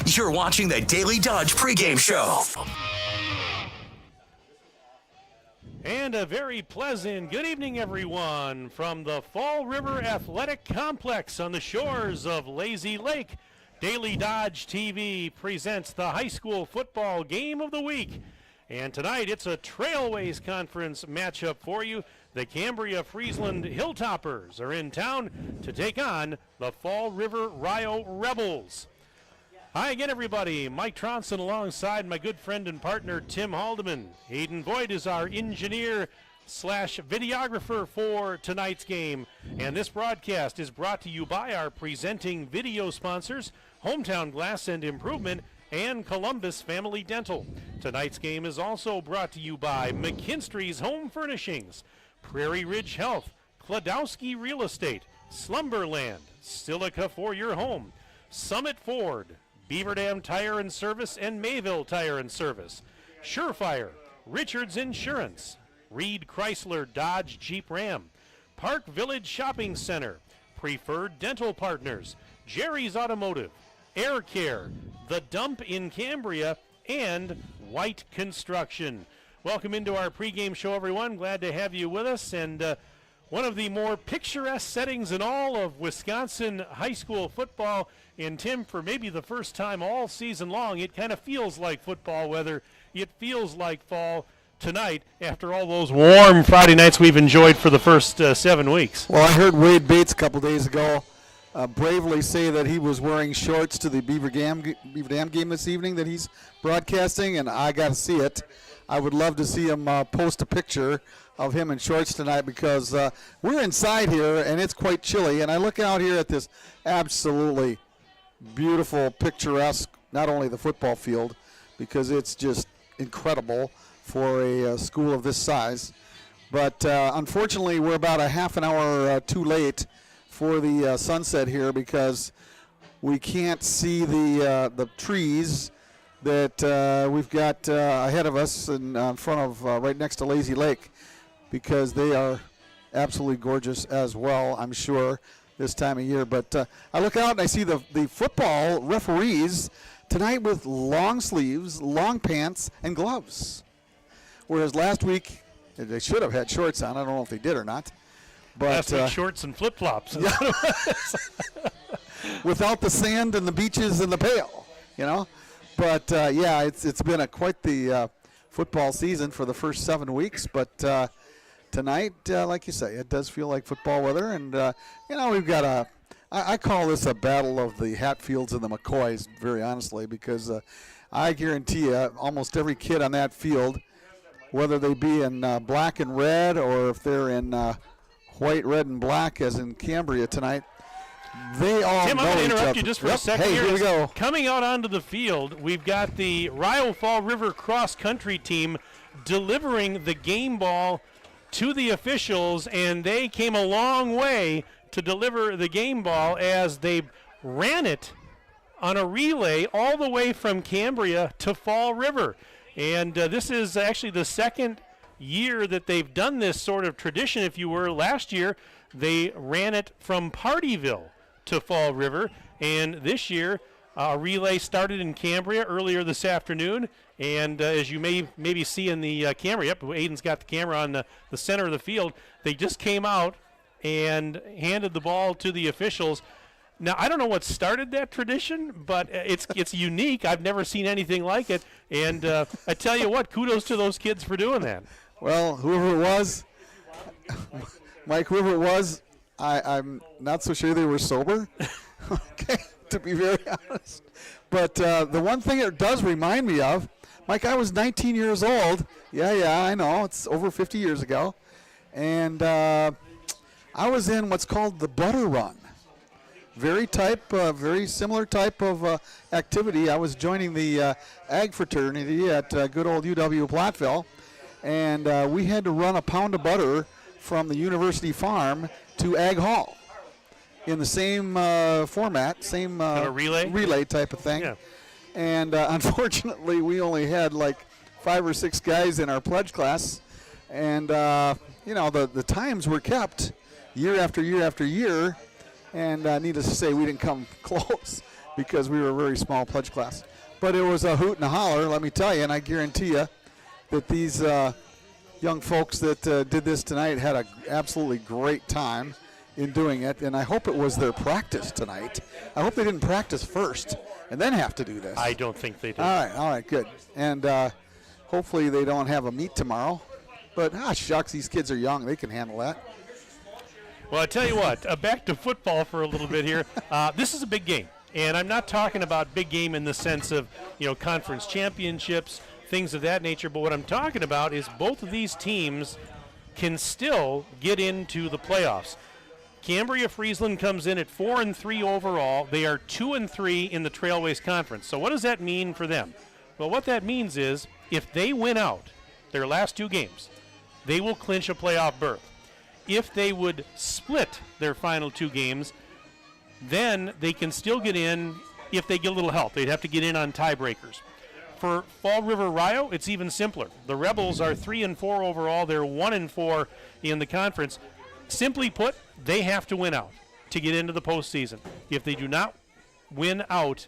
You're watching the Daily Dodge Pregame Show. And a very pleasant good evening, everyone, from the Fall River Athletic Complex on the shores of Lazy Lake. Daily Dodge TV presents the high school football game of the week. And tonight it's a Trailways Conference matchup for you. The Cambria Friesland Hilltoppers are in town to take on the Fall River Rio Rebels. Hi again, everybody. Mike Tronson alongside my good friend and partner, Tim Haldeman. Hayden Voigt is our engineer / videographer for tonight's game. And this broadcast is brought to you by our presenting video sponsors, Hometown Glass and Improvement, and Columbus Family Dental. Tonight's game is also brought to you by McKinstry's Home Furnishings, Prairie Ridge Health, Kladowski Real Estate, Slumberland, Silica for your home, Summit Ford, Beaver Dam Tire and Service, and Mayville Tire and Service, Surefire, Richards Insurance, Reed Chrysler Dodge Jeep Ram, Park Village Shopping Center, Preferred Dental Partners, Jerry's Automotive, Air Care, The Dump in Cambria, and White Construction. Welcome into our pregame show, everyone. Glad to have you with us. And one of the more picturesque settings in all of Wisconsin high school football. And Tim, for maybe the first time all season long, it kind of feels like football weather. It feels like fall tonight after all those warm Friday nights we've enjoyed for the first 7 weeks. Well, I heard Wade Bates a couple days ago bravely say that he was wearing shorts to the Beaver Dam game this evening that he's broadcasting, and I got to see it. I would love to see him post a picture of him in shorts tonight because we're inside here and it's quite chilly. And I look out here at this absolutely beautiful, picturesque, not only the football field, because it's just incredible for a school of this size. But unfortunately, we're about a half an hour too late for the sunset here because we can't see the trees that we've got ahead of us and in front of right next to Lazy Lake, because they are absolutely gorgeous as well, I'm sure, this time of year. But I look out and I see the football referees tonight with long sleeves, long pants, and gloves. Whereas last week, they should have had shorts on. I don't know if they did or not. But last week, shorts and flip-flops. Yeah. Without the sand and the beaches and the pail, you know. But, yeah, it's been quite the football season for the first 7 weeks. But tonight, like you say, it does feel like football weather. And, you know, we've got I call this a battle of the Hatfields and the McCoys, very honestly, because I guarantee you almost every kid on that field, whether they be in black and red or if they're in white, red, and black as in Cambria tonight, they all Tim, know I'm going to each interrupt other. you just for a second. Hey, here we go. Coming out onto the field, we've got the Rio Fall River cross-country team delivering the game ball to the officials, and they came a long way to deliver the game ball as they ran it on a relay all the way from Cambria to Fall River. And this is actually the second year that they've done this sort of tradition, if you were. Last year, they ran it from Partyville to Fall River, and this year a relay started in Cambria earlier this afternoon, and as you may maybe see in the camera, yep, Aiden's got the camera on the center of the field, they just came out and handed the ball to the officials. Now, I don't know what started that tradition, but it's unique. I've never seen anything like it, and I tell you what, kudos to those kids for doing that. Well, whoever it was, Mike, whoever it was, I'm not so sure they were sober, okay, to be very honest. But the one thing it does remind me of, Mike, I was 19 years old. Yeah, I know. It's over 50 years ago. And I was in what's called the butter run. Very similar type of activity. I was joining the ag fraternity at good old UW Platteville. And we had to run a pound of butter from the university farm to Ag Hall in the same format, same relay type of thing. Yeah. And unfortunately, we only had like 5 or 6 guys in our pledge class. And, the times were kept year after year after year. And needless to say, we didn't come close because we were a very small pledge class. But it was a hoot and a holler, let me tell you, and I guarantee you that these young folks that did this tonight had an absolutely great time in doing it, and I hope it was their practice tonight. I hope they didn't practice first and then have to do this. I don't think they did. All right, good. And hopefully they don't have a meet tomorrow. But, shucks, these kids are young. They can handle that. Well, I tell you what, back to football for a little bit here. This is a big game, and I'm not talking about big game in the sense of, conference championships, things of that nature, but what I'm talking about is both of these teams can still get into the playoffs. Cambria Friesland comes in at 4-3 overall. They are 2-3 in the Trailways Conference. So what does that mean for them? Well, what that means is if they win out their last 2 games, they will clinch a playoff berth. If they would split their final 2 games, then they can still get in if they get a little help. They'd have to get in on tiebreakers. For Fall River Rio, it's even simpler. The Rebels are 3-4 overall. They're 1-4 in the conference. Simply put, they have to win out to get into the postseason. If they do not win out,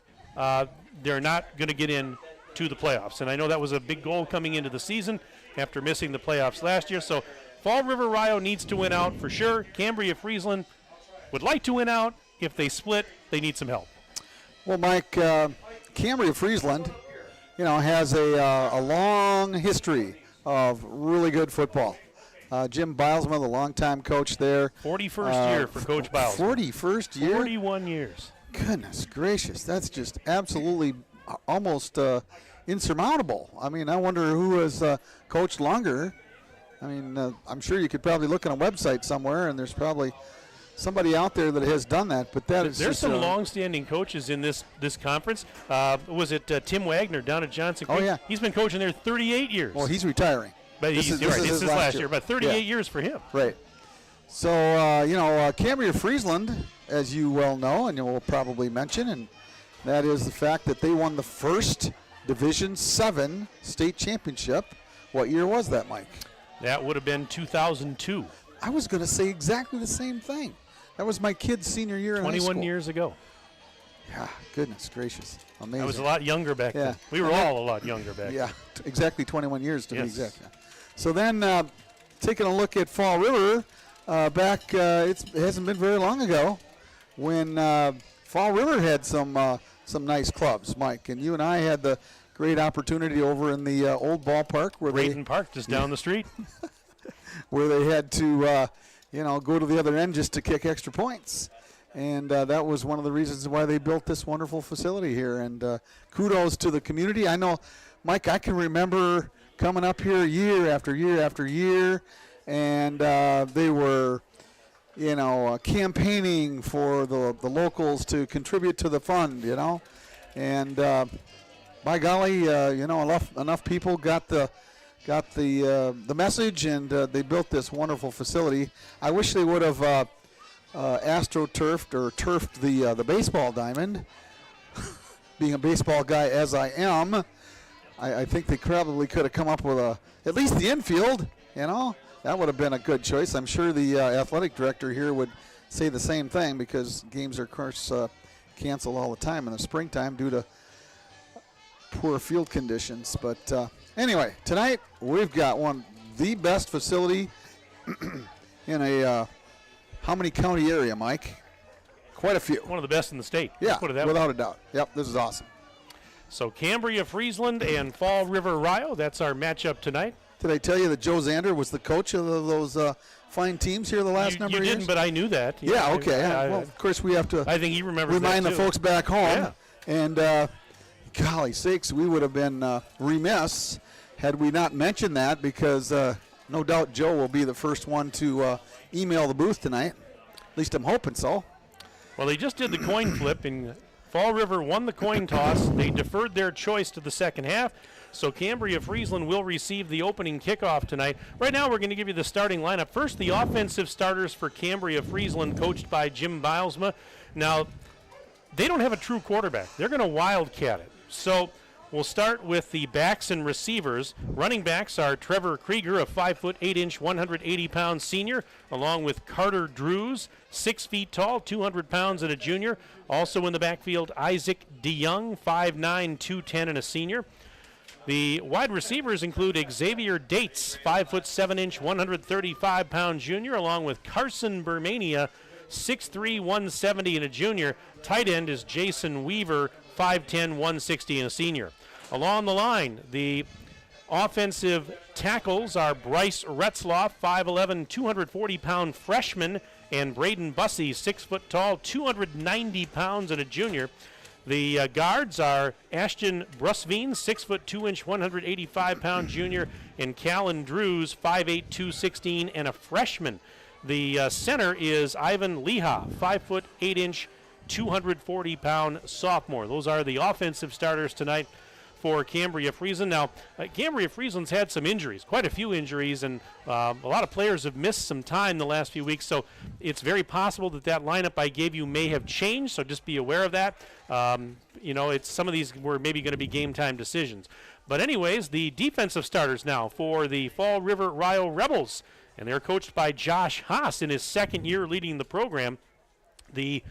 they're not going to get in to the playoffs. And I know that was a big goal coming into the season after missing the playoffs last year. So Fall River Rio needs to win out for sure. Cambria Friesland would like to win out. If they split, they need some help. Well, Mike, Cambria Friesland, has a long history of really good football. Jim Bilesma, the longtime coach there. 41st year for Coach Bilesma. 41st year? 41 years. Goodness gracious, that's just absolutely almost insurmountable. I mean, I wonder who has coached longer. I mean, I'm sure you could probably look on a website somewhere, and there's probably somebody out there that has done that. But there's some long-standing coaches in this conference. Was it Tim Wagner down at Johnson Creek? Oh, yeah. He's been coaching there 38 years. Well, he's retiring. But this is his last year. But 38 years for him. Right. So, Cambria Friesland, as you well know, and you'll probably mention, and that is the fact that they won the first Division 7 state championship. What year was that, Mike? That would have been 2002. I was going to say exactly the same thing. That was my kid's senior year in high school. 21 years ago. Yeah, goodness gracious. Amazing. I was a lot younger back then. We were all a lot younger back then. Yeah, exactly 21 years to be exact. Yes. So then, taking a look at Fall River, it hasn't been very long ago when Fall River had some nice clubs, Mike. And you and I had the great opportunity over in the old ballpark where Brayton Park, just down the street. Where they had to, go to the other end just to kick extra points. And that was one of the reasons why they built this wonderful facility here. And kudos to the community. I know, Mike, I can remember coming up here year after year after year, and they were, campaigning for the locals to contribute to the fund, And by golly, enough people got the message, and they built this wonderful facility. I wish they would have astroturfed or turfed the baseball diamond. Being a baseball guy as I am, I think they probably could have come up with at least the infield. That would have been a good choice. I'm sure the athletic director here would say the same thing, because games are, of course, canceled all the time in the springtime due to poor field conditions. But anyway, tonight we've got the best facility in a how many county area, Mike? Quite a few. One of the best in the state. Yeah, put it that without way. a doubt. Yep, this is awesome. So Cambria Friesland and Fall River Rio, that's our matchup tonight. Did I tell you that Joe Zander was the coach of those fine teams here the last number of years? You didn't, but I knew that. Yeah, okay. Well, of course, we have to I think he remembers remind that the too. folks back home. Yeah. And golly sakes, we would have been remiss had we not mentioned that, because no doubt Joe will be the first one to email the booth tonight. At least I'm hoping so. Well, they just did the coin flip, and Fall River won the coin toss. They deferred their choice to the second half, so Cambria Friesland will receive the opening kickoff tonight. Right now, we're going to give you the starting lineup. First, the offensive starters for Cambria Friesland, coached by Jim Bilesma. Now, they don't have a true quarterback. They're going to wildcat it. So We'll start with the backs and receivers. Running backs are Trevor Krieger, a 5 foot 8 inch, 180 pound senior, along with Carter Drews, 6 feet tall, 200 pounds, and a junior. Also in the backfield, Isaac DeYoung, 5'9", 210, and a senior. The wide receivers include Xavier Dates, 5 foot 7 inch, 135 pound junior, along with Carson Bermania, 6'3", 170, and a junior. Tight end is Jason Weaver, 5'10", 160, and a senior. Along the line, the offensive tackles are Bryce Retzloff, 5'11", 240-pound freshman, and Braden Bussey, 6 foot tall, 290 pounds, and a junior. The guards are Ashton Brusveen, 6 foot 2 inch, 185-pound junior, and Callan Drews, 5'8", 216, and a freshman. The center is Ivan Leha, 5 foot 8 inch, 240-pound sophomore. Those are the offensive starters tonight for Cambria Friesland. Now, Cambria Friesland's had some injuries, quite a few injuries, and a lot of players have missed some time the last few weeks, so it's very possible that lineup I gave you may have changed, so just be aware of that. Some of these were maybe going to be game time decisions. But anyways, the defensive starters now for the Fall River Rio Rebels, and they're coached by Josh Haas in his second year leading the program. The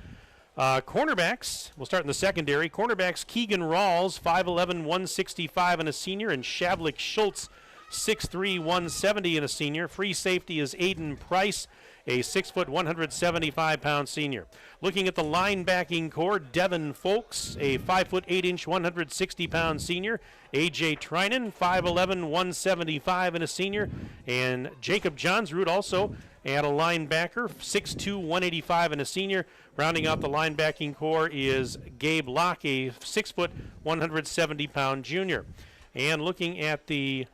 cornerbacks, we'll start in the secondary. Cornerbacks Keegan Rawls, 5'11", 165 and a senior, and Shavlik Schultz, 6'3", 170 and a senior. Free safety is Aiden Price, a 6 foot, 175-pound senior. Looking at the linebacking core, Devin Folks, a 5 foot 8 inch, 160-pound senior. AJ Trinan, 5'11", 175 and a senior. And Jacob Johnsrud also at a linebacker, 6'2", 185 and a senior. Rounding out the linebacking core is Gabe Locke, a 6 foot, 170-pound junior. And looking at the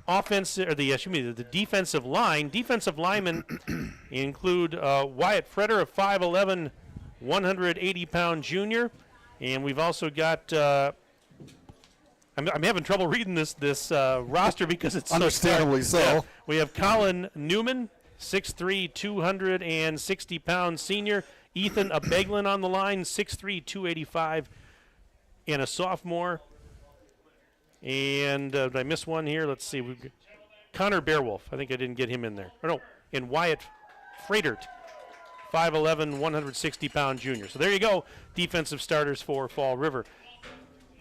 the defensive line, defensive linemen include Wyatt Freder, a 5'11", 180-pound junior. And we've also got I'm having trouble reading this roster because it's understandably so. Yeah. We have Colin Newman, 6'3", 260-pound senior. Ethan Abeglin on the line, 6'3", 285, and a sophomore. And did I miss one here? Let's see. We've got Connor Bearwolf. I think I didn't get him in there. Or no, and Wyatt Freidert, 5'11", 160-pound junior. So there you go, defensive starters for Fall River.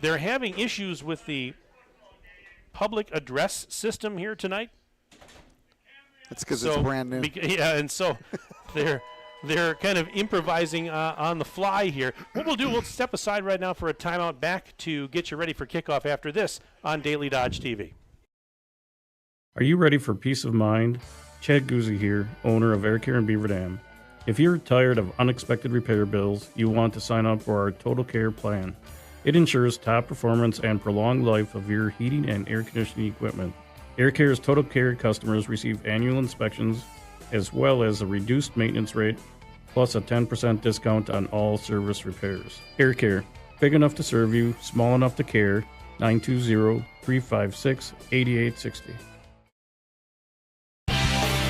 They're having issues with the public address system here tonight. That's because it's brand new. And so they're kind of improvising on the fly here. What we'll do, we'll step aside right now for a timeout, back to get you ready for kickoff after this on Daily Dodge TV. Are you ready for peace of mind? Chad Guzzi here, owner of Air Care in Beaver Dam. If you're tired of unexpected repair bills, you want to sign up for our Total Care plan. It ensures top performance and prolonged life of your heating and air conditioning equipment. Air Care's Total Care customers receive annual inspections, as well as a reduced maintenance rate, plus a 10% discount on all service repairs. Air Care, big enough to serve you, small enough to care. 920-356-8860.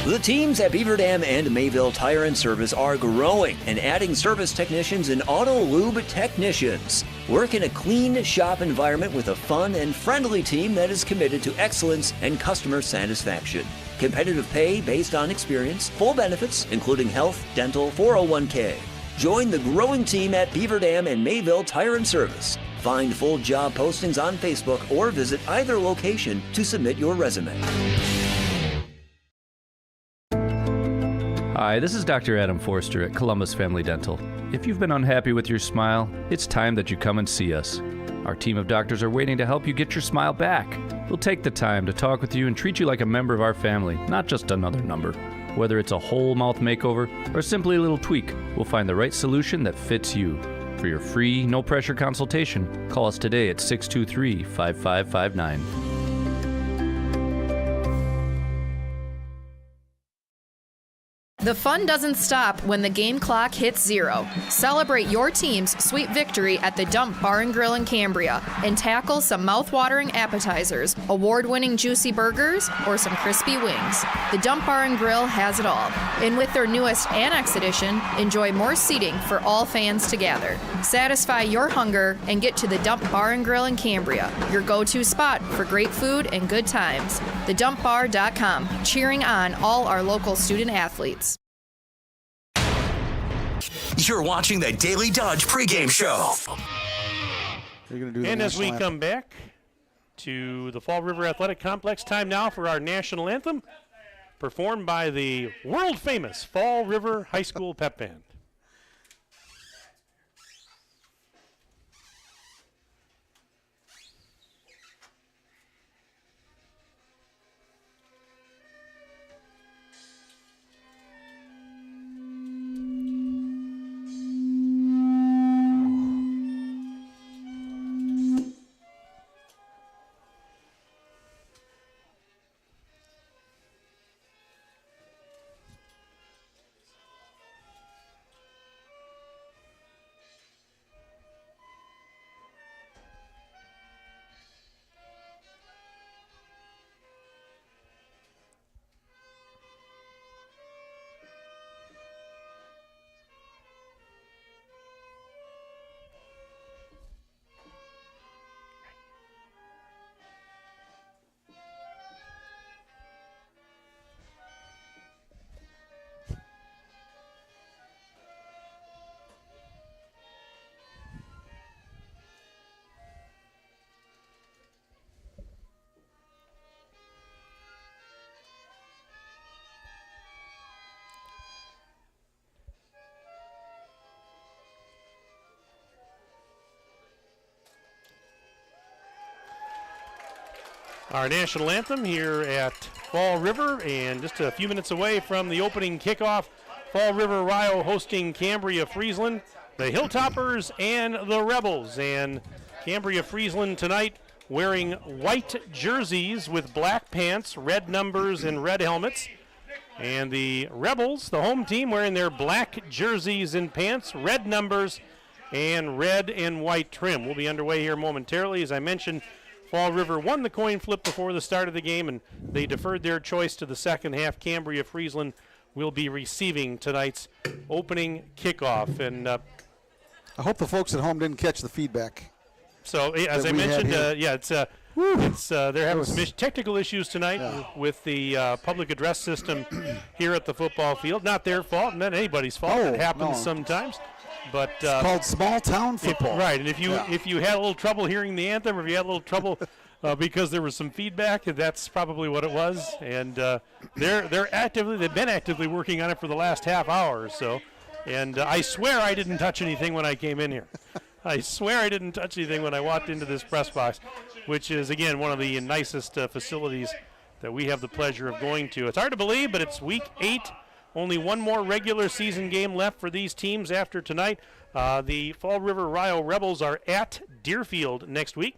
The teams at Beaver Dam and Mayville Tire and Service are growing and adding service technicians and auto lube technicians. Work in a clean shop environment with a fun and friendly team that is committed to excellence and customer satisfaction. Competitive pay based on experience, full benefits, including health, dental, 401k. Join the growing team at Beaver Dam and Mayville Tire and Service. Find full job postings on Facebook or visit either location to submit your resume. Hi, this is Dr. Adam Forster at Columbus Family Dental. If you've been unhappy with your smile, it's time that you come and see us. Our team of doctors are waiting to help you get your smile back. We'll take the time to talk with you and treat you like a member of our family, not just another number. Whether it's a whole mouth makeover or simply a little tweak, we'll find the right solution that fits you. For your free, no-pressure consultation, call us today at 623-5559. The fun doesn't stop when the game clock hits 0. Celebrate your team's sweet victory at the Dump Bar and Grill in Cambria and tackle some mouth-watering appetizers, award-winning juicy burgers, or some crispy wings. The Dump Bar and Grill has it all. And with their newest Annex edition, enjoy more seating for all fans to gather. Satisfy your hunger and get to the Dump Bar and Grill in Cambria, your go-to spot for great food and good times. TheDumpBar.com, cheering on all our local student athletes. You're watching the Daily Dodge pregame show. You're gonna do the And as we national anthem. come back to the Fall River Athletic Complex, time now for our national anthem, performed by the world-famous Fall River High School Pep Band. Our national anthem here at Fall River, and just a few minutes away from the opening kickoff, Fall River Rio hosting Cambria Friesland, the Hilltoppers and the Rebels. And Cambria Friesland tonight wearing white jerseys with black pants, red numbers, and red helmets. And the Rebels, the home team, wearing their black jerseys and pants, red numbers, and red and white trim. We'll be underway here momentarily. As I mentioned, Fall River won the coin flip before the start of the game, and they deferred their choice to the second half. Cambria Friesland will be receiving tonight's opening kickoff. And I hope the folks at home didn't catch the feedback. so, as I we had mentioned, here. they're having some technical issues tonight with the public address system here at the football field. Not their fault, not anybody's fault. It happens sometimes. But It's called small town football. Right, and if you had a little trouble hearing the anthem, or if you had a little trouble because there was some feedback, that's probably what it was. And they've been actively working on it for the last half hour or so. And I swear I didn't touch anything when I came in here. I swear I didn't touch anything when I walked into this press box, which is, again, one of the nicest facilities that we have the pleasure of going to. It's hard to believe, but it's week 8. Only one more regular season game left for these teams after tonight. The Fall River Rio Rebels are at Deerfield next week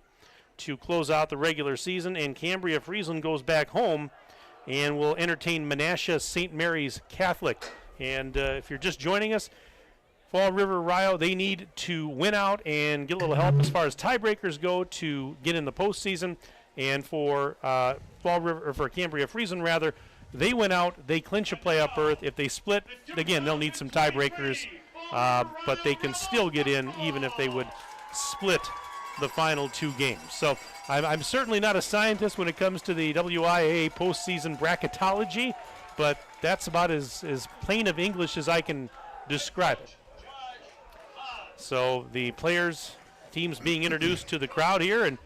to close out the regular season, and Cambria Friesland goes back home and will entertain Menasha St. Mary's Catholic. And if you're just joining us, Fall River Rio, they need to win out and get a little help as far as tiebreakers go to get in the postseason. And for for Cambria Friesland, rather, they win out, they clinch a playoff berth. If they split, again, they'll need some tiebreakers, but they can still get in even if they would split the final 2 games. So I'm certainly not a scientist when it comes to the WIAA postseason bracketology, but that's about as plain of English as I can describe it. So the players, teams being introduced to the crowd here, and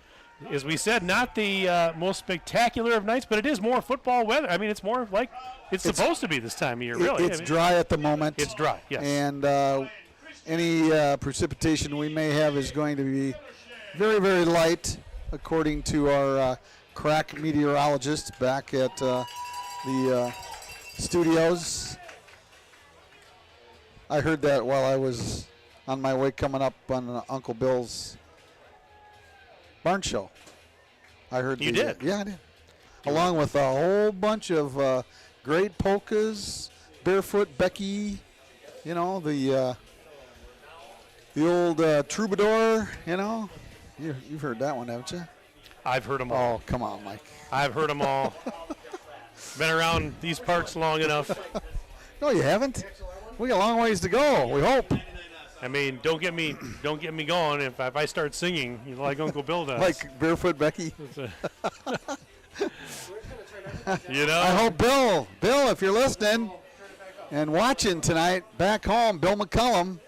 as we said, not the most spectacular of nights, but it is more football weather. I mean, it's more like it's supposed to be this time of year, really. It's dry at the moment. It's dry, yes. And any precipitation we may have is going to be very, very light, according to our crack meteorologist back at the studios. I heard that while I was on my way coming up on Uncle Bill's barn show. I heard you did? Yeah, I did. Along with a whole bunch of great polkas, Barefoot Becky, you know, the old troubadour, you know. You've heard that one, haven't you? I've heard them all. Oh, come on, Mike. I've heard them all. Been around these parts long enough. No, you haven't. We got a long ways to go. We hope. I mean, don't get me going. If I start singing, like Uncle Bill does. Like Barefoot Becky. I hope Bill, if you're listening and watching tonight, back home, Bill McCullum,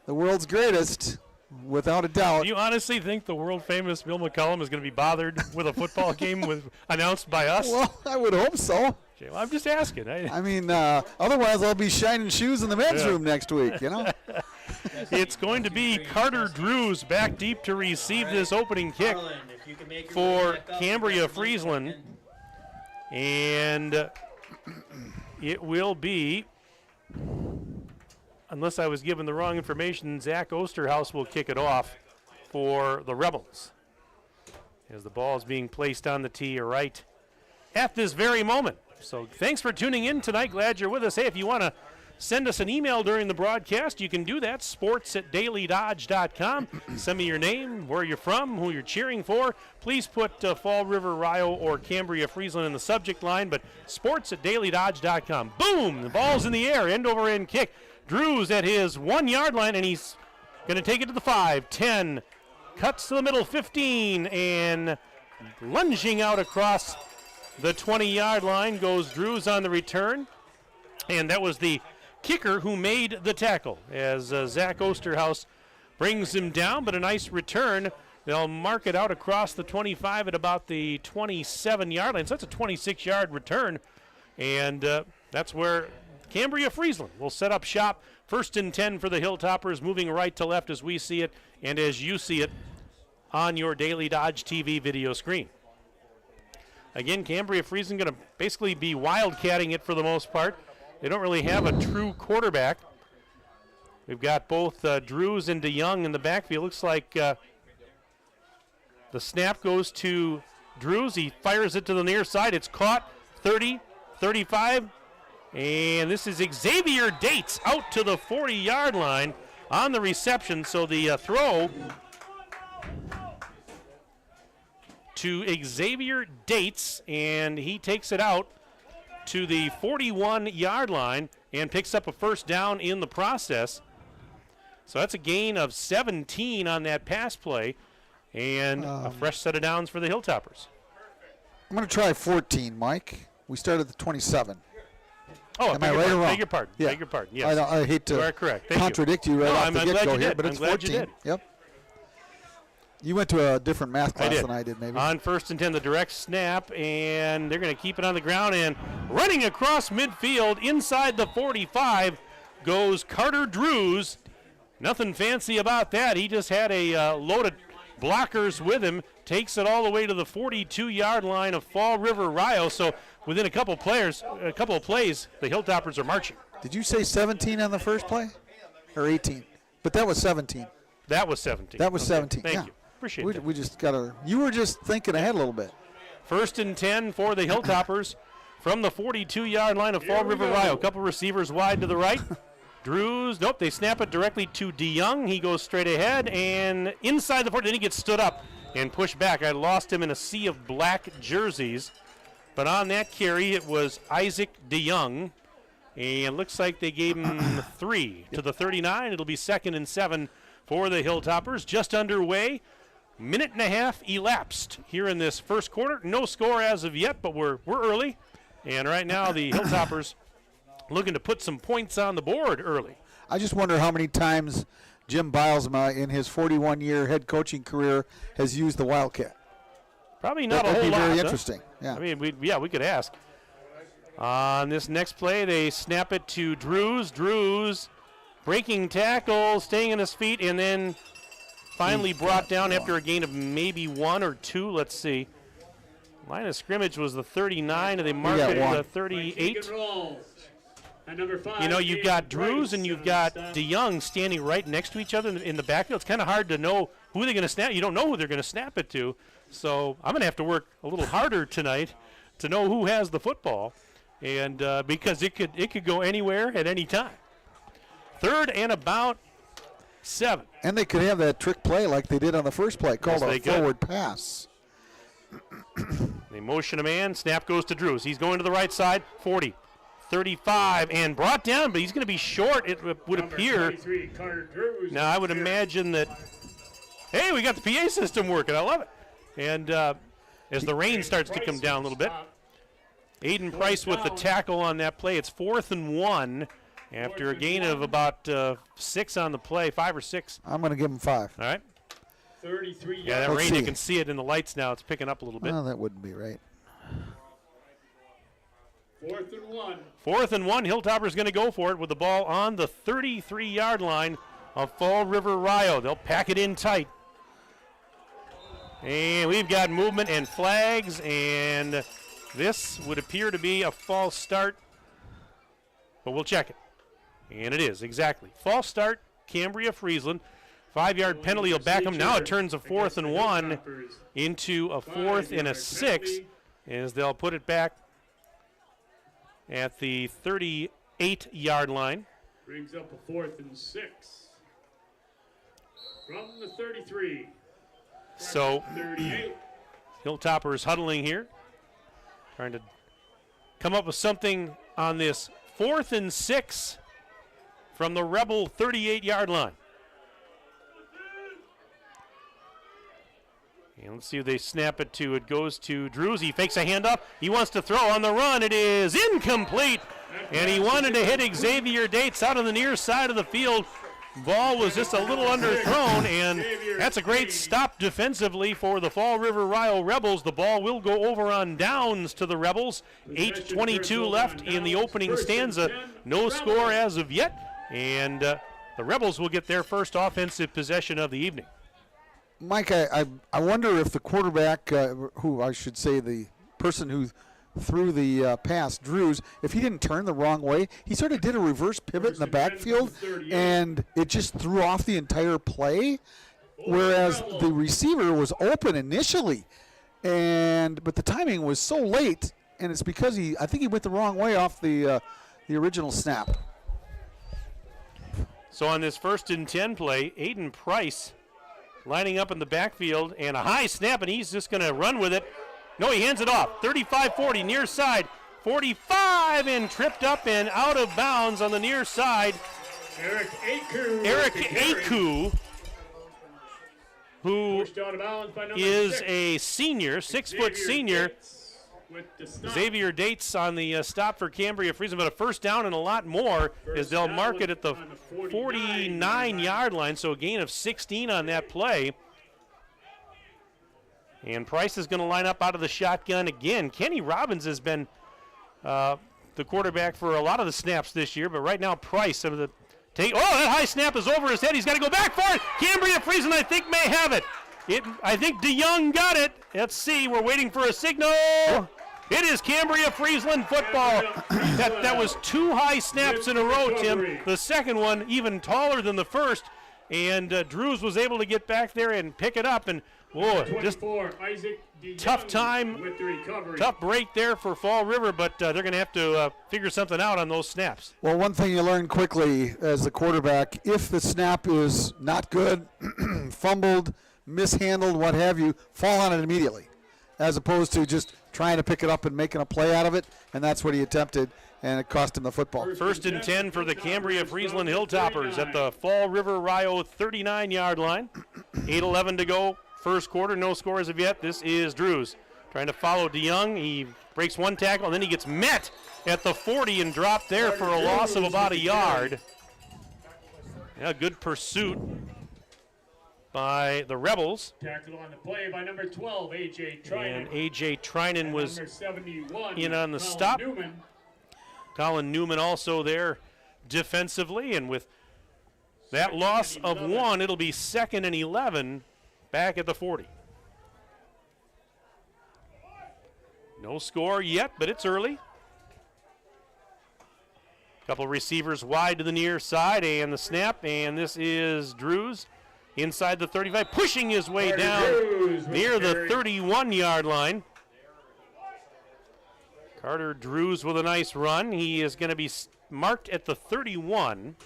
the world's greatest, without a doubt. Do you honestly think the world famous Bill McCullum is going to be bothered with a football game announced by us? Well, I would hope so. Okay, well, I'm just asking. I mean, otherwise I'll be shining shoes in the men's room next week, you know. It's going to be Carter Drews back deep to receive this opening kick for Cambria Friesland. And it will be, unless I was given the wrong information, Zach Osterhaus will kick it off for the Rebels as the ball is being placed on the tee right at this very moment. So thanks for tuning in tonight. Glad you're with us. Hey, if you want to send us an email during the broadcast, you can do that, sports@dailydodge.com. Send me your name, where you're from, who you're cheering for. Please put Fall River, Rio, or Cambria Friesland in the subject line, but sports@dailydodge.com. Boom! The ball's in the air, end-over-end kick. Drews at his 1 yard line, and he's going to take it to the 5, 10, cuts to the middle, 15, and lunging out across the 20-yard line goes Drews on the return. And that was the kicker who made the tackle as Zach Osterhaus brings him down, but a nice return. They'll mark it out across the 25 at about the 27-yard line. So that's a 26-yard return, and that's where Cambria Friesland will set up shop. 1st and 10 for the Hilltoppers, moving right to left as we see it and as you see it on your Daily Dodge TV video screen. Again, Cambria Friesland going to basically be wildcatting it for the most part. They don't really have a true quarterback. We've got both Drews and DeYoung in the backfield. Looks like the snap goes to Drews. He fires it to the near side. It's caught, 30, 35, and this is Xavier Dates out to the 40-yard line on the reception. So the throw to Xavier Dates, and he takes it out to the 41-yard line and picks up a first down in the process. So that's a gain of 17 on that pass play, and a fresh set of downs for the Hilltoppers. I'm going to try 14, Mike. We started at the 27. Oh, am I right or wrong? Beg your pardon. Yeah. Beg your pardon. Yes. I hate to you are correct. contradict you right off the get-go here, but it's 14. Glad you did. Yep. You went to a different math class than I did, maybe. On 1st and 10, the direct snap, and they're going to keep it on the ground. And running across midfield inside the 45 goes Carter Drews. Nothing fancy about that. He just had a load of blockers with him. Takes it all the way to the 42-yard line of Fall River Rio. So within a couple of plays, the Hilltoppers are marching. Did you say 17 on the first play? Or 18? But that was 17. That was 17. That was 17. Thank you. Appreciate it. We just got to – you were just thinking ahead a little bit. 1st and 10 for the Hilltoppers from the 42-yard line of Fall River Rio. A couple receivers wide to the right. Drews, nope, they snap it directly to DeYoung. He goes straight ahead and inside the 40. Then he gets stood up and pushed back. I lost him in a sea of black jerseys. But on that carry, it was Isaac DeYoung. And looks like they gave him 3 to the 39. It'll be 2nd and 7 for the Hilltoppers. Just underway. Minute and a half elapsed here in this first quarter. No score as of yet, but we're early. And right now the Hilltoppers looking to put some points on the board early. I just wonder how many times Jim Bilesma in his 41-year head coaching career has used the Wildcat. Probably not a whole lot. That would be very interesting. Yeah. I mean, we could ask. On this next play, they snap it to Drews. Drews breaking tackle, staying on his feet, and then finally brought down after a gain of maybe 1 or 2. Let's see. Line of scrimmage was the 39, and they marked it at the 38. You know, you've got Drews and you've got DeYoung standing right next to each other in the backfield. It's kind of hard to know who they're going to snap. You don't know who they're going to snap it to. So I'm going to have to work a little harder tonight to know who has the football. and because it could go anywhere at any time. 3rd and about 7. And they could have that trick play like they did on the first play, called a forward pass. They motion a man. Snap goes to Drews. He's going to the right side. 40, 35, and brought down, but he's going to be short, it would appear. Now, I would imagine that, hey, we got the PA system working. I love it. And as the rain starts to come down a little bit, Aiden Price with the tackle on that play. It's 4th and 1 after a gain of about 6 on the play, 5 or 6. I'm going to give him 5. All right. 33 yards. Yeah, that rain, you can see it in the lights now. It's picking up a little bit. Oh, that wouldn't be right. 4th and 1. 4th and 1. Hilltopper's going to go for it with the ball on the 33-yard line of Fall River Rio. They'll pack it in tight. And we've got movement and flags, and this would appear to be a false start, but we'll check it. And it is, exactly. False start, Cambria, Friesland. 5-yard penalty will back them. Now it turns a 4th and 1 into a 4th and a 6, as they'll put it back at the 38-yard line. Brings up a 4th and 6 from the 33. So 38. Hilltoppers huddling here, trying to come up with something on this 4th and 6 from the Rebel 38-yard line. And let's see who they snap it to. It goes to Drews. He fakes a handoff. He wants to throw on the run. It is incomplete. And he wanted to hit Xavier Dates out on the near side of the field. Ball was just a little underthrown, and that's a great stop defensively for the Fall River Rio Rebels. The ball will go over on downs to the Rebels. 8:22 left in the opening stanza. No score as of yet, and the Rebels will get their first offensive possession of the evening. Mike, I wonder if the quarterback, who I should say the person who threw the pass, Drews, if he didn't turn the wrong way, he sort of did a reverse pivot in the backfield, and it just threw off the entire play, whereas the receiver was open initially, but the timing was so late, and it's because I think he went the wrong way off the original snap. So on this 1st and 10 play, Aiden Price lining up in the backfield, and a high snap, and he's just going to run with it. No, he hands it off. 35-40, near side. 45, and tripped up and out of bounds on the near side. Eric Aku, who is a senior, 6-foot senior. Xavier Dates on the stop for Cambria Friesland, but a first down and a lot more as they'll mark it at the 49-yard line, so a gain of 16 on that play. And Price is going to line up out of the shotgun again. Kenny Robbins has been the quarterback for a lot of the snaps this year, but right now Price, that high snap is over his head. He's got to go back for it. Cambria Friesland, I think, may have it. I think DeYoung got it. Let's see. We're waiting for a signal. It is Cambria Friesland football. That was 2 high snaps in a row, Tim. The second one even taller than the first, and Drews was able to get back there and pick it up. And just tough time, tough break there for Fall River, but they're going to have to figure something out on those snaps. Well, one thing you learn quickly as the quarterback, if the snap is not good, fumbled, mishandled, what have you, fall on it immediately, as opposed to just trying to pick it up and making a play out of it, and that's what he attempted, and it cost him the football. 1st and 10 for the Cambria Friesland Hilltoppers at the Fall River Rio 39-yard line. 8:11 to go, first quarter, no score as of yet. This is Drews trying to follow DeYoung. He breaks one tackle, and then he gets met at the 40 and dropped there for a loss of about a yard. Yeah, good pursuit by the Rebels. Tackled on the play by number 12, A.J. Trinan. And A.J. Trinan was 71, in on the Colin stop. Newman. Colin Newman also there defensively, and with that loss of 1, it'll be 2nd and 11 back at the 40. No score yet, but it's early. Couple receivers wide to the near side, and the snap, and this is Drews inside the 35, pushing his way down near the 31-yard line. Carter Drews with a nice run. He is going to be marked at the 31,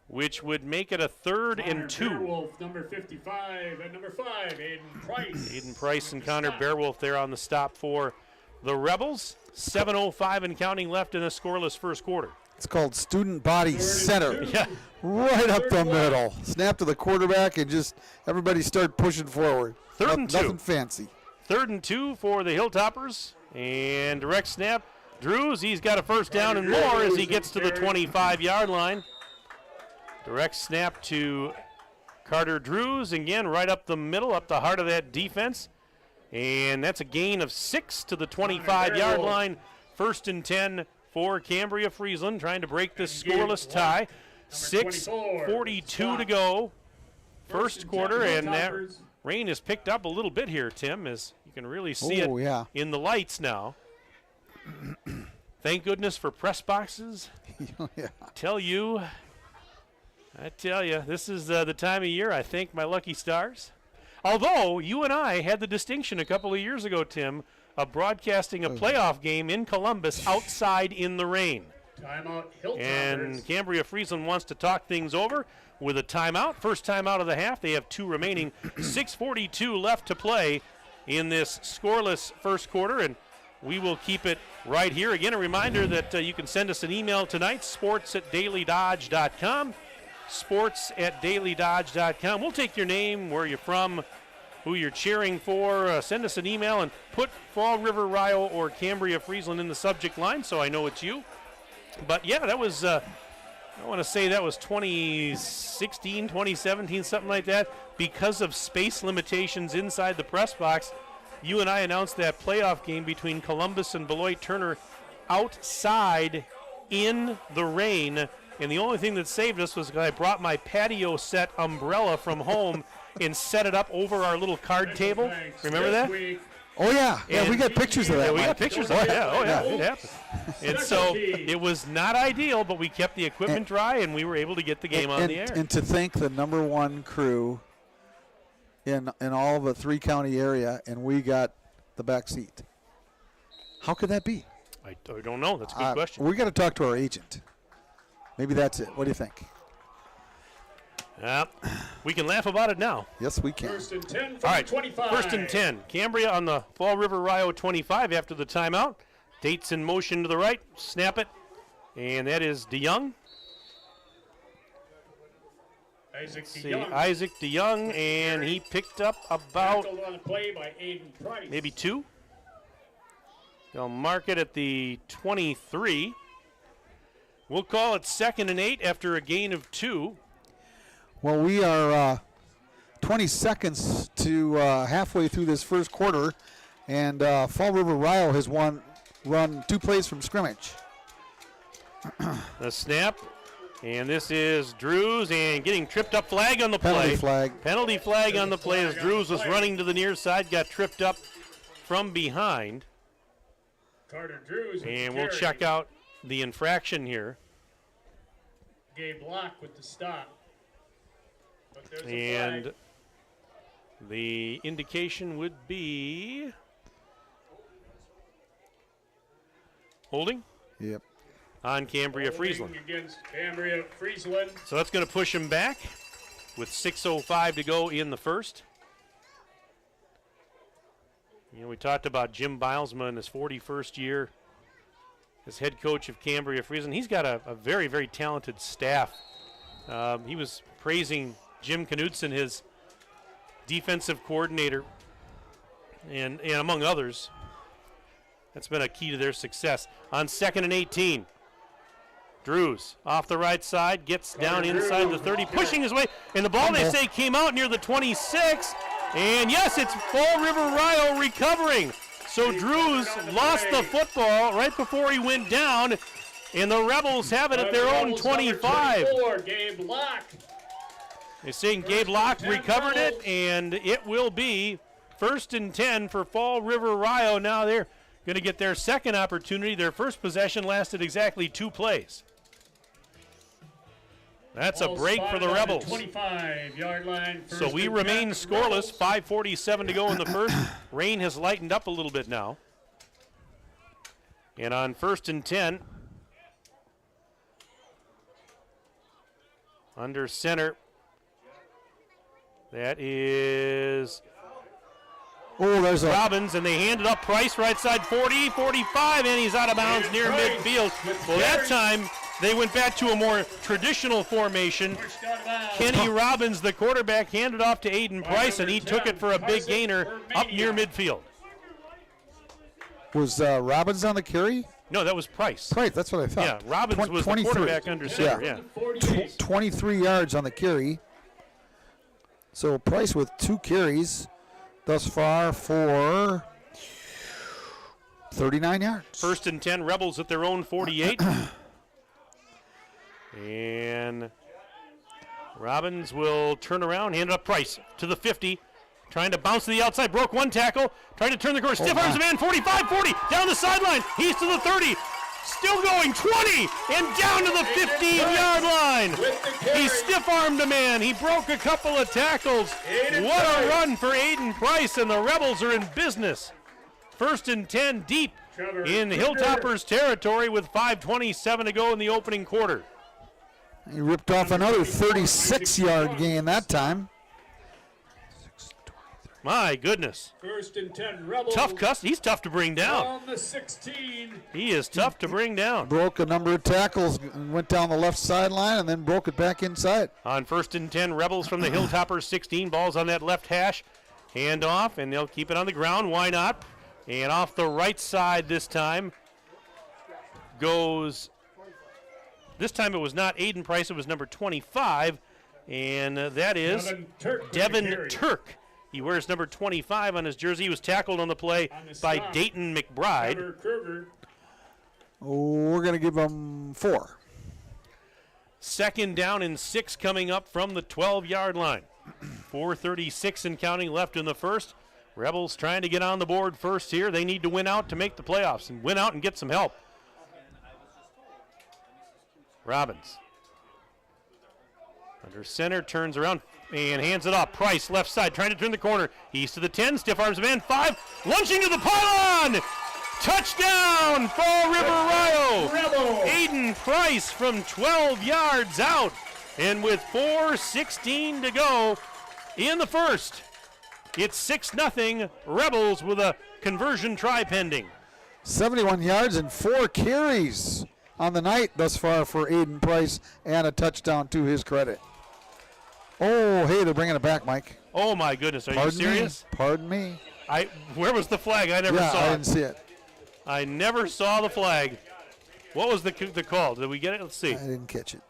which would make it a 3rd and 2. Beowulf, number 55, and number 5, Aiden Price. Aiden Price and Connor Beowulf there on the stop for the Rebels. 7:05 and counting left in a scoreless first quarter. It's called student body center. Yeah. Right up the middle. Snap to the quarterback and just everybody start pushing forward. 3rd and 2. Nothing fancy. 3rd and 2 for the Hilltoppers. And direct snap. Drews, he's got a first down and more as he gets to the 25-yard line. Direct snap to Carter Drews. Again, right up the middle, up the heart of that defense. And that's a gain of 6 to the 25-yard line. 1st and 10 for Cambria Friesland, trying to break this scoreless tie. 6:42 to go. First quarter, and that rain has picked up a little bit here, Tim, as you can really see it in the lights now. Thank goodness for press boxes. Yeah. I tell you, this is the time of year I thank my lucky stars. Although you and I had the distinction a couple of years ago, Tim, of broadcasting a playoff game in Columbus outside in the rain. Timeout, Hilltoppers. And Cambria Friesland wants to talk things over with a timeout. First timeout of the half. They have 2 remaining. 6:42 left to play in this scoreless first quarter, and we will keep it right here. Again, a reminder that you can send us an email tonight, sports@dailydodge.com. sports@dailydodge.com. We'll take your name, where you're from, who you're cheering for. Send us an email and put Fall River Rio or Cambria Friesland in the subject line so I know it's you. But yeah, that was, I want to say that was 2016, 2017, something like that. Because of space limitations inside the press box, you and I announced that playoff game between Columbus and Beloit Turner outside in the rain. And the only thing that saved us was I brought my patio set umbrella from home and set it up over our little card table. Remember that? Oh, yeah. Yeah, we got pictures of that. Yeah, we got pictures of it. Yeah, oh, yeah, it happened. And so it was not ideal, but we kept the equipment dry, and we were able to get the game on the air. And to thank the number 1 crew in all of the 3-county area, and we got the back seat. How could that be? I don't know. That's a good question. We got to talk to our agent. Maybe that's it. What do you think? We can laugh about it now. Yes, we can. 1st and 10 from All right, 25. 1st and 10. Cambria on the Fall River Rio 25 after the timeout. Dates in motion to the right. Snap it. And that is DeYoung. Isaac DeYoung, and he picked up about on the play by Aiden Price. maybe 2. They'll mark it at the 23. We'll call it 2nd and 8 after a gain of 2. Well, we are 20 seconds to halfway through this first quarter, and Fall River Rio has run 2 plays from scrimmage. The snap, and this is Drews, and getting tripped up, flag on the play. Penalty flag on the play as Drews was running to the near side, got tripped up from behind. Carter Drews. And we'll check out the infraction here. Gabe Locke with the stop. And the indication would be holding. Yep. On Cambria Friesland. Against Cambria Friesland. So that's going to push him back with 6:05 to go in the first. You know, we talked about Jim Bilesma in his 41st year as head coach of Cambria Friesland. He's got a very, very talented staff. He was praising Jim Knudsen, his defensive coordinator, and among others. That's been a key to their success. On 2nd and 18, Drews off the right side, gets down inside the 30, pushing his way, and the ball, they say, came out near the 26. And yes, it's Fall River Rio recovering. So Drews lost the football right before he went down, and the Rebels have it at their own 25. Gabe Locke. They're saying Gabe Locke recovered it, and it will be 1st and 10 for Fall River Rio. Now they're going to get their second opportunity. Their first possession lasted exactly 2 plays. That's a break for the Rebels. 25-yard line. So we remain scoreless. 5:47 to go in the first. Rain has lightened up a little bit now. And on 1st and 10, under center, that is there's Robbins, and they hand it up. Price right side 40, 45, and he's out of bounds near midfield. Well, that time they went back to a more traditional formation. Kenny Robbins, the quarterback, handed off to Aiden Price, and he took it for a big gainer up near midfield. Was Robbins on the carry? No, that was Price. Price, that's what I thought. Yeah, Robbins was the quarterback under center. Yeah. 23 yards on the carry. So Price with 2 carries thus far for 39 yards. 1st and 10, Rebels at their own 48. And Robbins will turn around, hand it up Price to the 50. Trying to bounce to the outside, broke one tackle, trying to turn the corner, stiff arms a man, 45-40, down the sideline, he's to the 30, still going, 20, and down to the 15-yard line. He stiff-armed a man, he broke a couple of tackles. What a run for Aiden Price, and the Rebels are in business. 1st and 10 deep in Hilltoppers territory with 5:27 to go in the opening quarter. He ripped off another 36-yard gain that time. My goodness. 1st and 10, Rebels. Tough cuss. He's tough to bring down. On the 16. He is tough to bring down. Broke a number of tackles and went down the left sideline and then broke it back inside. On 1st and 10, Rebels from the Hilltoppers 16. Ball's on that left hash. Hand off, and they'll keep it on the ground. Why not? And off the right side this time goes, this time it was not Aiden Price, it was number 25, and that is Devin Turk. He wears number 25 on his jersey. He was tackled on the play by Dayton McBride. We're going to give him 4. 2nd down and 6 coming up from the 12-yard line. 4:36 and counting left in the first. Rebels trying to get on the board first here. They need to win out to make the playoffs and win out and get some help. Robbins. Under center, turns around and hands it off. Price, left side, trying to turn the corner. He's to the 10, stiff arms man, 5, launching to the pylon! Touchdown, Fall River Rio! Aiden Price from 12 yards out. And with 4:16 to go in the first, it's 6-0 Rebels with a conversion try pending. 71 yards and 4 carries on the night thus far for Aiden Price, and a touchdown to his credit. Oh, hey, they're bringing it back, Mike. Oh, my goodness. Are you serious? Pardon me. Where was the flag? I never saw it. I didn't see it. I never saw the flag. What was the call? Did we get it? Let's see. I didn't catch it.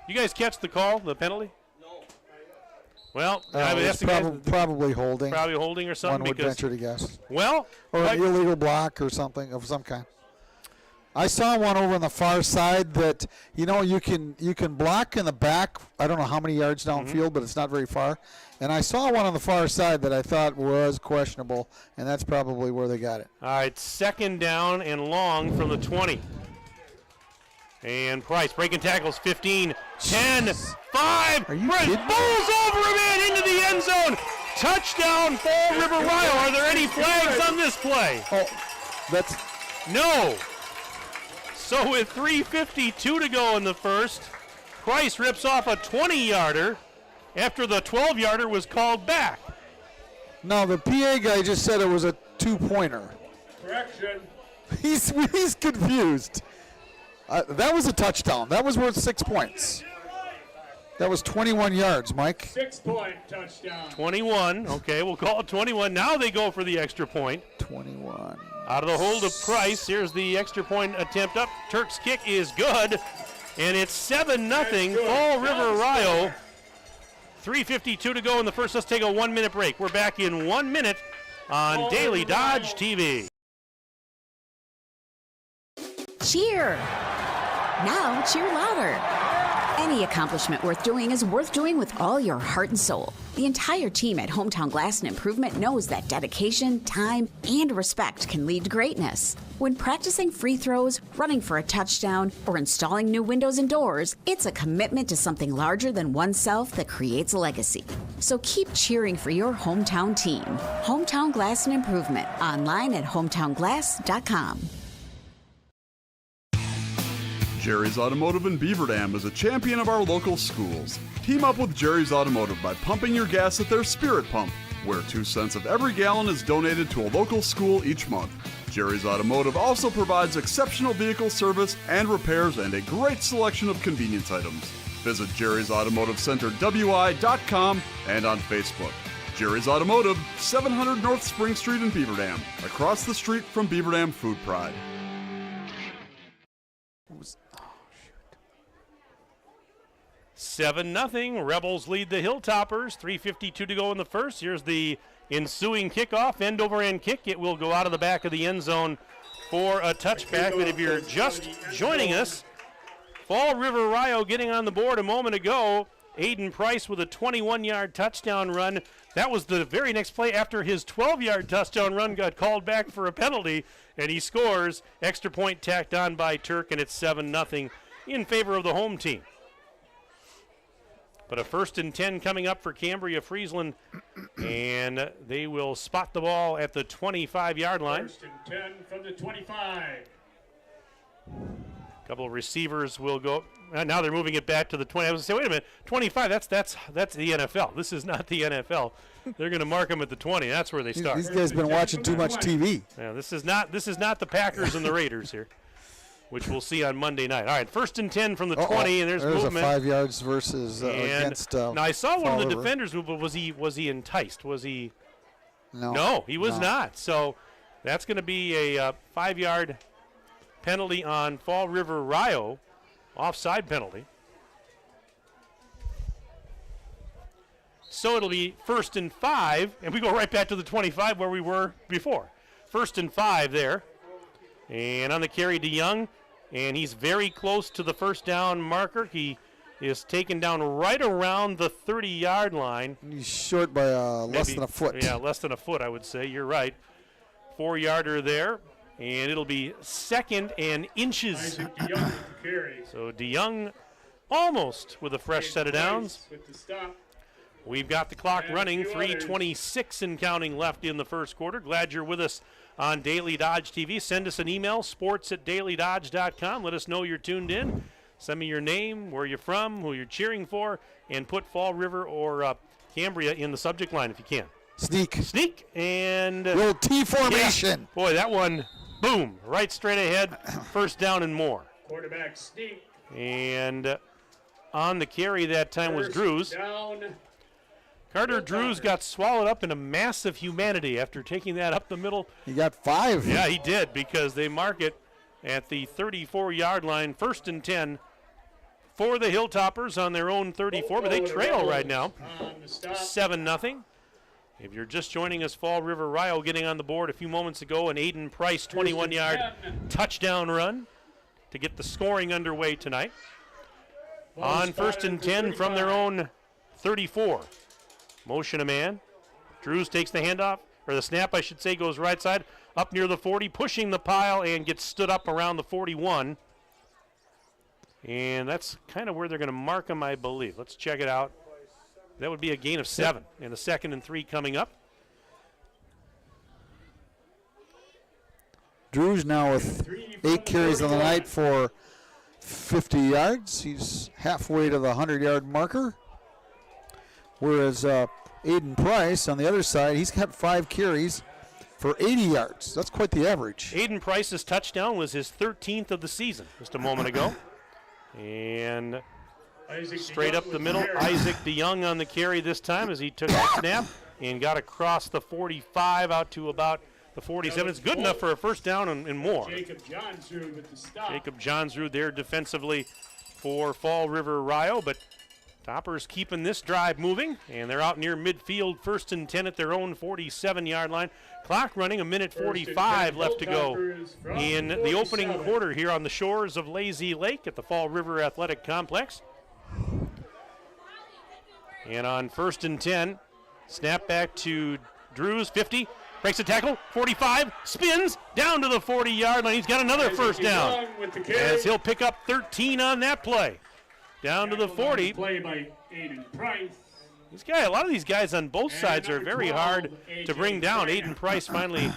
You guys catch the call, the penalty? No. Well, it's probably holding. Probably holding or something. One would venture to guess. Well. Or an illegal block or something of some kind. I saw one over on the far side that, you can block in the back. I don't know how many yards downfield, but it's not very far. And I saw one on the far side that I thought was questionable, and that's probably where they got it. All right, 2nd down and long from the 20. And Price breaking tackles, 15, 10, 5. Are you Price kidding? bowls over a man into the end zone. Touchdown, Fall River Rio. Are there any flags on this play? Oh, that's... No. So with 3:52 to go in the first, Price rips off a 20-yarder after the 12-yarder was called back. No, the PA guy just said it was a 2-pointer. Correction. He's confused. That was a touchdown. That was worth 6 points. That was 21 yards, Mike. 6-point touchdown. 21. Okay, we'll call it 21. Now they go for the extra point. 21. Out of the hold of Price. Here's the extra point attempt up. Turk's kick is good. And it's 7-0 Fall River Rio. 3:52 to go in the first. Let's take a 1-minute break. We're back in 1 minute on Daily Dodge TV. Cheer. Now cheer louder. Any accomplishment worth doing is worth doing with all your heart and soul. The entire team at Hometown Glass and Improvement knows that dedication, time, and respect can lead to greatness. When practicing free throws, running for a touchdown, or installing new windows and doors, it's a commitment to something larger than oneself that creates a legacy. So keep cheering for your hometown team. Hometown Glass and Improvement. Online at hometownglass.com. Jerry's Automotive in Beaver Dam is a champion of our local schools. Team up with Jerry's Automotive by pumping your gas at their Spirit Pump, where 2 cents of every gallon is donated to a local school each month. Jerry's Automotive also provides exceptional vehicle service and repairs and a great selection of convenience items. Visit Jerry's Automotive Center WI.com and on Facebook. Jerry's Automotive, 700 North Spring Street in Beaver Dam, across the street from Beaver Dam Food Pride. 7-0. Rebels lead the Hilltoppers. 3:52 to go in the first. Here's the ensuing kickoff. End over end kick. It will go out of the back of the end zone for a touchback. But if you're just joining us, Fall River Rio getting on the board a moment ago. Aiden Price with a 21-yard touchdown run. That was the very next play after his 12-yard touchdown run got called back for a penalty, and he scores. Extra point tacked on by Turk, and it's 7-0 in favor of the home team. But a 1st and 10 coming up for Cambria Friesland, and they will spot the ball at the 25-yard line. 1st and 10 from the 25. A couple of receivers will go. Now they're moving it back to the 20. I was going to say, wait a minute, 25, that's the NFL. This is not the NFL. They're going to mark them at the 20. That's where they start. These guys been watching too much TV. Yeah, this is not the Packers and the Raiders here, which we'll see on Monday night. All right, 1st and 10 from the 20, and there's movement. A 5 yards versus against. Now I saw one of the River. defenders move, but was he enticed? Was he? No, he was not. So that's going to be a 5-yard penalty on Fall River Rio, offside penalty. So it'll be 1st and 5, and we go right back to the 25 where we were before. 1st and 5 there. And on the carry, DeYoung, and he's very close to the first down marker. He is taken down right around the 30-yard line. He's short by less than a foot. Yeah, less than a foot, I would say. You're right. 4-yarder there, and it'll be 2nd and inches. Isaac DeYoung with the carry. So DeYoung almost with a fresh set of downs. With the stop. We've got the clock And running, a few others. 3:26 and counting left in the first quarter. Glad you're with us on Daily Dodge TV. Send us an email, sports@dailydodge.com. Let us know you're tuned in. Send me your name, where you're from, who you're cheering for, and put Fall River or Cambria in the subject line if you can. Sneak, and little T formation. Yeah. Boy, that one, boom, right straight ahead, first down and more. Quarterback sneak. And on the carry that time was Drews. Down. Carter Drews got swallowed up in a mass of humanity after taking that up the middle. He got 5. Yeah, he did, because they mark it at the 34-yard line, 1st and 10 for the Hilltoppers on their own 34, but they trail right now, 7-0. If you're just joining us, Fall River Rio getting on the board a few moments ago, an Aiden Price 21-yard touchdown run to get the scoring underway tonight. On 1st and 10 from their own 34. Motion a man. Drews takes the handoff, or the snap, I should say, goes right side, up near the 40, pushing the pile, and gets stood up around the 41. And that's kind of where they're going to mark him, I believe. Let's check it out. That would be a gain of 7, and a 2nd and 3 coming up. Drews now with 8 carries on the night for 50 yards. He's halfway to the 100-yard marker. Whereas Aiden Price on the other side, he's got 5 carries for 80 yards. That's quite the average. Aiden Price's touchdown was his 13th of the season just a moment ago. And straight up the middle, Isaac DeYoung on the carry this time as he took the snap and got across the 45 out to about the 47. It's good enough for a first down and more. Jacob Johnsrud with the stop. Jacob Johnsrud there defensively for Fall River Rio, but Toppers keeping this drive moving, and they're out near midfield, 1st and 10 at their own 47-yard line. Clock running, 1:45 left to go in the opening quarter here on the shores of Lazy Lake at the Fall River Athletic Complex. And on 1st and 10, snap back to Drews, 50, breaks a tackle, 45, spins down to the 40-yard line. He's got another first down as he'll pick up 13 on that play. Down to the 40. Play by Aiden Price. A lot of these guys on both sides are very hard to bring down. Aiden Price finally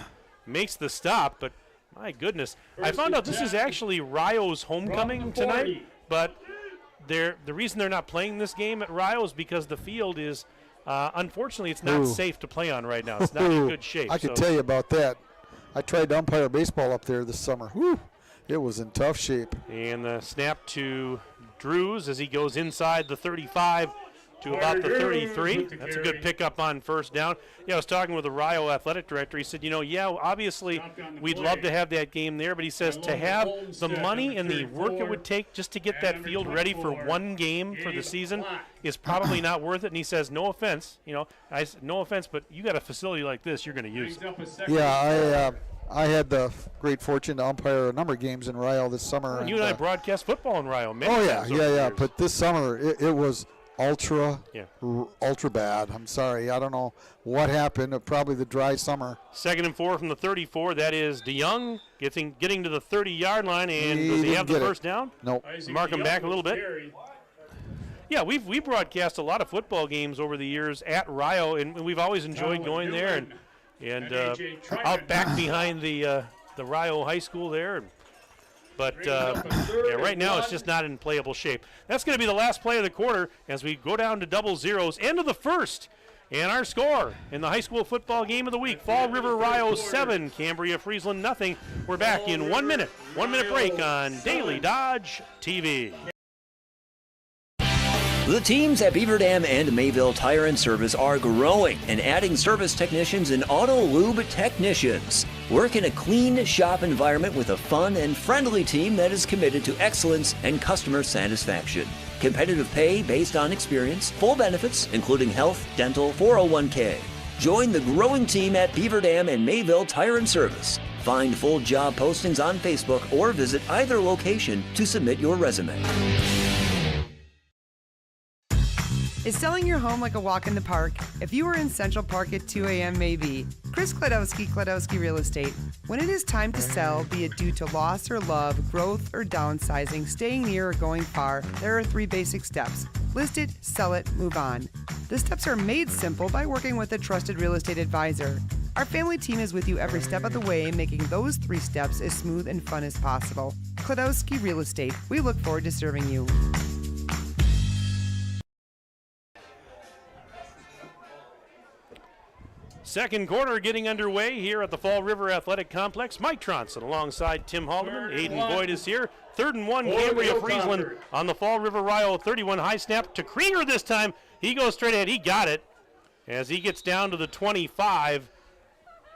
makes the stop, but my goodness. I found out this is actually Rio's homecoming tonight, but the reason they're not playing this game at Rio is because the field is, unfortunately, it's not safe to play on right now. It's not in good shape. I can tell you about that. I tried to umpire baseball up there this summer. Whew, it was in tough shape. And the snap to Drews as he goes inside the 35 to about the 33. That's a good pickup on first down. Yeah, I was talking with the Rio athletic director. He said, obviously we'd love to have that game there, but he says to have the money and the work it would take just to get that field ready for one game for the season is probably not worth it. And he says, no offense, I said, no offense, but you got a facility like this, you're going to use it. Yeah, I had the great fortune to umpire a number of games in Rio this summer. You and I broadcast football in Rio. Yeah. But this summer it was ultra bad. I'm sorry. I don't know what happened. Probably the dry summer. 2nd and 4 from the 34. That is DeYoung getting to the 30-yard line. And does he have the first down? Nope. Mark him back a little bit. Yeah, we broadcast a lot of football games over the years at Rio, and we've always enjoyed going there and out back behind the Rio High School there. But right now it's just not in playable shape. That's going to be the last play of the quarter as we go down to double zeros. End of the first. And our score in the high school football game of the week, Fall River Rio 7, Cambria Friesland nothing. We're back in 1 minute. 1 minute break on Daily Dodge TV. The teams at Beaver Dam and Mayville Tire and Service are growing and adding service technicians and auto lube technicians. Work in a clean shop environment with a fun and friendly team that is committed to excellence and customer satisfaction. Competitive pay based on experience, full benefits, including health, dental, 401k. Join the growing team at Beaver Dam and Mayville Tire and Service. Find full job postings on Facebook or visit either location to submit your resume. Is selling your home like a walk in the park? If you were in Central Park at 2 a.m. maybe. Chris Kladowski Real Estate. When it is time to sell, be it due to loss or love, growth or downsizing, staying near or going far, there are 3 basic steps. List it, sell it, move on. The steps are made simple by working with a trusted real estate advisor. Our family team is with you every step of the way, making those 3 steps as smooth and fun as possible. Kladowski Real Estate. We look forward to serving you. Second quarter getting underway here at the Fall River Athletic Complex. Mike Tronson alongside Tim Haldeman. Aiden Boyd is here. 3rd and 1, Cambria Friesland on the Fall River Rio 31. High snap to Krieger this time. He goes straight ahead. He got it as he gets down to the 25.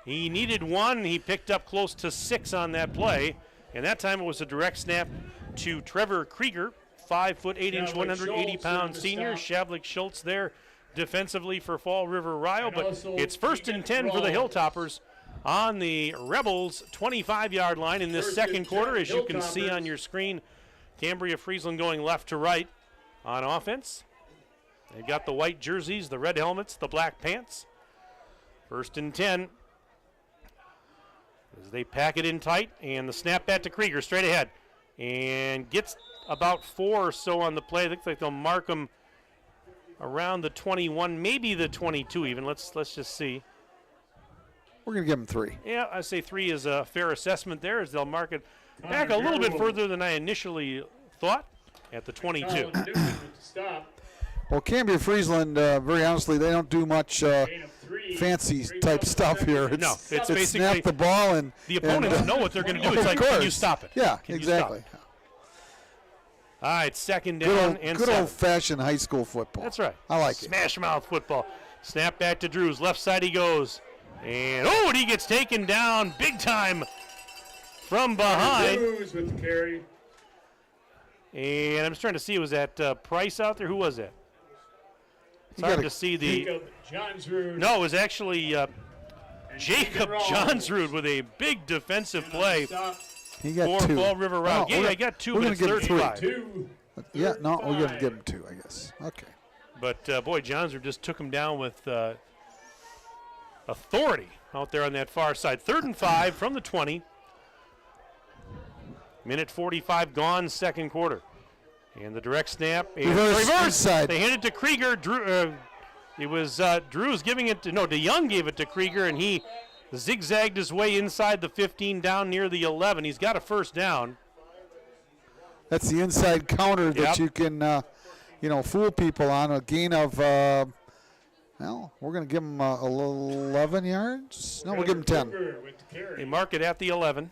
He needed 1. He picked up close to 6 on that play. And that time it was a direct snap to Trevor Krieger, 5 foot 8 inch, 180-pound senior. Shavlik Schultz there defensively for Fall River Rio, but it's 1st and 10 for the Hilltoppers on the Rebels 25-yard line in this second quarter. As you can see on your screen, Cambria Friesland going left to right on offense. They've got the white jerseys, the red helmets, the black pants. 1st and 10 as they pack it in tight, and the snap back to Krieger straight ahead and gets about 4 or so on the play. Looks like they'll mark him around the 21, maybe the 22 even. Let's just see. We're going to give him 3. Yeah, I say 3 is a fair assessment there, as they'll mark it back a little bit further than I initially thought at the 22. Well, Cambria Friesland, very honestly, they don't do much fancy type stuff here. It's basically snap the ball and the opponents know what they're going to do. It's like, can you stop it? Yeah, exactly. All right, 2nd down and good old-fashioned high school football. That's right. I like it. Smash mouth football. Snap back to Drews. Left side he goes. And, and he gets taken down big time from behind. Drews with the carry. And I'm just trying to see, was that Price out there? Who was that? It's hard to see the... No, it was actually Jacob Johnsrud with a big defensive play. He got for 2. Fall River Rio. Yeah, I got 2, but it's 35. 2. Yeah, no, we're going to give him 2, I guess. Okay. But, boy, Johnsrud just took him down with authority out there on that far side. 3rd and 5 from the 20. Minute 45 gone, second quarter. And the direct snap. Reverse side. They hand it to Krieger. It was Drews giving it to, DeYoung gave it to Krieger, and he zigzagged his way inside the 15 down near the 11. He's got a first down. That's the inside counter that you can, fool people on. A gain of, we're going to give him 11 yards. No, we'll give him 10. They mark it at the 11.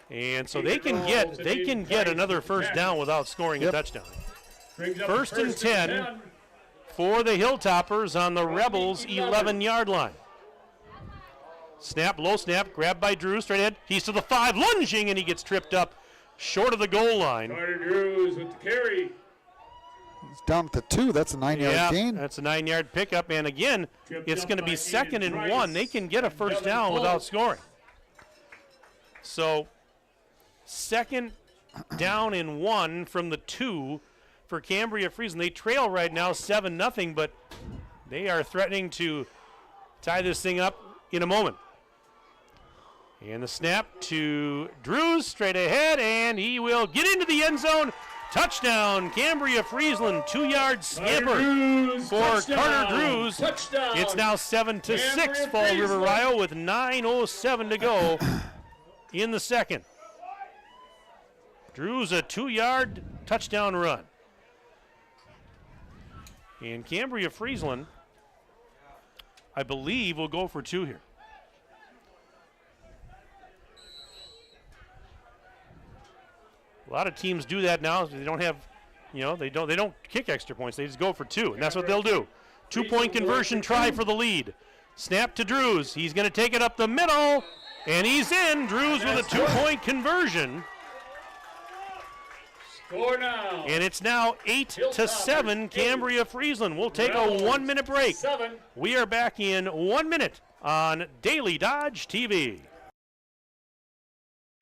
And so they can get another first down without scoring a touchdown. First and 10 for the Hilltoppers on the Rebels' 11-yard line. Snap, low snap, grabbed by Drew, straight ahead. He's to the 5, lunging, and he gets tripped up short of the goal line. Carter Drews with the carry. He's down to 2. That's a 9-yard gain. That's a 9-yard pickup. And again, it's going to be 2nd and 1. They can get a first down without scoring. So 2nd down and 1 from the 2 for Cambria Friesland. They trail right now 7-0, but they are threatening to tie this thing up in a moment. And the snap to Drews straight ahead, and he will get into the end zone. Touchdown, Cambria Friesland, 2-yard scamper for Carter Drews. Touchdown. It's now 7-6, Fall River Rio with 9:07 to go in the second. Drews a 2-yard touchdown run. And Cambria Friesland, I believe, will go for 2 here. A lot of teams do that now. They don't have, they don't kick extra points. They just go for 2, and that's what they'll do. 2-point conversion try for the lead. Snap to Drews. He's going to take it up the middle, and he's in. Drews with a 2-point Score now. And it's now 8-7, Cambria Friesland. We'll take a 1-minute break. We are back in 1 minute on Daily Dodge TV.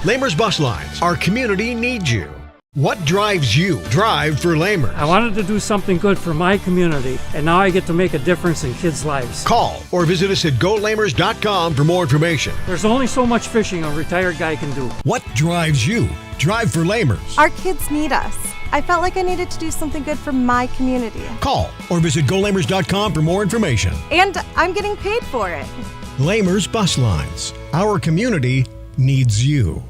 Lamers Bus Lines. Our community needs you. What drives you? Drive for Lamer. I wanted to do something good for my community, and now I get to make a difference in kids' lives. Call or visit us at golamers.com for more information. There's only so much fishing a retired guy can do. What drives you? Drive for Lamers. Our kids need us. I felt like I needed to do something good for my community. Call or visit golamers.com for more information. And I'm getting paid for it. Lamers Bus Lines. Our community needs you.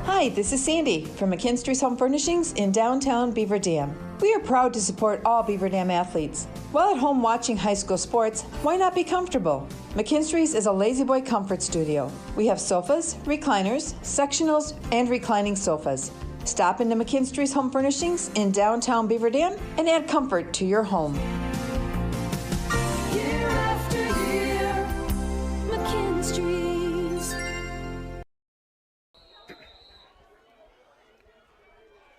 Hi, this is Sandy from McKinstry's Home Furnishings in downtown Beaver Dam. We are proud to support all Beaver Dam athletes. While at home watching high school sports, why not be comfortable? McKinstry's is a lazy boy comfort studio. We have sofas, recliners, sectionals, and reclining sofas. Stop into McKinstry's Home Furnishings in downtown Beaver Dam and add comfort to your home. Year after year, McKinstry's.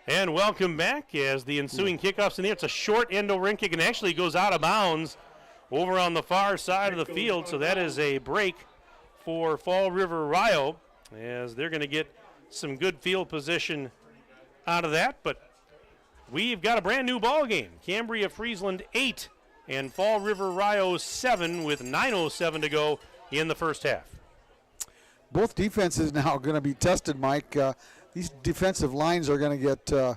And welcome back as the ensuing kickoff's in there. It's a short end-over-end kick and actually goes out of bounds over on the far side of the field. So that is a break for Fall River Rio as they're going to get some good field position out of that. But we've got a brand new ball game. Cambria Friesland 8 and Fall River Rio 7 with 9:07 to go in the first half. Both defenses now going to be tested, Mike. These defensive lines are going to get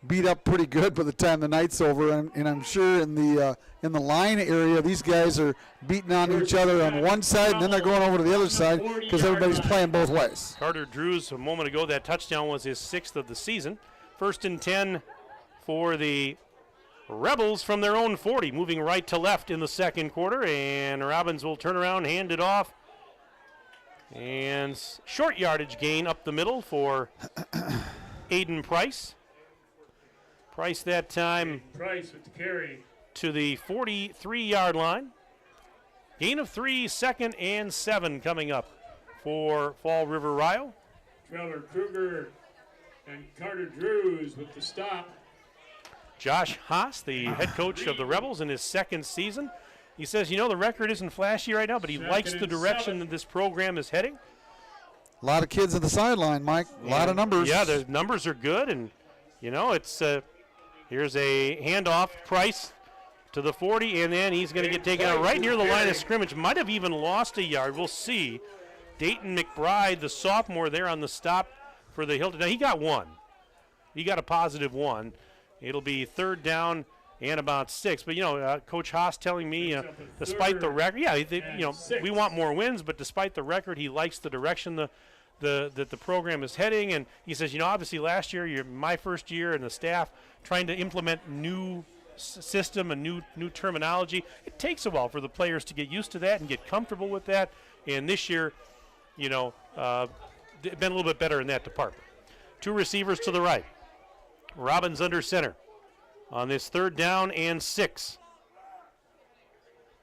beat up pretty good by the time the night's over, and I'm sure in the line area, these guys are beating on each other on one side, and then they're going over to the other side because everybody's playing both ways. Carter Drews, a moment ago, that touchdown was his 6th of the season. 1st and 10 for the Rebels from their own 40, moving right to left in the second quarter, and Robbins will turn around, hand it off. And short yardage gain up the middle for Aiden Price. Price that time Price with the carry to the 43-yard line. Gain of 3, 2nd and 7 coming up for Fall River Rio. Trevor Kruger and Carter Drews with the stop. Josh Haas, the head coach of the Rebels in his 2nd season. He says, the record isn't flashy right now, but he likes the direction that this program is heading. A lot of kids on the sideline, Mike. A lot of numbers. Yeah, the numbers are good, and, it's here's a handoff, Price to the 40, and then he's going to get taken out right near the line of scrimmage. Might have even lost a yard. We'll see. Dayton McBride, the sophomore there on the stop for the Hilton. Now, he got 1. he got a positive 1. It'll be 3rd down and about 6. But, Coach Haas telling me, despite the record, we want more wins, but despite the record, he likes the direction that the program is heading. And he says, obviously last year, my first year, and the staff trying to implement new system and new terminology. It takes a while for the players to get used to that and get comfortable with that. And this year, they've been a little bit better in that department. 2 receivers to the right. Robbins under center on this 3rd down and 6.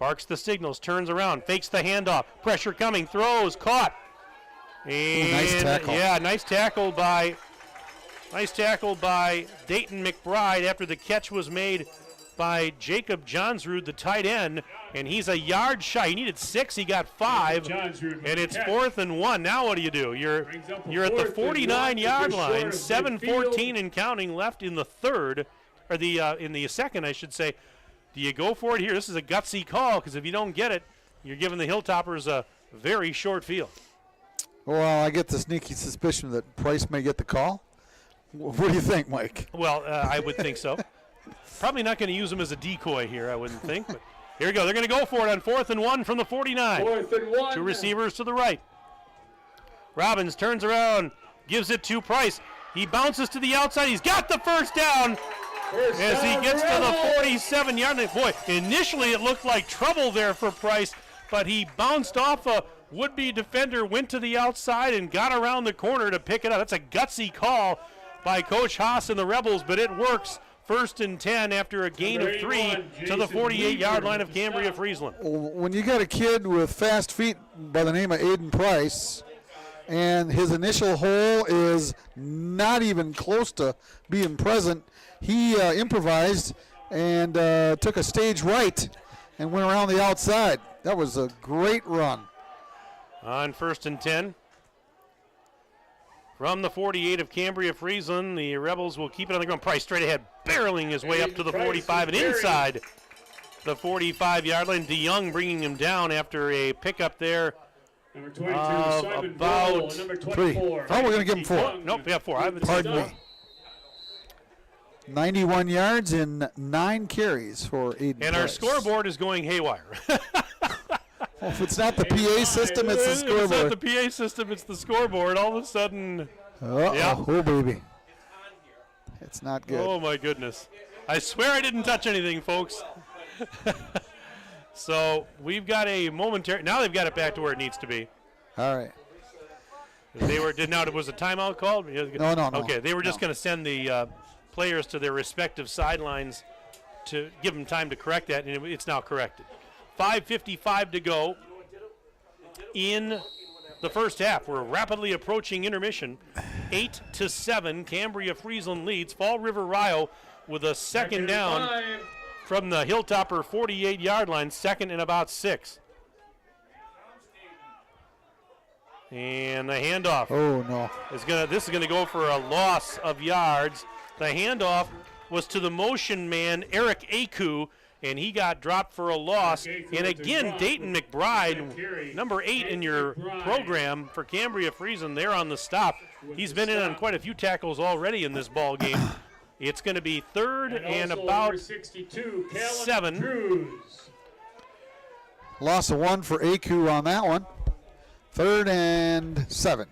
Barks the signals, turns around, fakes the handoff, pressure coming, throws, caught. And nice tackle. Yeah, nice tackle by Dayton McBride after the catch was made by Jacob Johnsrud, the tight end, and he's a yard shy. He needed 6, he got 5, and it's 4th and 1. Now what do? You're at the 49-yard line, 7:14 and counting left in the third, or in the second, I should say. Do you go for it here? This is a gutsy call, because if you don't get it, you're giving the Hilltoppers a very short field. Well, I get the sneaky suspicion that Price may get the call. What do you think, Mike? Well, I would think so. Probably not going to use him as a decoy here, I wouldn't think. But here we go. They're going to go for it on 4th and 1 from the 49. 4th and 1. 2 receivers to the right. Robbins turns around, gives it to Price. He bounces to the outside. He's got the first down as he gets to the 47-yard line. Boy, initially it looked like trouble there for Price, but he bounced off a would-be defender, went to the outside, and got around the corner to pick it up. That's a gutsy call by Coach Haas and the Rebels, but it works. 1st and 10 after a gain of 3 to the 48-yard line of Cambria Friesland. When you got a kid with fast feet by the name of Aiden Price, and his initial hole is not even close to being present, he improvised and took a stage right and went around the outside. That was a great run. On 1st and 10. From the 48 of Cambria Friesland, the Rebels will keep it on the ground. Price straight ahead, barreling his way up to the 45 and inside the 45-yard line. DeYoung bringing him down after a pickup there. Number 22, Simon about number 24. 3. Oh, we're going to give him 4. Nope, we have 4. Pardon me. 91 yards and 9 carries for Aiden And our Price. scoreboard is going haywire. Well, if it's not the PA system, it's the scoreboard. If it's not the PA system, it's the scoreboard. All of a sudden, Oh, baby. It's not good. Oh, my goodness. I swear I didn't touch anything, folks. So we've got a momentary. Now they've got it back to where it needs to be. All right. Was a timeout called? No. Okay, they were just going to send the players to their respective sidelines to give them time to correct that, and it's now corrected. 5:55 to go in the first half. We're rapidly approaching intermission. 8-7, Cambria Friesland leads. Fall River Rio with a second down from the Hilltopper 48-yard line, 2nd and about 6. And the handoff. Oh, no. This is gonna go for a loss of yards. The handoff was to the motion man, Eric Aku, and he got dropped for a loss. And again, Dayton McBride, number 8 in your program for Cambria Friesland, there on the stop. He's been in on quite a few tackles already in this ball game. It's going to be 3rd and about 7. Loss of 1 for Aku on that one. 3rd and 7.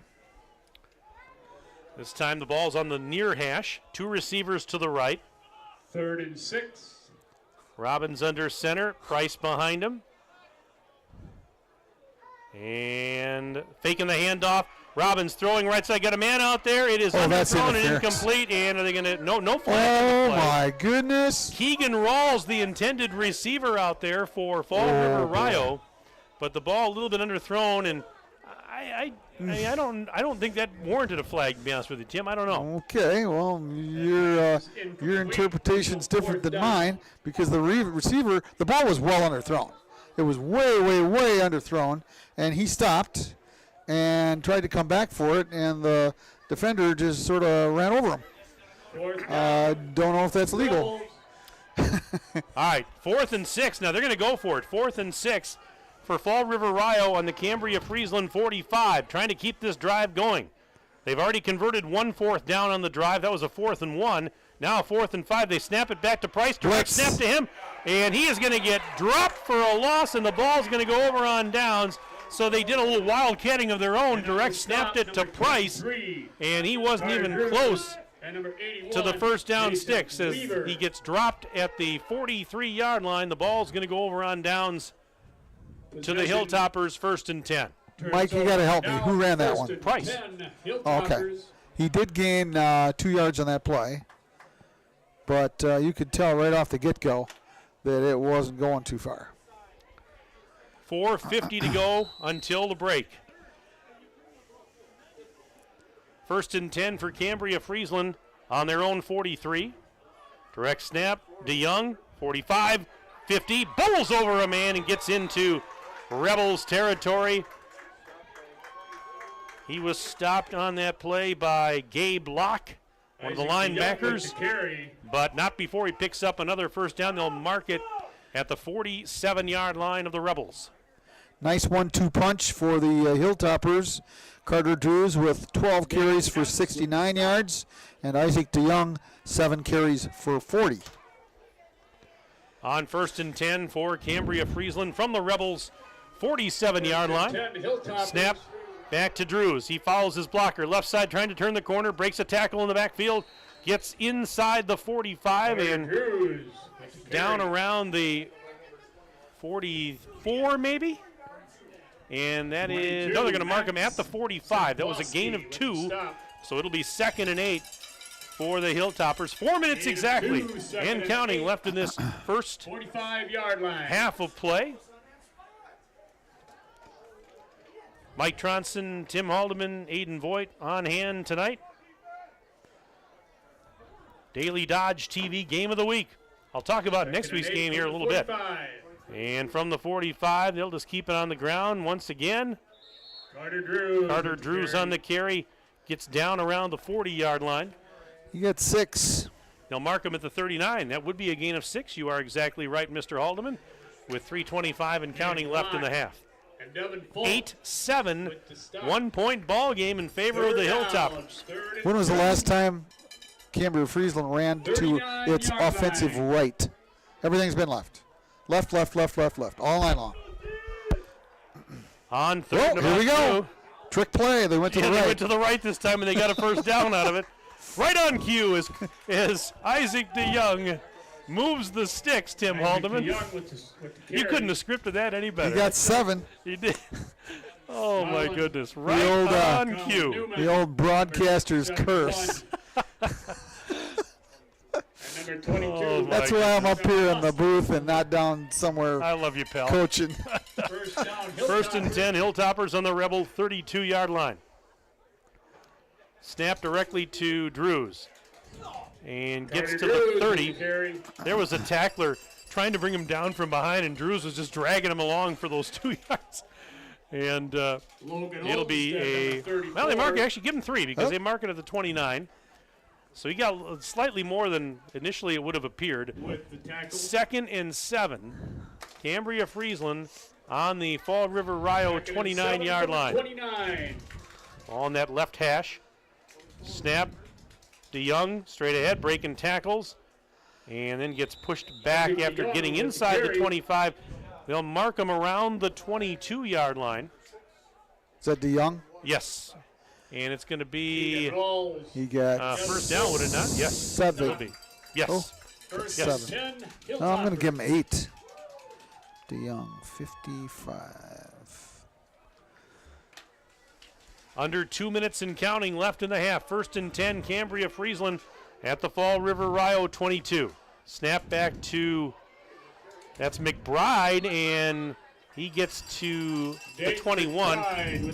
This time the ball's on the near hash. 2 receivers to the right. 3rd and 6. Robbins under center, Price behind him. And faking the handoff. Robbins throwing right side, got a man out there. It is underthrown and incomplete. And are they going to, no flag. Oh, my goodness. Keegan Rawls, the intended receiver out there for Fall River Rio. But the ball a little bit underthrown, and I don't think that warranted a flag, to be honest with you, Tim. I don't know. Okay, well, your interpretation's different than mine because the receiver, the ball was well underthrown. It was way, way, way underthrown, and he stopped and tried to come back for it, and the defender just sort of ran over him. Don't know if that's legal. All right, 4th and 6. Now they're going to go for it. 4th and 6 for Fall River Rio on the Cambria Friesland 45, trying to keep this drive going. They've already converted 1 4th down on the drive. That was a 4th and 1. Now a 4th and 5. They snap it back to Price. Direct snap to him. And he is going to get dropped for a loss, and the ball's going to go over on downs. So they did a little wildcatting of their own. Direct snapped it to Price, and he wasn't even close to the first down sticks as he gets dropped at the 43-yard line. The ball's going to go over on downs to the Hilltoppers, 1st and 10. Mike, you got to help me. Who ran that one? Price. Oh, okay. He did gain 2 yards on that play, but you could tell right off the get-go that it wasn't going too far. 4:50 to go until the break. 1st and 10 for Cambria Friesland on their own 43. Direct snap, DeYoung, 45, 50, bowls over a man and gets into Rebels territory. He was stopped on that play by Gabe Locke, one of the linebackers, but not before he picks up another first down. They'll mark it at the 47-yard line of the Rebels. Nice 1-2 punch for the Hilltoppers. Carter Drews with 12 carries for 69 yards, and Isaac DeYoung, 7 carries for 40. On 1st and 10 for Cambria Friesland from the Rebels' 47-yard line. Snap back to Drews. He follows his blocker. Left side trying to turn the corner, breaks a tackle in the backfield, gets inside the 45 and down around the 44 maybe. And that is, no, they're going to mark him at the 45. That was a gain of 2, so it'll be 2nd and 8 for the Hilltoppers. 4 minutes exactly and counting left in this first 45-yard line. Half of play. Mike Tronson, Tim Haldeman, Aiden Voigt on hand tonight. Daily Dodge TV Game of the Week. I'll talk about next week's game here a little bit. And from the 45, they'll just keep it on the ground once again. Carter Drews on the carry. Gets down around the 40-yard line. You got 6. They'll mark him at the 39. That would be a gain of 6. You are exactly right, Mr. Haldeman, with 3:25 and counting left in the half. 8-7, 1-point ball game in favor of the Hilltoppers. When was the last time Cambria Friesland ran to its offensive right? Everything's been left. Left, all night long. On 3rd and here we go. 2. Trick play. They went to the right. They went to the right this time, and they got a first down out of it. Right on cue is Isaac DeYoung moves the sticks, Tim Haldeman. You couldn't have scripted that any better. He got 7. He did. Oh, my goodness. Right on cue. The old broadcaster's curse. That's why I'm up here in the booth and not down somewhere. I love you, pal. Coaching. 1st and 10, Hilltoppers on the Rebel 32-yard line. Snap directly to Drews. And gets to the 30. There was a tackler trying to bring him down from behind, and Drews was just dragging him along for those 2 yards. And it'll be a, well, they actually give him 3 because they mark it at the 29. So he got slightly more than initially it would have appeared. 2nd and 7. Cambria Friesland on the Fall River Rio 29-yard line. On that left hash. Snap. DeYoung straight ahead, breaking tackles. And then gets pushed back after getting inside the 25. They'll mark him around the 22-yard line. Is that DeYoung? Yes. And it's going to be he got first down, would it not? Yes. 7. It'll be. Yes. Oh, 7. No, I'm going to give him 8. DeYoung, 55. Under 2 minutes and counting left in the half. 1st and 10, Cambria Friesland at the Fall River Rio 22. Snap back to, that's McBride, and he gets to the 21.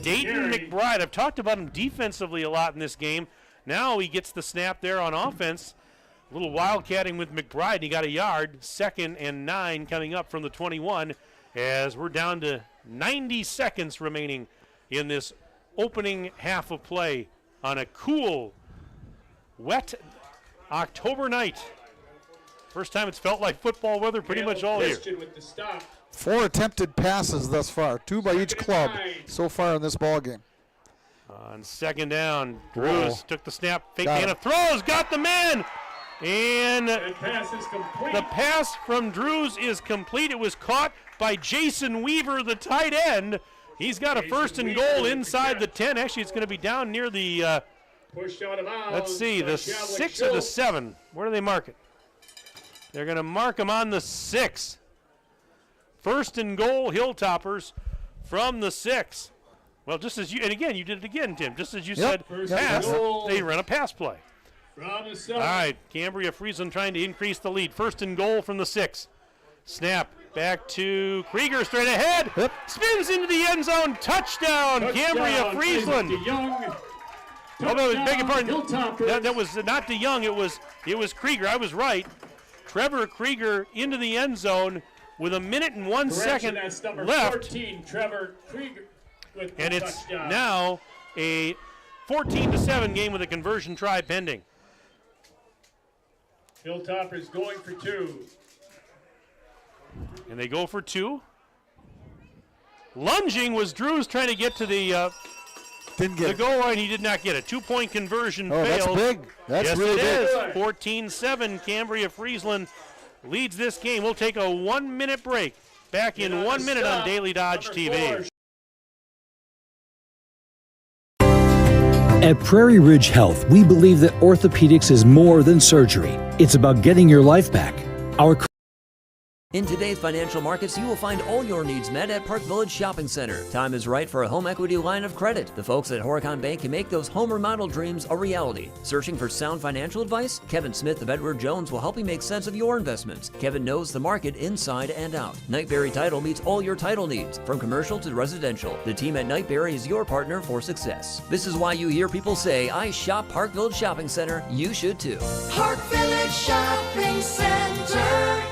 Dayton McBride, I've talked about him defensively a lot in this game. Now he gets the snap there on offense. A little wildcatting with McBride. He got a yard. 2nd and 9 coming up from the 21 as we're down to 90 seconds remaining in this opening half of play on a cool, wet October night. First time it's felt like football weather pretty much all year. 4 attempted passes thus far, 2 by each club so far in this ball game. On second down, Drews took the snap, fake handoff, throws, got the man, and pass is complete. The pass from Drews is complete. It was caught by Jason Weaver, the tight end. He's got a first and goal inside the 10. Actually, it's going to be down near the, Pushed out of bounds. let's see, the 6 or the 7. Where do they mark it? They're going to mark him on the 6. First and goal, Hilltoppers from the 6. Well, just as you, and again, you did it again, Tim. Just as you said, pass, they run a pass play. From the 7. All right, Cambria Friesland trying to increase the lead. First and goal from the 6. Snap back to Krieger, straight ahead. Spins into the end zone. Touchdown, Cambria Friesland. Beg your pardon. That was not DeYoung. It was Krieger. I was right. Trevor Krieger into the end zone with 1 minute and 1 second That's number left. 14, Trevor Krieger. And it's now a 14-7 game with a conversion try pending. Hilltoppers going for 2. And they go for 2. Lunging was Drews trying to get to the goal line. He did not get it. 2-point conversion failed. That's big. That's yes, really it big. is. 14-7. Cambria Friesland leads this game. We'll take a 1-minute break. Back in 1 minute on Daily Dodge TV. At Prairie Ridge Health, we believe that orthopedics is more than surgery. It's about getting your life back. In today's financial markets, you will find all your needs met at Park Village Shopping Center. Time is right for a home equity line of credit. The folks at Horicon Bank can make those home remodel dreams a reality. Searching for sound financial advice? Kevin Smith of Edward Jones will help you make sense of your investments. Kevin knows the market inside and out. Nightberry Title meets all your title needs, from commercial to residential. The team at Nightberry is your partner for success. This is why you hear people say, I shop Park Village Shopping Center. You should too. Park Village Shopping Center.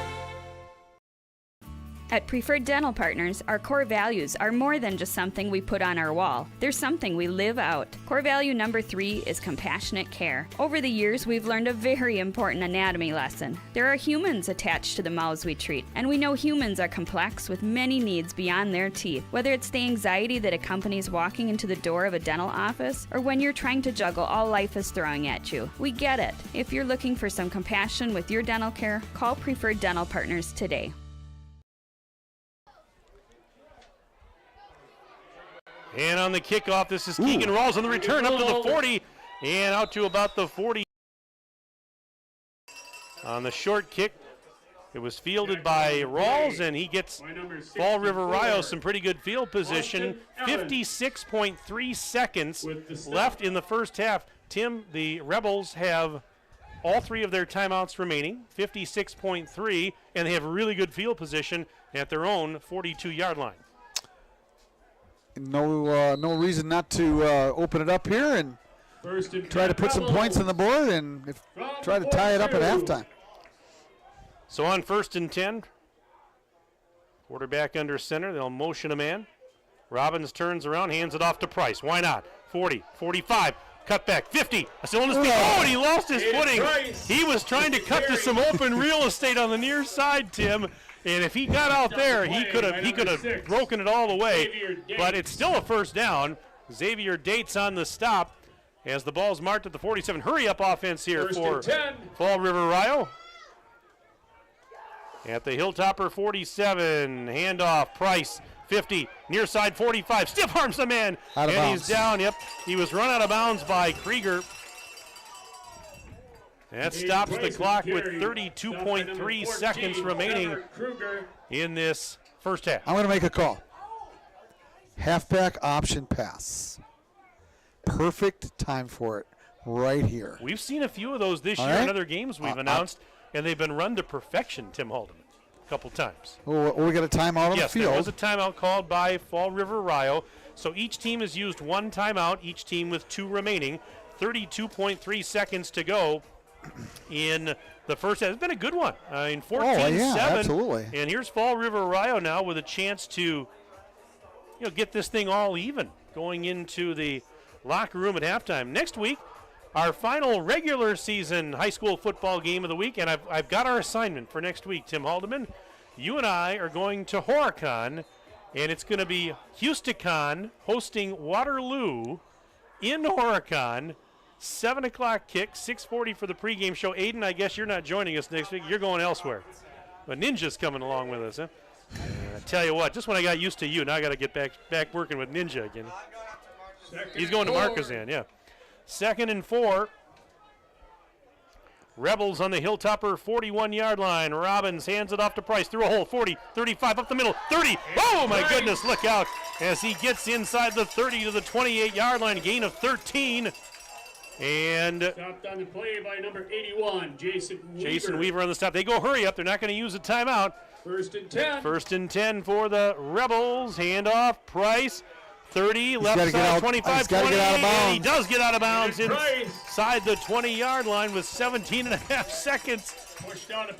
At Preferred Dental Partners, our core values are more than just something we put on our wall. They're something we live out. Core value number 3 is compassionate care. Over the years, we've learned a very important anatomy lesson. There are humans attached to the mouths we treat, and we know humans are complex with many needs beyond their teeth. Whether it's the anxiety that accompanies walking into the door of a dental office, or when you're trying to juggle all life is throwing at you, we get it. If you're looking for some compassion with your dental care, call Preferred Dental Partners today. And on the kickoff, this is Keegan Rawls on the return up to the 40 and out to about the 40. On the short kick, it was fielded by Rawls, and he gets Fall River Rio some pretty good field position. 56.3 seconds left in the first half. Tim, the Rebels have all 3 of their timeouts remaining, 56.3, and they have really good field position at their own 42-yard line. No reason not to open it up here and try to put some points on the board and try to tie it up at halftime. So on 1st and 10, quarterback under center. They'll motion a man. Robbins turns around, hands it off to Price. Why not? 40, 45, cut back, 50. Still on his feet. Oh, and he lost his footing. He was trying to cut to some open real estate on the near side, Tim. And if he got out there, he could have broken it all the way. But it's still a first down. Xavier Dates on the stop as the ball's marked at the 47. Hurry up offense here for Fall River Rio. At the Hilltopper 47, handoff, Price, 50, near side 45, stiff arms the man, and he's down. Yep, he was run out of bounds by Krieger. That stops the clock with 32.3 seconds remaining in this first half. I'm going to make a call. Halfback option pass. Perfect time for it right here. We've seen a few of those this year in other games we've announced, and they've been run to perfection, Tim Haldeman, a couple times. Oh, we got a timeout on the field. Yes, there was a timeout called by Fall River Rio. So each team has used 1 timeout, each team with 2 remaining. 32.3 seconds to go in the first half. It's been a good one. In 14-7. Absolutely. And here's Fall River Rio now with a chance to get this thing all even going into the locker room at halftime. Next week, our final regular season high school football game of the week, and I've got our assignment for next week, Tim Haldeman. You and I are going to Horicon, and it's going to be Houston hosting Waterloo in Horicon. 7 o'clock kick, 6:40 for the pregame show. Aiden, I guess you're not joining us next week. You're going elsewhere. But Ninja's coming along with us, huh? I tell you what, just when I got used to you, now I got to get back working with Ninja again. He's going to Marquezan, yeah. 2nd and 4. Rebels on the Hilltopper 41-yard line. Robbins hands it off to Price through a hole. 40, 35, up the middle, 30. Oh, my goodness, look out as he gets inside the 30 to the 28-yard line. Gain of 13. And stopped on the play by number 81, Jason Weaver. Jason Weaver on the stop. They go hurry up. They're not going to use a timeout. 1st and 10. 1st and 10 for the Rebels. Handoff, Price. 30, left side, 25, 20, and he does get out of bounds inside the 20-yard line with 17 and a half seconds.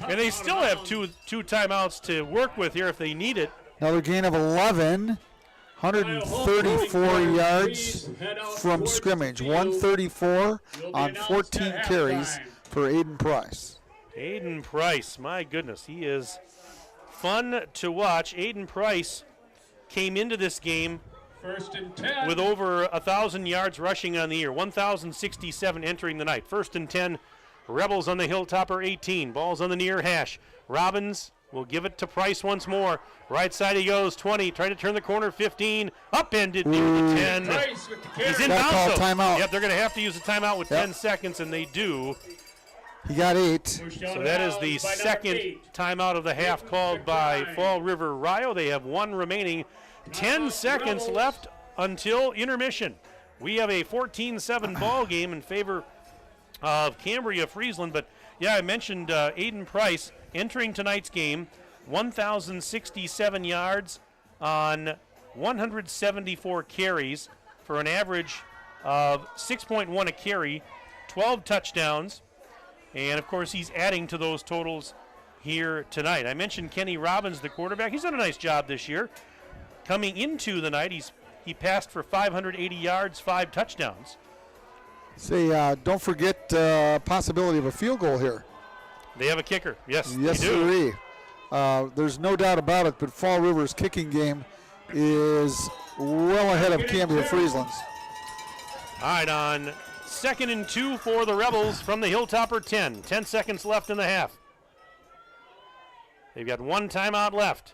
And they still have two timeouts to work with here if they need it. Another gain of 11, 134 yards from scrimmage, 134 on 14 carries for Aiden Price. Aiden Price, my goodness, he is fun to watch. Aiden Price came into this game 1st and 10. with over 1,000 yards rushing on the year, 1,067 entering the night. 1st and 10, Rebels on the Hilltopper 18. Ball's on the near hash. Robbins will give it to Price once more. Right side he goes, 20, trying to turn the corner, 15, upended near the 10. He's in bounds. Timeout. Yep, they're going to have to use a timeout with 10 seconds, and they do. He got 8. So that is the second timeout of the half called by Fall River Rio. They have one remaining. 10 seconds left until intermission. We have a 14-7 ball game in favor of Cambria Friesland. But, yeah, I mentioned Aiden Price entering tonight's game, 1,067 yards on 174 carries for an average of 6.1 a carry, 12 touchdowns. And, of course, he's adding to those totals here tonight. I mentioned Kenny Robbins, the quarterback. He's done a nice job this year. Coming into the night, he passed for 580 yards, 5 touchdowns. Say, don't forget possibility of a field goal here. They have a kicker. Yes, yes, they do. There's no doubt about it, but Fall River's kicking game is well ahead of Cambria Friesland's. All right, on 2nd and 2 for the Rebels from the Hilltopper 10. 10 seconds left in the half. They've got one timeout left.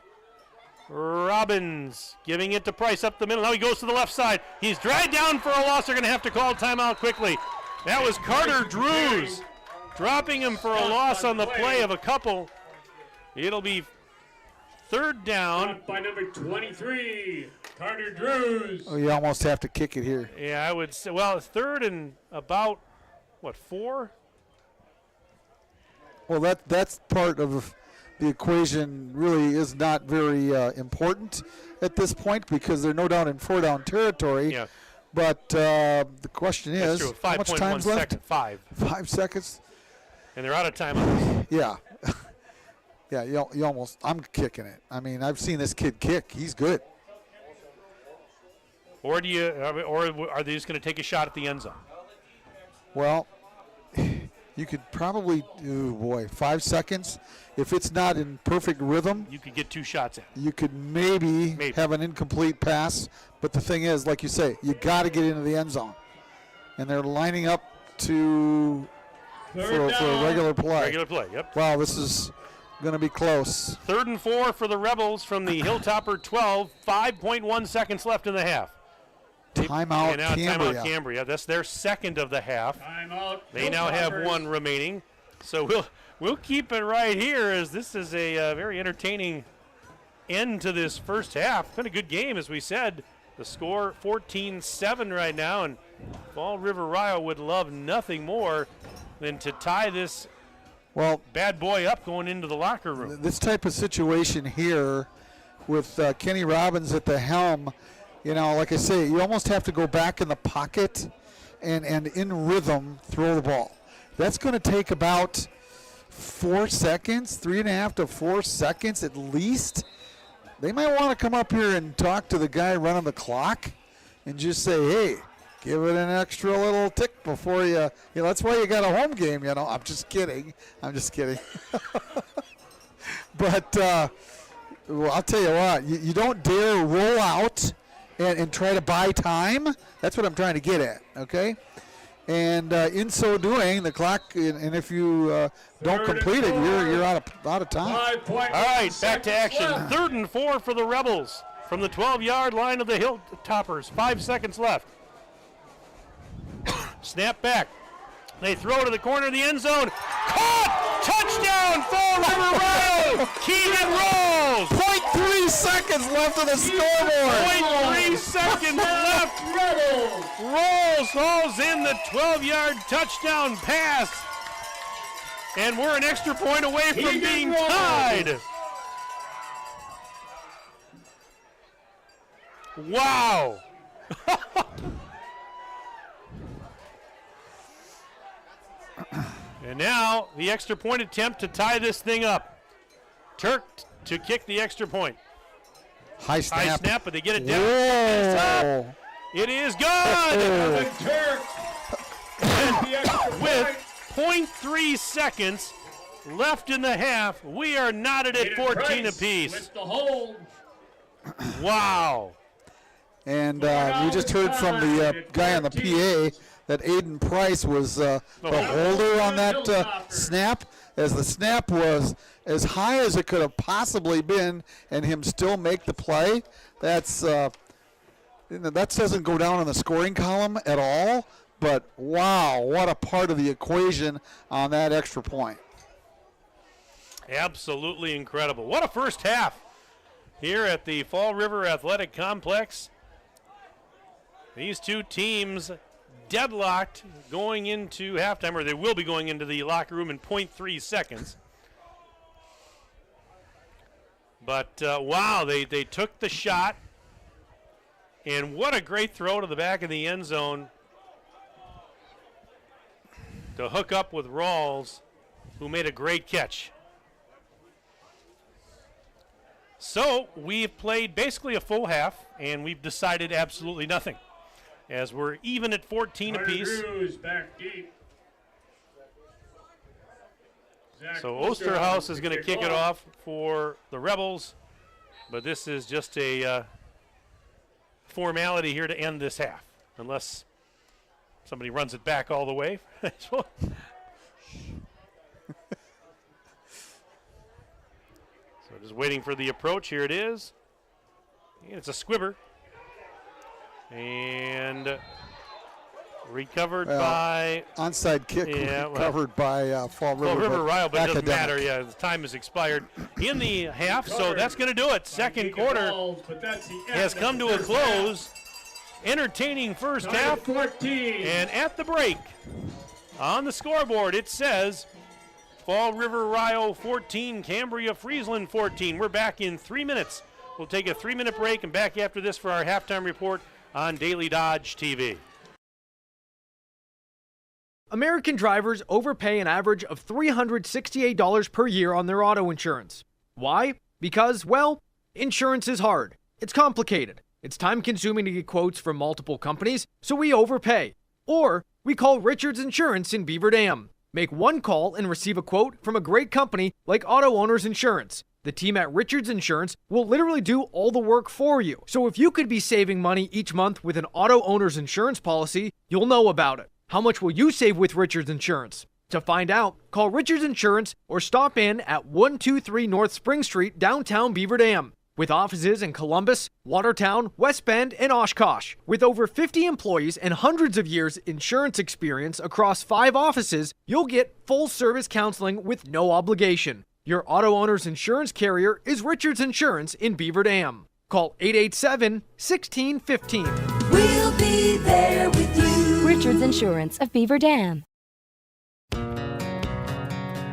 Robbins giving it to Price up the middle. Now he goes to the left side. He's dragged down for a loss. They're going to have to call timeout quickly. That was Carter Drews dropping him for a loss on the play of a couple. It'll be 3rd down. By number 23, Carter Drews. Oh, you almost have to kick it here. Yeah, I would say, well, 3rd and about, 4? Well, that's part of the equation really is not very important at this point because they're no doubt in 4-down territory. Yeah. But the question is, how much time's left? 5. 5 seconds. And they're out of timeouts. Yeah. Yeah, you almost, I'm kicking it. I mean, I've seen this kid kick. He's good. Or are they just going to take a shot at the end zone? Well, you could probably, 5 seconds. If it's not in perfect rhythm, you could get 2 shots at it. You could maybe have an incomplete pass. But the thing is, like you say, you got to get into the end zone. And they're lining up for a regular play. Regular play, yep. Wow, this is going to be close. 3rd and 4 for the Rebels from the Hilltopper 12. 5.1 seconds left in the half. Timeout Cambria. Timeout Cambria. That's their second of the half. Timeout. They now have one remaining. So we'll keep it right here as this is a very entertaining end to this first half. It's been a good game, as we said. The score 14-7 right now, and Fall River Rio would love nothing more than to tie this bad boy up going into the locker room. This type of situation here with Kenny Robbins at the helm, like I say, you almost have to go back in the pocket and in rhythm throw the ball. That's going to take about 4 seconds, 3.5 to 4 seconds at least. They might want to come up here and talk to the guy running the clock and just say, hey, give it an extra little tick before you that's why you got a home game, I'm just kidding. But I'll tell you what, you don't dare roll out and try to buy time. That's what I'm trying to get at, okay? And in so doing, the clock, and if you don't complete it, you're out of time. All right, back to action. 3rd and 4 for the Rebels from the 12-yard line of the Hilltoppers. 5 seconds left. Snap back. They throw to the corner of the end zone. Caught! Touchdown, Fall River Rebels! Keegan rolls! 0.3 seconds left of the scoreboard. 0.3 seconds left. Rolls, hauls in the 12-yard touchdown pass. And we're an extra point away from being tied. Wow. And now the extra point attempt to tie this thing up. Turk to kick the extra point. High snap, but they get it down. It is good. With 0.3 seconds left in the half, we are knotted at 14 apiece. With the hold. Wow. And we just heard from the guy on the PA that Aiden Price was the holder on that snap, as the snap was as high as it could have possibly been, and him still make the play. That doesn't go down in the scoring column at all, but wow, what a part of the equation on that extra point. Absolutely incredible. What a first half here at the Fall River Athletic Complex. These two teams deadlocked going into halftime, or they will be going into the locker room in 0.3 seconds. But wow, they took the shot, and what a great throw to the back of the end zone to hook up with Rawls, who made a great catch. So we've played basically a full half, and we've decided absolutely nothing, as we're even at 14 apiece. Back deep. So Osterhaus is going to kick it off for the Rebels, but this is just a formality here to end this half, unless somebody runs it back all the way. So just waiting for the approach. Here it is. And it's a squibber. And recovered by onside kick, recovered by Fall River. But it doesn't matter. Yeah, the time has expired in the half, so that's going to do it. Second quarter has come to a close. Entertaining first half. 14. And at the break, on the scoreboard, it says Fall River Rio 14, Cambria Friesland 14. We're back in 3 minutes. We'll take a 3-minute break and back after this for our halftime report on Daily Dodge TV. American drivers overpay an average of $368 per year on their auto insurance. Why? Because, well, insurance is hard. It's complicated. It's time-consuming to get quotes from multiple companies, so we overpay. Or we call Richards Insurance in Beaver Dam. Make one call and receive a quote from a great company like Auto Owners Insurance. The team at Richards Insurance will literally do all the work for you. So if you could be saving money each month with an Auto Owners Insurance policy, you'll know about it. How much will you save with Richards Insurance? To find out, call Richards Insurance or stop in at 123 North Spring Street, downtown Beaver Dam. With offices in Columbus, Watertown, West Bend, and Oshkosh. With over 50 employees and hundreds of years insurance experience across 5 offices, you'll get full-service counseling with no obligation. Your auto owner's insurance carrier is Richards Insurance in Beaver Dam. Call 887-1615. We'll be there with you. Richards Insurance of Beaver Dam.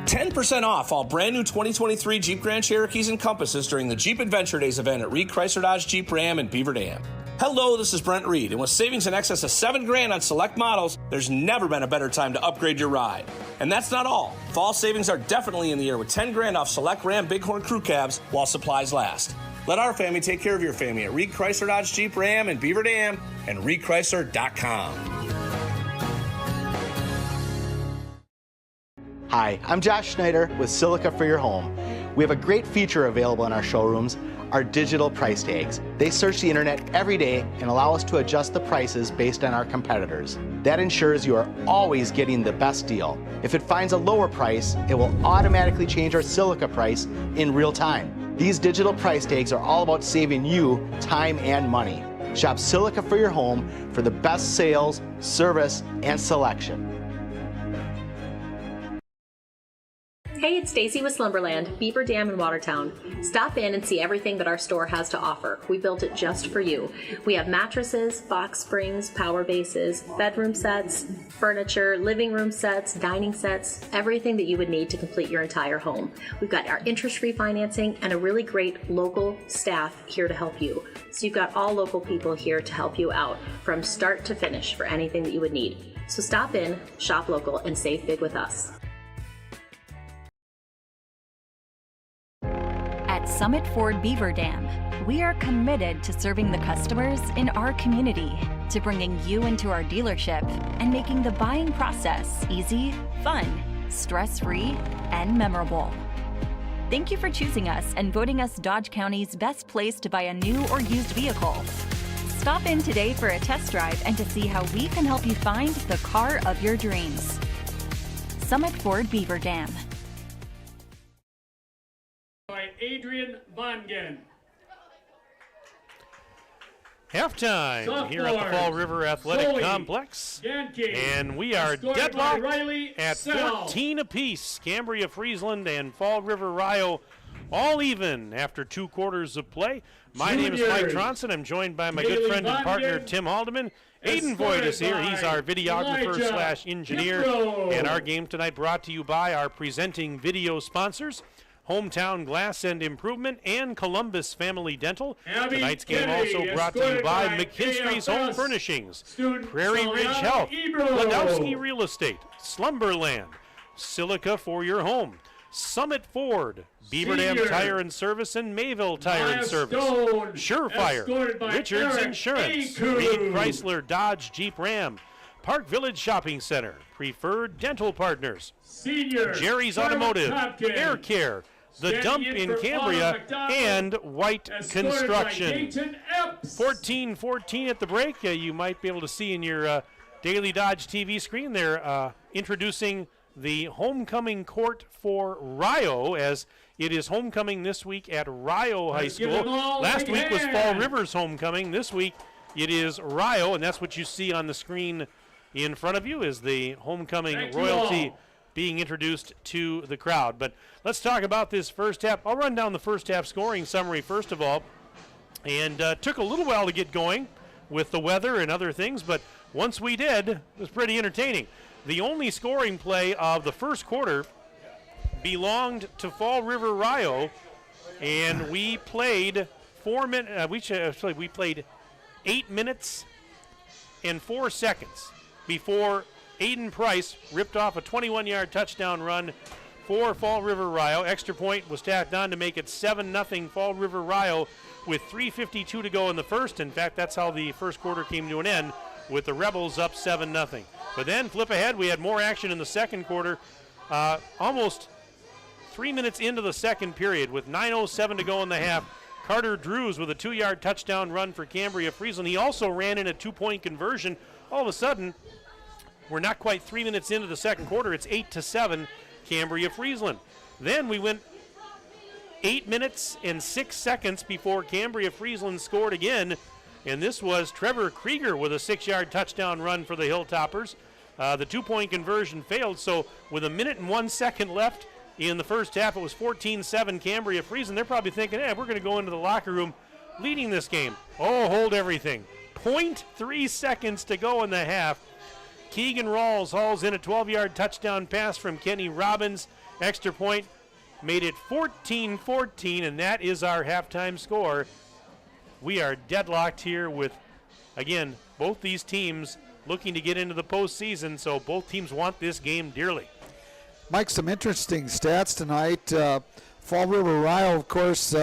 10% off all brand new 2023 Jeep Grand Cherokees and Compasses during the Jeep Adventure Days event at Reed Chrysler Dodge Jeep Ram in Beaver Dam. Hello, this is Brent Reed, and with savings in excess of $7,000 on select models, there's never been a better time to upgrade your ride. And that's not all. Fall savings are definitely in the air with $10,000 off select Ram Bighorn Crew Cabs while supplies last. Let our family take care of your family at Reed Chrysler Dodge Jeep Ram in Beaver Dam and ReedChrysler.com. Hi, I'm Josh Schneider with Silica for Your Home. We have a great feature available in our showrooms, our digital price tags. They search the internet every day and allow us to adjust the prices based on our competitors. That ensures you are always getting the best deal. If it finds a lower price, it will automatically change our silica price in real time. These digital price tags are all about saving you time and money. Shop Silica for your home for the best sales, service, and selection. Hey, it's Stacy with Slumberland, Beaver Dam in Watertown. Stop in and see everything that our store has to offer. We built it just for you. We have mattresses, box springs, power bases, bedroom sets, furniture, living room sets, dining sets, everything that you would need to complete your entire home. We've got our interest-free financing and a really great local staff here to help you. So you've got all local people here to help you out from start to finish for anything that you would need. So stop in, shop local, and save big with us. At Summit Ford Beaver Dam, we are committed to serving the customers in our community, to bringing you into our dealership and making the buying process easy, fun, stress-free, and memorable. Thank you for choosing us and voting us Dodge County's best place to buy a new or used vehicle. Stop in today for a test drive and to see how we can help you find the car of your dreams. Summit Ford Beaver Dam. By Adrian Bongen. Halftime here at the Fall River Athletic Complex. And we are deadlocked at 14 apiece. Cambria, Friesland, and Fall River Rio all even after 2 quarters of play. My name is Mike Tronson. I'm joined by my good friend and partner, Tim Haldeman. Aiden Voigt is here. He's our videographer / engineer. And our game tonight brought to you by our presenting video sponsors, Hometown Glass and Improvement and Columbus Family Dental. Tonight's game also brought to you by McKinstry's Home Furnishings, Prairie Ridge Health, Ladowski Real Estate, Slumberland, Silica for your home, Summit Ford, Beaver Dam Tire and Service, and Mayville Tire and Service, Surefire, Richards Insurance, Reed Chrysler Dodge Jeep Ram, Park Village Shopping Center, Preferred Dental Partners, Jerry's Automotive, Air Care, The Dump in Cambria, and White Construction. 14-14 at the break. You might be able to see in your Daily Dodge TV screen there introducing the homecoming court for Rio, as it is homecoming this week at Rio High School. Last week was Fall River's homecoming. This week it is Rio, and that's what you see on the screen in front of you is the homecoming royalty being introduced to the crowd. But let's talk about this first half. I'll run down the first half scoring summary first of all. And took a little while to get going with the weather and other things, but once we did, it was pretty entertaining. The only scoring play of the first quarter belonged to Fall River Rio, and we played 4 minutes. We played 8 minutes and 4 seconds before Aiden Price ripped off a 21-yard touchdown run for Fall River Rio. Extra point was tacked on to make it 7-0 Fall River Rio with 3:52 to go in the first. In fact, that's how the first quarter came to an end, with the Rebels up 7-0. But then, flip ahead, we had more action in the second quarter. Almost 3 minutes into the second period, with 9:07 to go in the half, Carter Drews with a 2-yard touchdown run for Cambria Friesland. He also ran in a 2-point conversion. All of a sudden, we're not quite 3 minutes into the second quarter. It's 8-7, Cambria Friesland. Then we went 8 minutes and 6 seconds before Cambria Friesland scored again, and this was Trevor Krieger with a 6-yard touchdown run for the Hilltoppers. The 2-point conversion failed, so with 1 minute and 1 second left in the first half, it was 14-7 Cambria Friesland. They're probably thinking, we're going to go into the locker room leading this game. Oh, hold everything. 0.3 seconds to go in the half. Keegan Rawls hauls in a 12-yard touchdown pass from Kenny Robbins. Extra point made it 14-14, and that is our halftime score. We are deadlocked here with, again, both these teams looking to get into the postseason, so both teams want this game dearly. Mike, some interesting stats tonight. Fall River Rio, of course,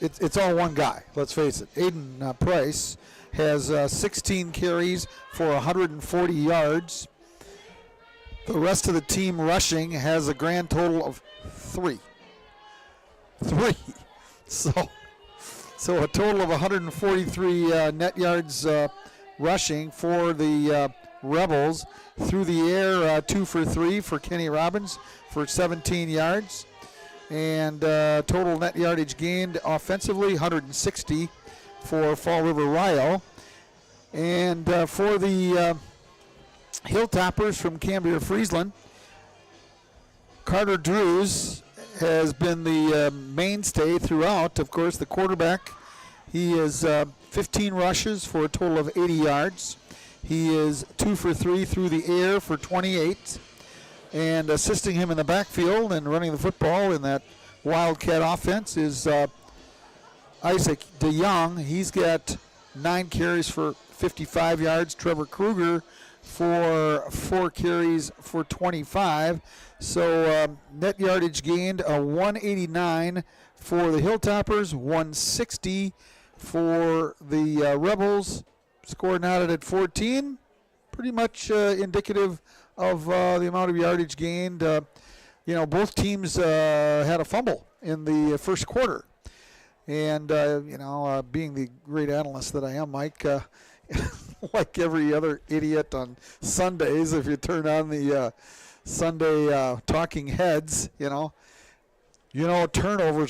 it's all one guy, let's face it. Aiden Price has 16 carries for 140 yards. The rest of the team rushing has a grand total of 3. So a total of 143 net yards rushing for the Rebels. Through the air, 2 for 3 for Kenny Robbins for 17 yards. And total net yardage gained offensively, 160 for Fall River Rio. And for the Hilltoppers from Cambria, Friesland, Carter Drews has been the mainstay throughout. Of course, the quarterback, he is 15 rushes for a total of 80 yards. He is 2 for 3 through the air for 28. And assisting him in the backfield and running the football in that Wildcat offense is Isaac DeYoung. He's got 9 carries for 55 yards. Trevor Kruger for 4 carries for 25. So net yardage gained, 189 for the Hilltoppers, 160 for the Rebels. Score knotted at 14. Pretty much indicative of the amount of yardage gained. Both teams had a fumble in the first quarter. And, being the great analyst that I am, Mike, like every other idiot on Sundays, if you turn on the Sunday talking heads, turnovers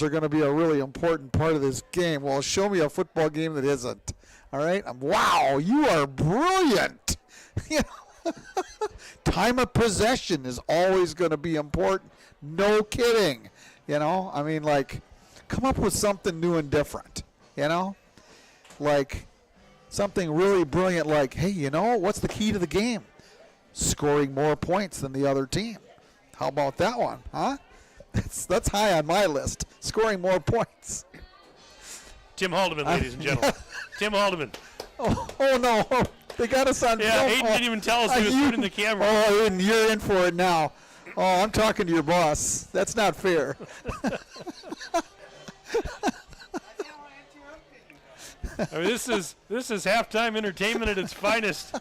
are going to be a really important part of this game. Well, show me a football game that isn't. All right? Wow, you are brilliant. Time of possession is always going to be important. No kidding. Come up with something new and different. Like something really brilliant like, hey, what's the key to the game? Scoring more points than the other team. How about that one, huh? That's high on my list. Scoring more points. Tim Haldeman, ladies and gentlemen. Tim Haldeman. Oh no. They got us on film. Hayden didn't even tell us he was putting the camera. Oh, and you're in for it now. Oh, I'm talking to your boss. That's not fair. This is halftime entertainment at its finest.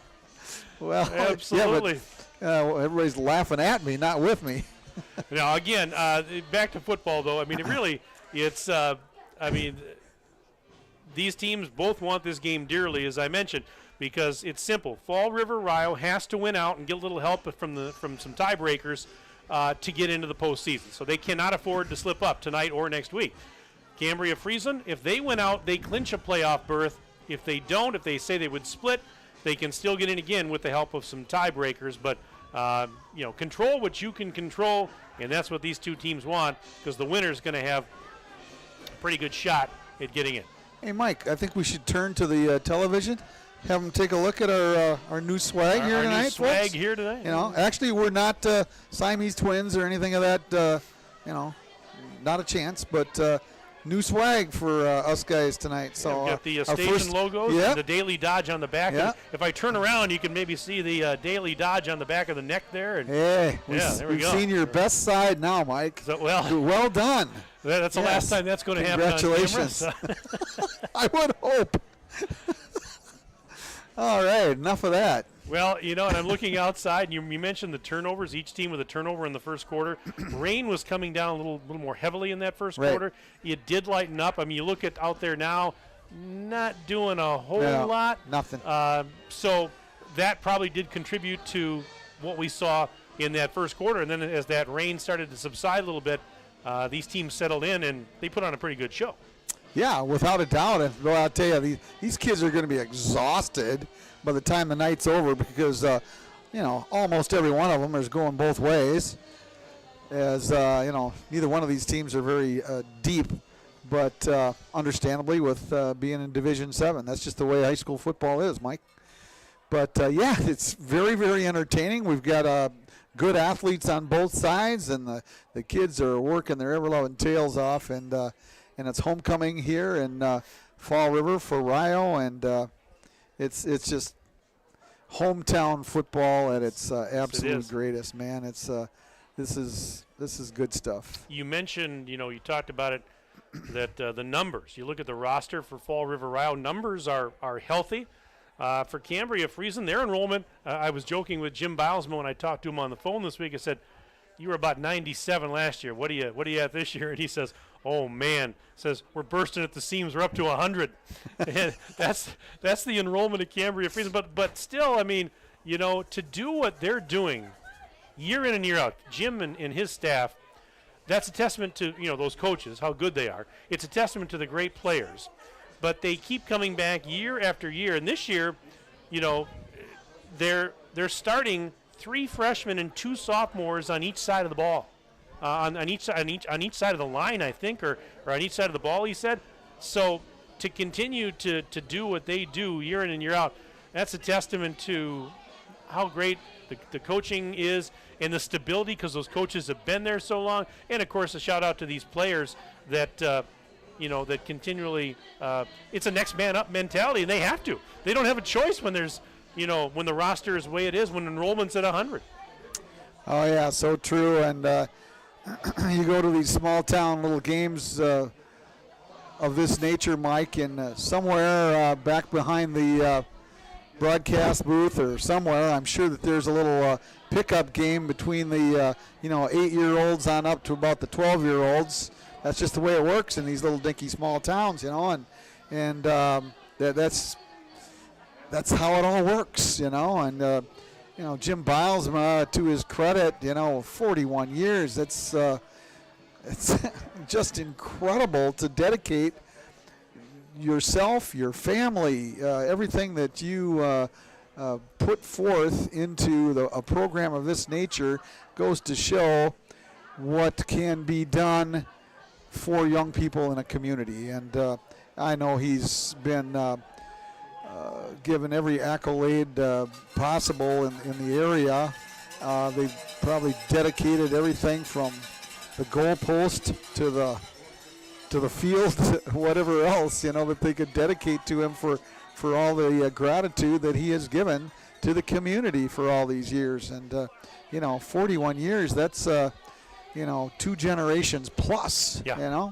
Well, absolutely. Yeah, but, everybody's laughing at me, not with me. Now, again, back to football, though. These teams both want this game dearly, as I mentioned, because it's simple. Fall River Rio has to win out and get a little help from some tiebreakers to get into the postseason. So they cannot afford to slip up tonight or next week. Cambria Friesland, if they win out, they clinch a playoff berth. If they don't, if they say they would split, they can still get in again with the help of some tiebreakers. But, control what you can control, and that's what these two teams want, because the winner is going to have a pretty good shot at getting in. Hey, Mike, I think we should turn to the television, have them take a look at our new swag here tonight. Our new swag folks. here today. Actually, we're not Siamese twins or anything of that, not a chance, but new swag for us guys tonight. So we've got the station logos and the Daily Dodge on the back. Yeah. If I turn around, you can maybe see the Daily Dodge on the back of the neck there. And there we go. Seen your best side now, Mike. So, well done. That's the last time that's going to happen. Congratulations. On camera, so. I would hope. All right, enough of that. Well, and I'm looking outside, and you mentioned the turnovers, each team with a turnover in the first quarter. Rain was coming down a little more heavily in that first quarter. It did lighten up. You look at out there now, not doing a whole lot. Nothing. So that probably did contribute to what we saw in that first quarter. And then as that rain started to subside a little bit, these teams settled in, and they put on a pretty good show. Yeah, without a doubt. And I'll tell you, these kids are going to be exhausted by the time the night's over because, almost every one of them is going both ways. As, neither one of these teams are very deep, but understandably with being in Division 7. That's just the way high school football is, Mike. But, it's very, very entertaining. We've got good athletes on both sides, and the kids are working their ever-loving tails off, and it's homecoming here in Fall River for Rio, and it's just hometown football at its absolute greatest, man. It's this is good stuff. You mentioned, you talked about it, that the numbers. You look at the roster for Fall River Rio. Numbers are healthy. For Cambria, Friesland, their enrollment, I was joking with Jim Bilesman when I talked to him on the phone this week. I said, you were about 97 last year. What are you at this year? And he says, oh, man. Says, we're bursting at the seams. We're up to 100. And that's the enrollment at Cambria, Friesland. But still, I mean, to do what they're doing year in and year out, Jim and his staff, that's a testament to, those coaches, how good they are. It's a testament to the great players. But they keep coming back year after year. And this year, they're starting 3 freshmen and 2 sophomores on each side of the ball, on each side of the line, I think, or on each side of the ball, he said. So to continue to do what they do year in and year out, that's a testament to how great the coaching is and the stability, because those coaches have been there so long. And, of course, a shout-out to these players that, that continually it's a next man up mentality, and they have to. They don't have a choice when there's – when the roster is the way it is, when enrollment's at 100. Oh, yeah, so true. And you go to these small-town little games of this nature, Mike, and somewhere back behind the broadcast booth or somewhere, I'm sure that there's a little pickup game between the, 8-year-olds on up to about the 12-year-olds. That's just the way it works in these little dinky small towns, and that's how it all works, and Jim Bilesma, to his credit, 41 years. It's just incredible to dedicate yourself, your family, everything that you put forth into a program of this nature goes to show what can be done for young people in a community. And I know he's been given every accolade possible in the area. They've probably dedicated everything from the goalpost to the field, whatever else, that they could dedicate to him for all the gratitude that he has given to the community for all these years. And 41 years, that's 2 generations plus. Yeah.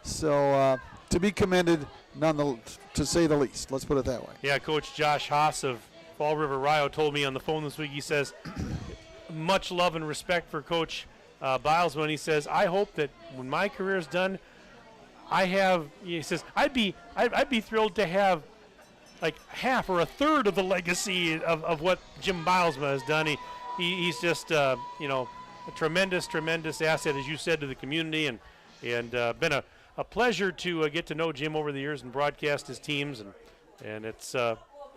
So to be commended, to say the least. Let's put it that way. Yeah, Coach Josh Haas of Fall River Rio told me on the phone this week, he says, much love and respect for Coach Bilesman. He says, I hope that when my career is done, he says, I'd be thrilled to have like half or a third of the legacy of what Jim Bilesma has done. He's just, a tremendous asset, as you said, to the community, and been a pleasure to get to know Jim over the years and broadcast his teams, and it's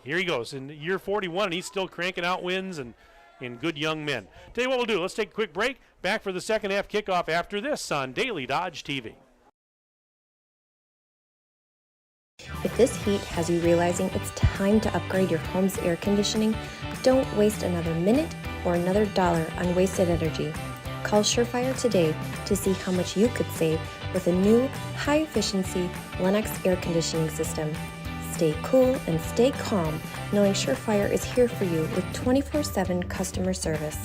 here he goes in year 41, and he's still cranking out wins and good young men. Tell you what we'll do. Let's take a quick break. Back for the second half kickoff after this on Daily Dodge TV. If this heat has you realizing it's time to upgrade your home's air conditioning, don't waste another minute or another dollar on wasted energy. Call Surefire today to see how much you could save with a new, high-efficiency Lennox air conditioning system. Stay cool and stay calm knowing Surefire is here for you with 24/7 customer service.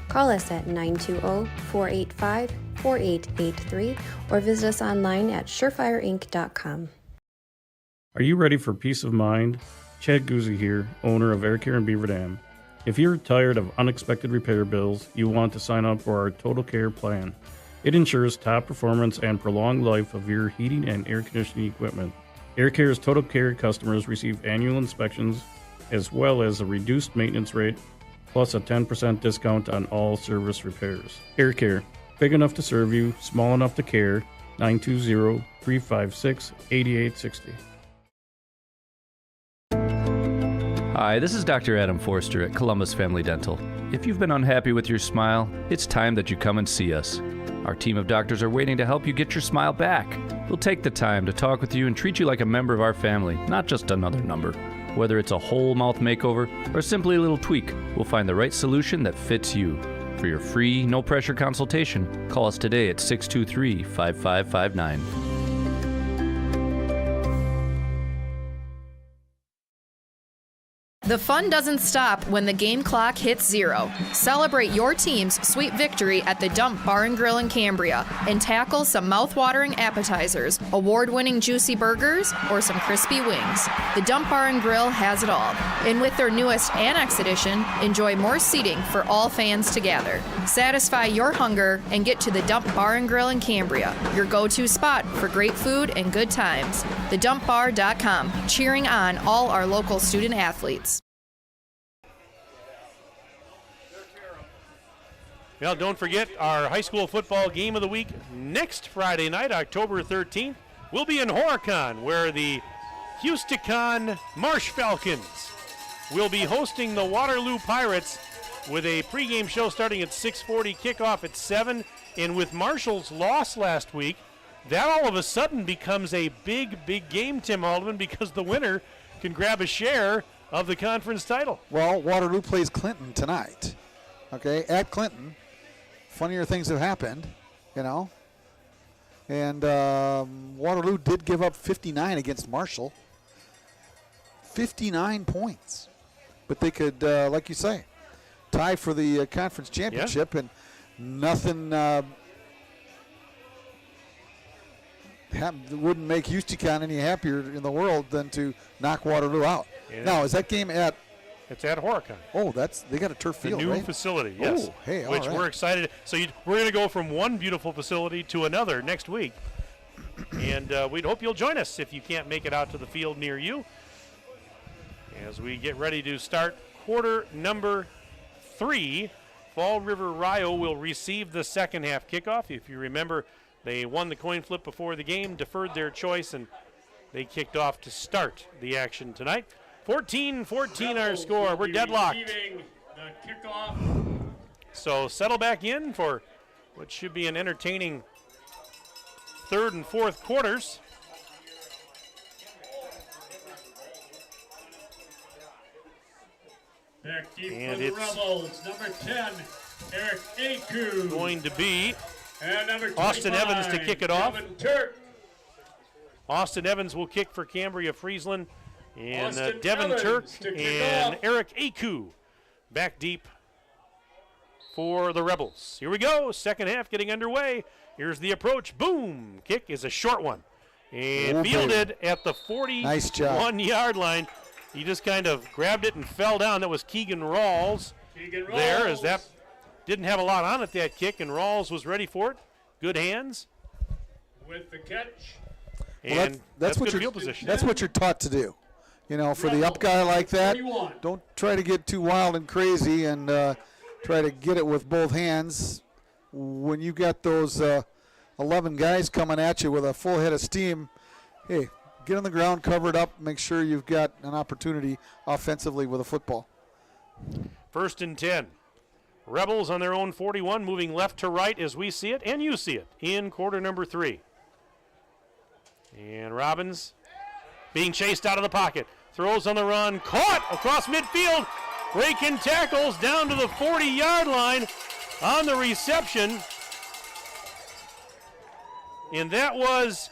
Call us at 920-485-4883 or visit us online at surefireinc.com. Are you ready for peace of mind? Chad Guzzi here, owner of Air Care in Beaver Dam. If you're tired of unexpected repair bills, you want to sign up for our Total Care plan. It ensures top performance and prolonged life of your heating and air conditioning equipment. Air Care's Total Care customers receive annual inspections as well as a reduced maintenance rate, plus a 10% discount on all service repairs. Air Care, big enough to serve you, small enough to care. 920-356-8860. Hi, this is Dr. Adam Forster at Columbus Family Dental. If you've been unhappy with your smile, it's time that you come and see us. Our team of doctors are waiting to help you get your smile back. We'll take the time to talk with you and treat you like a member of our family, not just another number. Whether it's a whole mouth makeover or simply a little tweak, we'll find the right solution that fits you. For your free, no-pressure consultation, call us today at 623-5559. The fun doesn't stop when the game clock hits 0. Celebrate your team's sweet victory at the Dump Bar and Grill in Cambria and tackle some mouth-watering appetizers, award-winning juicy burgers, or some crispy wings. The Dump Bar and Grill has it all. And with their newest Annex edition, enjoy more seating for all fans to gather. Satisfy your hunger and get to the Dump Bar and Grill in Cambria, your go-to spot for great food and good times. TheDumpBar.com, cheering on all our local student athletes. Well, don't forget our high school football game of the week next Friday night, October 13th. We'll be in Horicon, where the Houston Marsh Falcons will be hosting the Waterloo Pirates with a pregame show starting at 6:40, kickoff at 7. And with Marshall's loss last week, that all of a sudden becomes a big, big game, Tim Haldeman, because the winner can grab a share of the conference title. Well, Waterloo plays Clinton tonight, okay, at Clinton. Funnier things have happened, you know. And Waterloo did give up 59 against Marshall. 59 points. But they could, like you say, tie for the conference championship, and nothing wouldn't make Houston any happier in the world than to knock Waterloo out. Yeah. Now, is that game at? It's at Horicon. Oh, they got a turf field, the new right? facility, yes. Oh, hey, all which right. we're excited. So we're going to go from one beautiful facility to another next week. And we'd hope you'll join us if you can't make it out to the field near you, as we get ready to start quarter number 3. Fall River Rio will receive the second half kickoff. If you remember, they won the coin flip before the game, deferred their choice, and they kicked off to start the action tonight. 14-14 our score. We're deadlocked. The kickoff. So settle back in for what should be an entertaining third and fourth quarters. Back deep And for the it's Rebels, number 10, Eric Aku. Going to be and number Austin Evans to kick it off. Devin Turk. Austin Evans will kick for Cambria Friesland. And Devin Evans Turk to kick and off. Eric Aku back deep for the Rebels. Here we go, second half getting underway. Here's the approach. Boom! Kick is a short one. And fielded at the 41-yard line. He just kind of grabbed it and fell down. That was Keegan Rawls there, as that didn't have a lot on it, that kick, and Rawls was ready for it. Good hands. With the catch. And well, that's what good you're, field position. That's what you're taught to do. You know, for the up guy like that, don't try to get too wild and crazy and try to get it with both hands. When you got those 11 guys coming at you with a full head of steam, hey, get on the ground, cover it up, make sure you've got an opportunity offensively with a football. First and 10. Rebels on their own 41, moving left to right as we see it and you see it in quarter number 3. And Robbins being chased out of the pocket. Throws on the run, caught across midfield. Breaking tackles down to the 40-yard line on the reception. And that was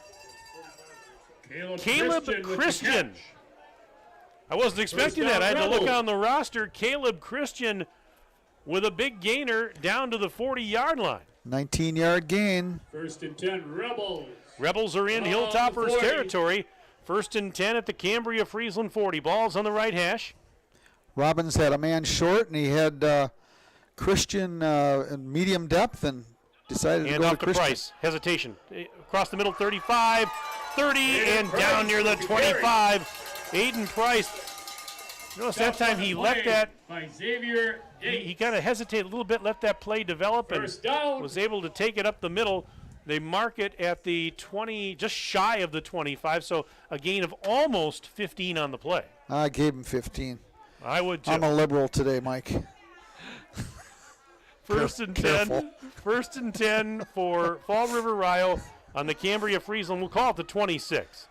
Caleb Christian. I wasn't expecting that. I had to look on the roster. Caleb Christian with a big gainer down to the 40-yard line. 19-yard gain. First and 10, Rebels. Rebels are in Hilltoppers territory. First and 10 at the Cambria Friesland 40. Ball's on the right hash. Robbins had a man short, and he had Christian in medium depth and decided to go to Christian. Price. Hesitation. Across the middle, 35, 30, and down near the 25. Aiden Price. Notice that time he let that. By Xavier he kind of hesitated a little bit, let that play develop, and was able to take it up the middle. They mark it at the 20, just shy of the 25, so a gain of almost 15 on the play. I gave him 15. I would too. I'm a liberal today, Mike. First and 10. First and 10 for Fall River Rio on the Cambria Friesland. We'll call it the 26.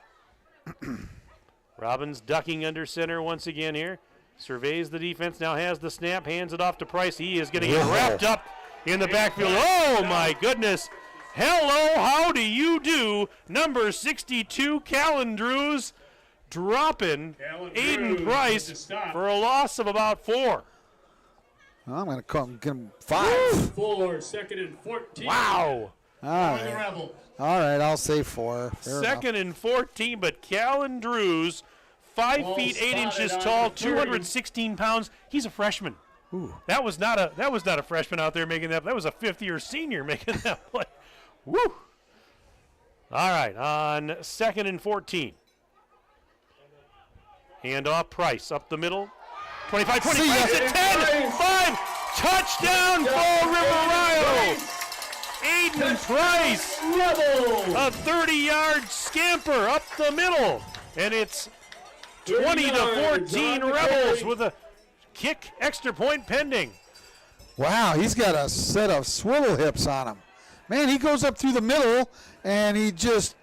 Robbins ducking under center once again here. Surveys the defense, now has the snap, hands it off to Price. He is going to get wrapped up in the backfield. Oh, my goodness. Hello, how do you do? Number 62, Callan Drews, dropping Aiden Price for a loss of about 4. I'm going to give him 5. 4, 2nd and 14. Wow. All right, I'll say 4. Fair 2nd enough. and 14, but Callan Drews, 5 feet 8 inches tall, 216 pounds. He's a freshman. Ooh. That was not a freshman out there making that. That was a 5th-year senior making that play. Woo! All right, on 2nd and 14. Hand off Price up the middle. 25, 20, Price at 10, 5, touchdown, Fall River Rio. Aiden Price, a 30-yard scamper up the middle, and it's 20-14 Rebels with a kick extra point pending. Wow, he's got a set of swivel hips on him. Man, he goes up through the middle, and he just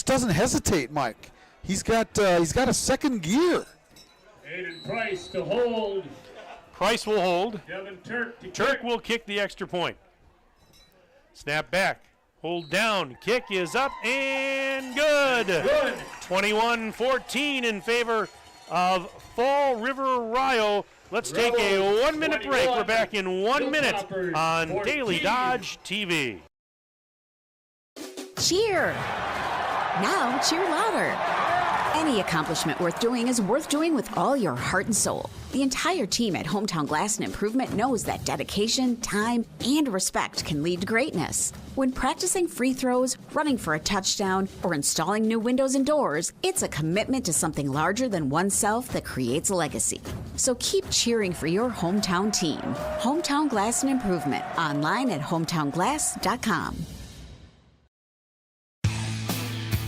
doesn't hesitate, Mike. He's got a second gear. Aiden Price to hold. Price will hold. Devin Turk to Turk will kick the extra point. Snap back. Hold down. Kick is up and good. 21-14 in favor of Fall River Rio. Let's take a 1-minute break. We're back in 1 minute on Daily Dodge TV. Cheer. Now cheer louder. Any accomplishment worth doing is worth doing with all your heart and soul. The entire team at Hometown Glass and Improvement knows that dedication, time, and respect can lead to greatness. When practicing free throws, running for a touchdown, or installing new windows and doors, it's a commitment to something larger than oneself that creates a legacy. So keep cheering for your hometown team. Hometown Glass and Improvement, online at hometownglass.com.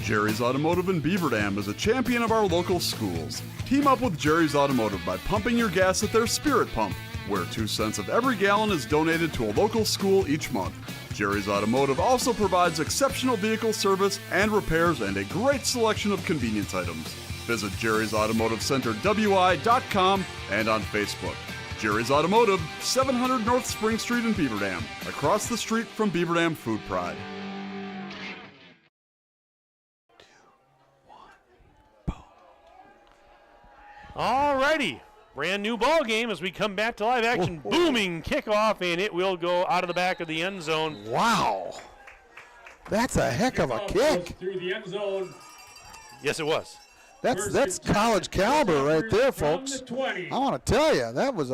Jerry's Automotive in Beaver Dam is a champion of our local schools. Team up with Jerry's Automotive by pumping your gas at their Spirit Pump, where 2 cents of every gallon is donated to a local school each month. Jerry's Automotive also provides exceptional vehicle service and repairs and a great selection of convenience items. Visit Jerry's Automotive Center WI.com and on Facebook. Jerry's Automotive, 700 North Spring Street in Beaver Dam, across the street from Beaver Dam Food Pride. All righty. Brand new ball game as we come back to live action. Whoa. Booming kickoff, and it will go out of the back of the end zone. Wow. That's a heck of a kick. Through the end zone. Yes, it was. That's college caliber right there, folks. I want to tell you, that was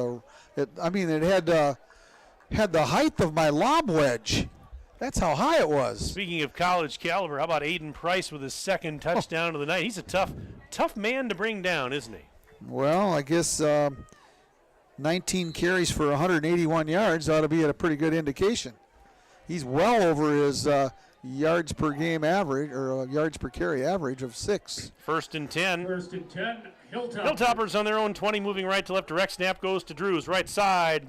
it had the height of my lob wedge. That's how high it was. Speaking of college caliber, how about Aiden Price with his second touchdown of the night? He's a tough man to bring down, isn't he? Well, I guess 19 carries for 181 yards ought to be at a pretty good indication. He's well over his yards per game average, or yards per carry average of 6. 1st and 10. 1st and 10, Hilltoppers on their own 20, moving right to left. Direct snap goes to Drews, right side.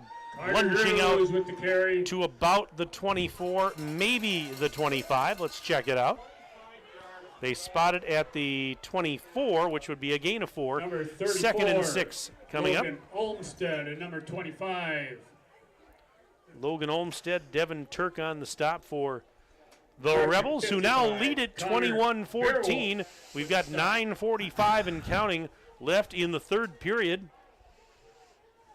Lunging out with the carry to about the 24, maybe the 25. Let's check it out. They spot it at the 24, which would be a gain of 4. Number 34, 2nd and 6 coming Logan up. Olmstead at number 25. Logan Olmstead, Devin Turk on the stop for the Rebels, who now lead it 21-14. We've got 9:45 and counting left in the third period.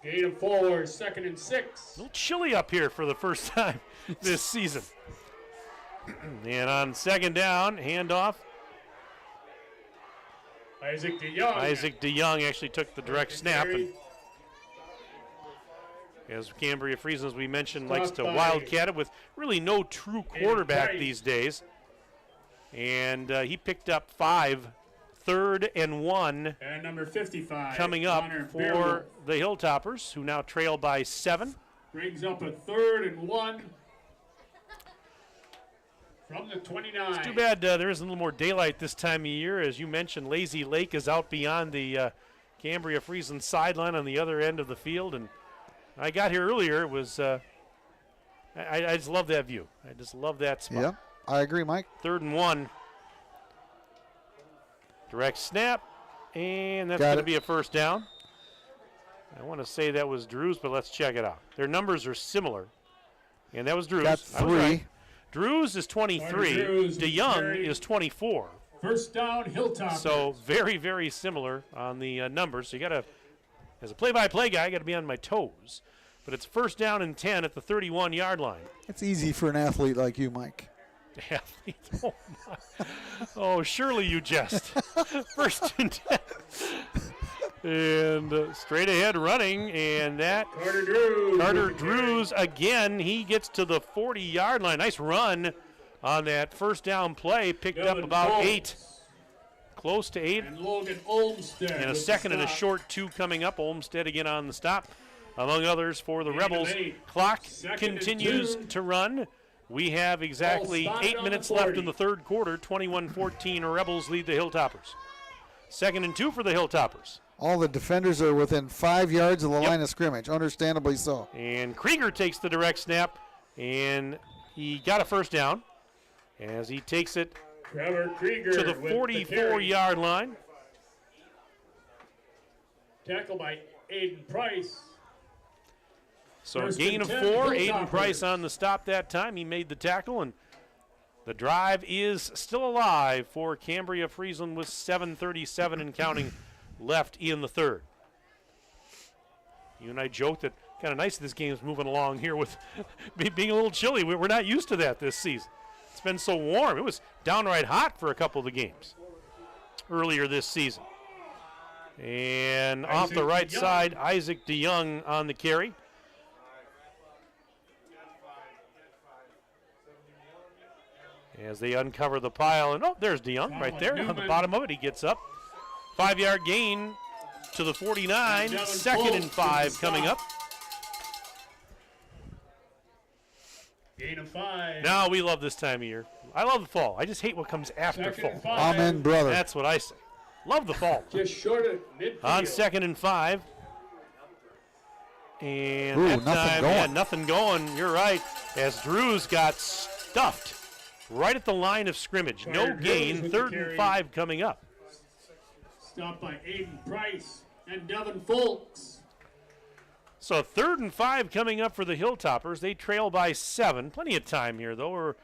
Gain of 4, 2nd and 6. A little chilly up here for the first time this season. And on 2nd down, handoff. Isaac DeYoung. Isaac DeYoung actually took the direct snap. And as Cambria Friesland, as we mentioned, likes to wildcat it with really no true quarterback these days. And he picked up 5. 3rd and 1. And number 55. Coming up for the Hilltoppers, who now trail by 7. Brings up a 3rd and 1. From the 29. It's too bad there isn't a little more daylight this time of year. As you mentioned, Lazy Lake is out beyond the Cambria Friesland sideline on the other end of the field. And I got here earlier. It was I just love that view. I just love that spot. Yeah, I agree, Mike. 3rd and 1. Direct snap, and that's going to be a first down. I want to say that was Drews, but let's check it out. Their numbers are similar. And that was Drews. Got 3. Drews is 23. DeYoung is 24. First down, Hilltop. So very, very similar on the numbers. So you got to, as a play-by-play guy, I got to be on my toes. But it's first down and 10 at the 31-yard line. It's easy for an athlete like you, Mike. Athlete? Oh, my. Oh, surely you jest. First and 10. And straight ahead running, and that Carter Drews again. He gets to the 40-yard line. Nice run on that first down play. Picked up about 8. Close to 8. And Logan Olmstead. And a second and a short 2 coming up. Olmstead again on the stop, among others for the Rebels. Clock continues to run. We have exactly 8 minutes left in the third quarter. 21-14, Rebels lead the Hilltoppers. Second and 2 for the Hilltoppers. All the defenders are within 5 yards of the line of scrimmage, understandably so. And Krieger takes the direct snap, and he got a first down as he takes it Trevor Krieger to the 44-yard line. Tackle by Aiden Price. So a gain of 4. Aiden Price on the stop that time. He made the tackle, and the drive is still alive for Cambria Friesland with 7:37 and counting left in the third. You and I joked that kind of nice this game's moving along here with being a little chilly. We're not used to that this season. It's been so warm. It was downright hot for a couple of the games earlier this season. And off the right side, Isaac DeYoung on the carry. As they uncover the pile, and there's DeYoung right there on the bottom of it. He gets up. 5-yard gain to the 49. Second and 5 coming up. Gain of 5. Now we love this time of year. I love the fall. I just hate what comes after fall. Amen, brother. That's what I say. Love the fall. Just short of midfield. On second and 5. And Ooh, that nothing time, going. yeah, nothing going. You're right. As Drews got stuffed right at the line of scrimmage. No gain. Third and 5 coming up. Stopped by Aiden Price and Devin Folks. So third and 5 coming up for the Hilltoppers. They trail by 7. Plenty of time here, though.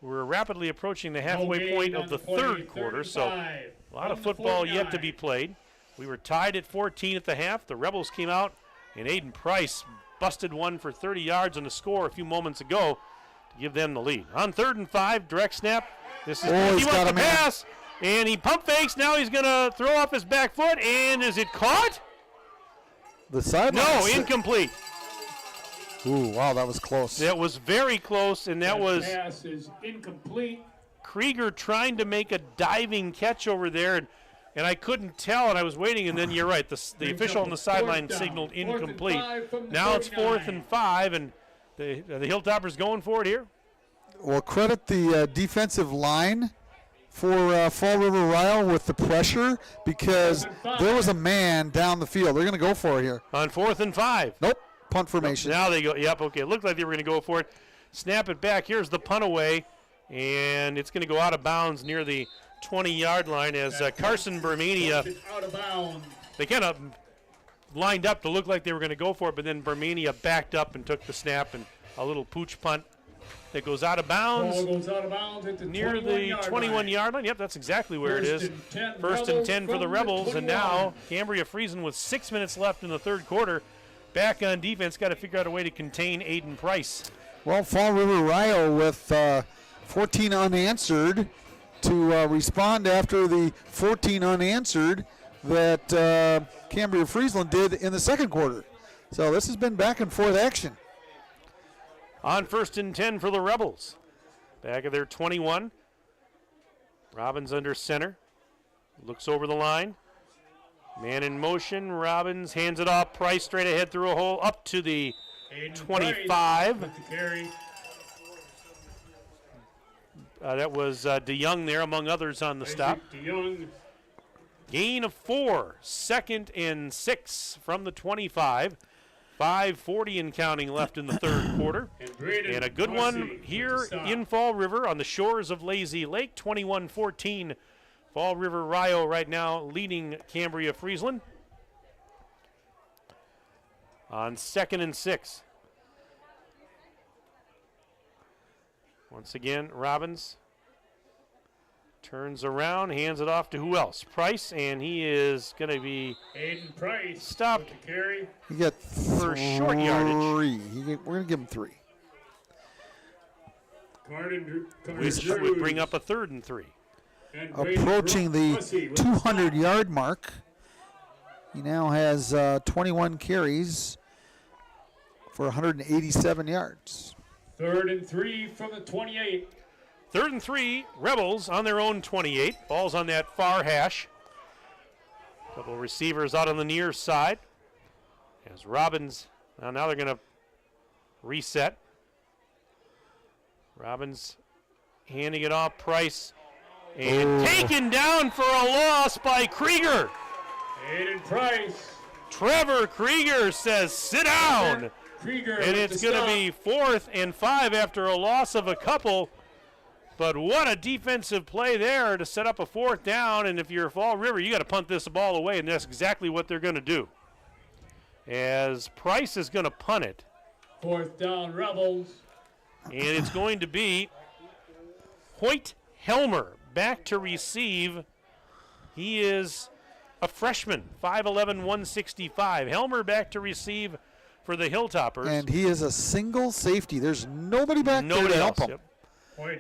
We're rapidly approaching the halfway point of the third quarter, so a lot of football yet to be played. We were tied at 14 at the half. The Rebels came out, and Aiden Price busted one for 30 yards on the score a few moments ago to give them the lead. On third and 5, direct snap. This is he wants the pass, and he pump fakes. Now he's going to throw off his back foot, and is it caught? The sideline. No, incomplete. Ooh, wow, that was close. That was very close, and that was pass is incomplete. Krieger trying to make a diving catch over there, and I couldn't tell, and I was waiting, and then you're right, the official on the sideline signaled incomplete. Now it's 4th and 5, and the Hilltoppers going for it here. Well, credit the defensive line for Fall River Ryle with the pressure, because there was a man down the field. They're going to go for it here. On 4th and 5. Nope, punt formation. Now they go, yep, okay. It looked like they were going to go for it. Snap it back. Here's the punt away, and it's going to go out of bounds near the 20-yard line as Carson Bermania. Out of bounds. They kind of lined up to look like they were going to go for it, but then Bermania backed up and took the snap, and a little pooch punt that goes out of bounds. Ball goes out of bounds at the near the 21-yard line. Yep, that's exactly where it is. First and 10 for the Rebels, and now Cambria Friesland with 6 minutes left in the third quarter. Back on defense, got to figure out a way to contain Aiden Price. Well, Fall River Ryle with 14 unanswered to respond after the 14 unanswered that Cambria Friesland did in the second quarter. So this has been back and forth action. On first and 10 for the Rebels. Back of their 21. Robbins under center. Looks over the line. Man in motion. Robbins hands it off. Price straight ahead through a hole up to the 25. That was DeYoung there, among others, on the stop. DeYoung. Gain of 4. Second and 6 from the 25. 5:40 and counting left in the third quarter. And a good one here in Fall River on the shores of Lazy Lake. 21-14. Fall River Rio right now leading Cambria Friesland. On second and 6. Once again, Robbins Turns around, hands it off to who else? Price, and he is going to be Aiden Price stopped. with the carry. He got for short yardage. We're going to give him 3. Which would bring up a 3rd and 3. Approaching the 200-yard mark. He now has 21 carries for 187 yards. 3rd and 3 from the 28. 3rd and 3, Rebels on their own 28. Ball's on that far hash. Couple receivers out on the near side. As Robbins, now they're going to reset. Robbins handing it off, Price, and taken down for a loss by Krieger. Aiden Price. Trevor Krieger says, sit down. Krieger and it's going to be 4th and 5 after a loss of a couple. But what a defensive play there to set up a 4th down. And if you're Fall River, you got to punt this ball away, and that's exactly what they're going to do. As Price is going to punt it. 4th down, Rebels. And it's going to be Hoyt Helmer back to receive. He is a freshman, 5'11", 165. Helmer back to receive for the Hilltoppers. And he is a single safety. There's nobody back there to help him. Yep.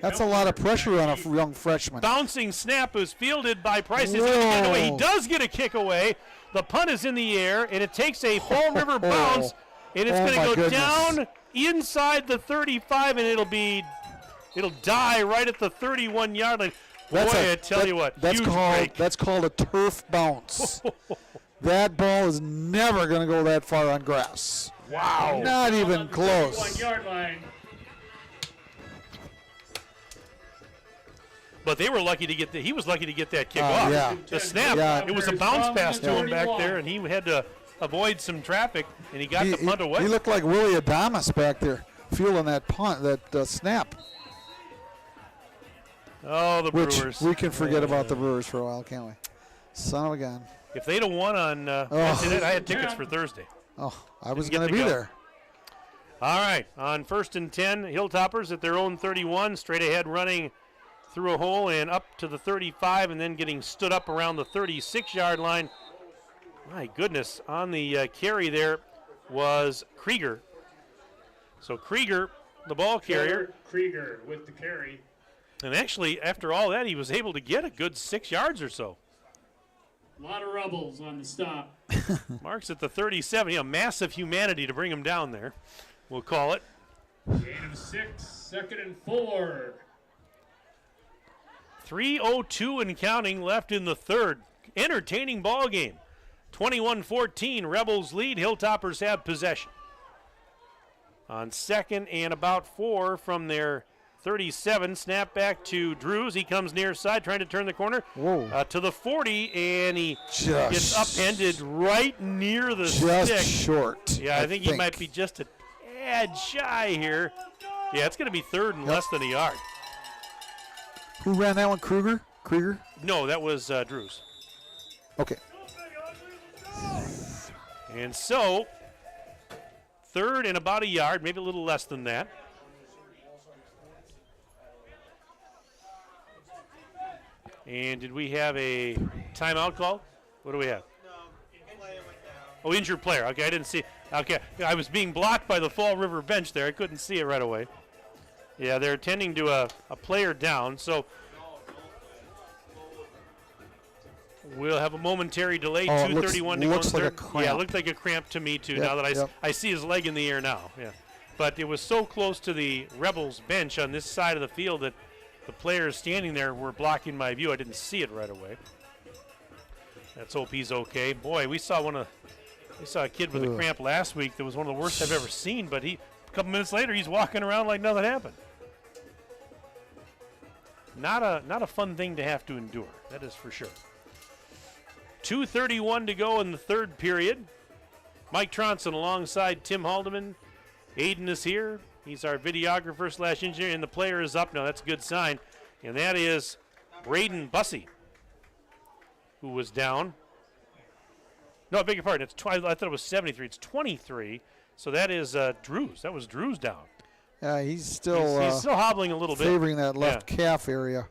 That's a lot of pressure on a young freshman. Bouncing snap is fielded by Price. He's going to get away. He does get a kick away. The punt is in the air, and it takes a Fall River bounce, and it's going to go down inside the 35, and it'll die right at the 31-yard line. I tell you what, that's called a turf bounce. That ball is never going to go that far on grass. Wow. Not even close. 31-yard line. But they were lucky to get he was lucky to get that kick off. Yeah. The snap, it was a bounce pass to him back there, and he had to avoid some traffic, and he got the punt away. He looked like Willie Adamas back there, fielding that punt, that snap. Oh, the Brewers. We can forget about the Brewers for a while, can't we? Son of a gun. If they'd have won on Wednesday night, I had tickets for Thursday. Oh, I was going to be there. All right, on 1st and 10, Hilltoppers at their own 31, straight ahead running through a hole and up to the 35, and then getting stood up around the 36-yard line. My goodness, on the carry there was Krieger. So Krieger, the ball carrier. Krieger with the carry. And actually, after all that, he was able to get a good 6 yards or so. A lot of Rebels on the stop. Marks at the 37. A massive humanity to bring him down there, we'll call it. Gain of 6, 2nd and 4. 3:02 and counting left in the third. Entertaining ball game. 21-14, Rebels lead. Hilltoppers have possession. On 2nd and about 4 from their 37, snap back to Drews. He comes near side, trying to turn the corner to the 40, and he gets upended right near the stick. Just short. Yeah, I think he might be just a tad shy here. Yeah, it's going to be 3rd and less than a yard. Who ran that one? Krieger? No, that was Drews. Okay. And so, 3rd and about a yard, maybe a little less than that. And did we have a timeout call? What do we have? Oh, injured player. Okay, I didn't see. Okay, I was being blocked by the Fall River bench there. I couldn't see it right away. Yeah, they're tending to a player down. So we'll have a momentary delay. 2:31 to go. Looks like a cramp. Yeah, it looked like a cramp to me too. Now that I see his leg in the air now. Yeah, but it was so close to the Rebels bench on this side of the field that the players standing there were blocking my view. I didn't see it right away. Let's hope he's okay. Boy, we saw a kid with a cramp last week that was one of the worst I've ever seen, but a couple minutes later he's walking around like nothing happened. Not a fun thing to have to endure, that is for sure. 2:31 to go in the third period. Mike Tronson alongside Tim Haldeman. Aiden is here. He's our videographer / engineer, and the player is up now. That's a good sign. And that is Braden Bussey, who was down. No, I beg your pardon. I thought it was 73. It's 23. So that is Drews. That was Drews down. Yeah, he's still hobbling a little bit. Favoring that left calf area.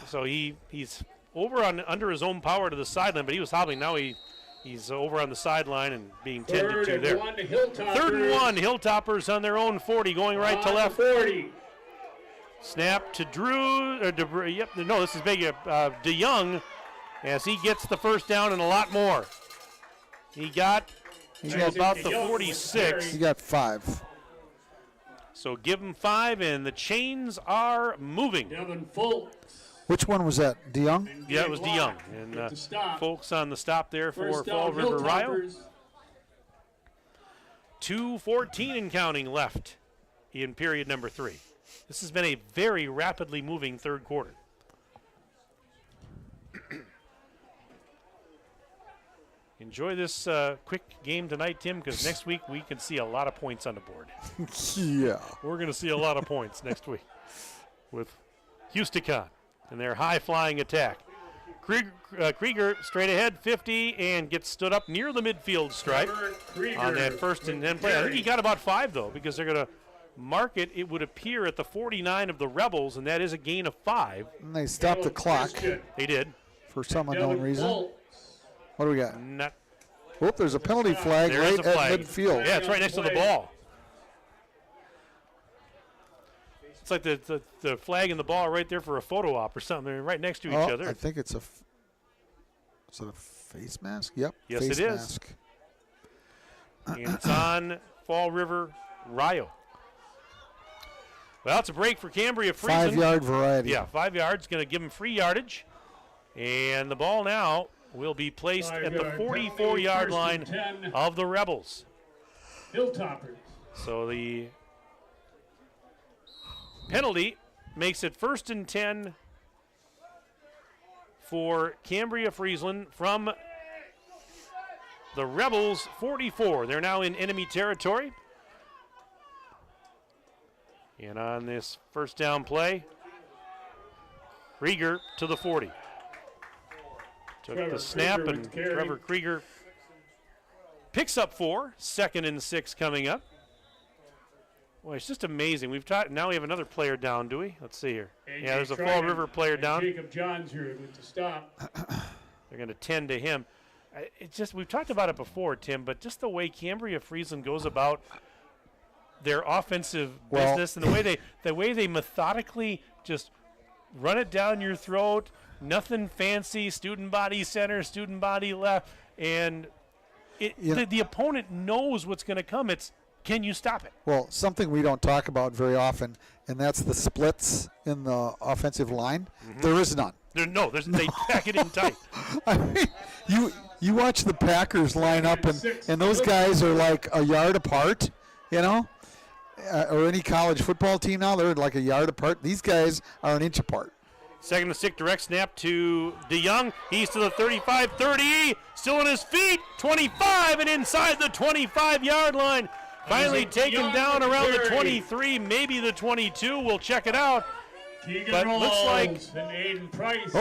So he's over under his own power to the sideline, but he was hobbling. Now he's over on the sideline and being tended to there. 3rd and 1, Hilltoppers on their own 40, going right to left. 40. Snap to Drew. This is big. DeYoung, as he gets the first down and a lot more. He got about the 46. He got 5. So give him 5, and the chains are moving. Devin Fultz. Which one was that? DeYoung? Yeah, it was DeYoung. And folks on the stop there for Fall River Rio. 2:14 and counting left in period number 3. This has been a very rapidly moving third quarter. Enjoy this quick game tonight, Tim, because next week we can see a lot of points on the board. Yeah. We're going to see a lot of points next week with Houston and their high-flying attack. Krieger straight ahead, 50, and gets stood up near the midfield stripe on that 1st and 10 play. I think he got about 5, though, because they're going to mark it. It would appear at the 49 of the Rebels, and that is a gain of 5. And they stopped the clock. They did. For some unknown reason. What do we got? There's a penalty flag there right is a flag. at midfield. Yeah, it's right next to the ball. It's like the flag and the ball right there for a photo op or something. They're right next to each other. I think it's is it a face mask? Yep. Yes, face it is. Mask. And it's on Fall River Rio. Well, it's a break for Cambria Friesland. 5-yard variety. Yeah, 5 yards. Going to give them free yardage. And the ball now will be placed at the 44-yard line of the Rebels. Hilltoppers. So the penalty makes it 1st and 10 for Cambria Friesland from the Rebels 44. They're now in enemy territory. And on this first down play, Krieger to the 40. Took the snap, and Trevor Krieger picks up 4. 2nd and 6 coming up. Boy, it's just amazing. Now we have another player down, do we? Let's see here. Yeah, there's a Fall River player down. Jacob Johns here with the stop. They're going to tend to him. We've talked about it before, Tim, but just the way Cambria Friesland goes about their offensive business and the way they methodically just run it down your throat. Nothing fancy, student body center, student body left, and the opponent knows what's going to come. It's, can you stop it? Well, something we don't talk about very often, and that's the splits in the offensive line. Mm-hmm. There is none. They pack it in tight. I mean, you watch the Packers line up, and those guys are like a yard apart, or any college football team now, they're like a yard apart. These guys are an inch apart. 2nd and 6, direct snap to DeYoung. He's to the 35, 30, still on his feet, 25, and inside the 25-yard line. Finally taken down around the 23, maybe the 22. We'll check it out. But looks like and Aiden Price.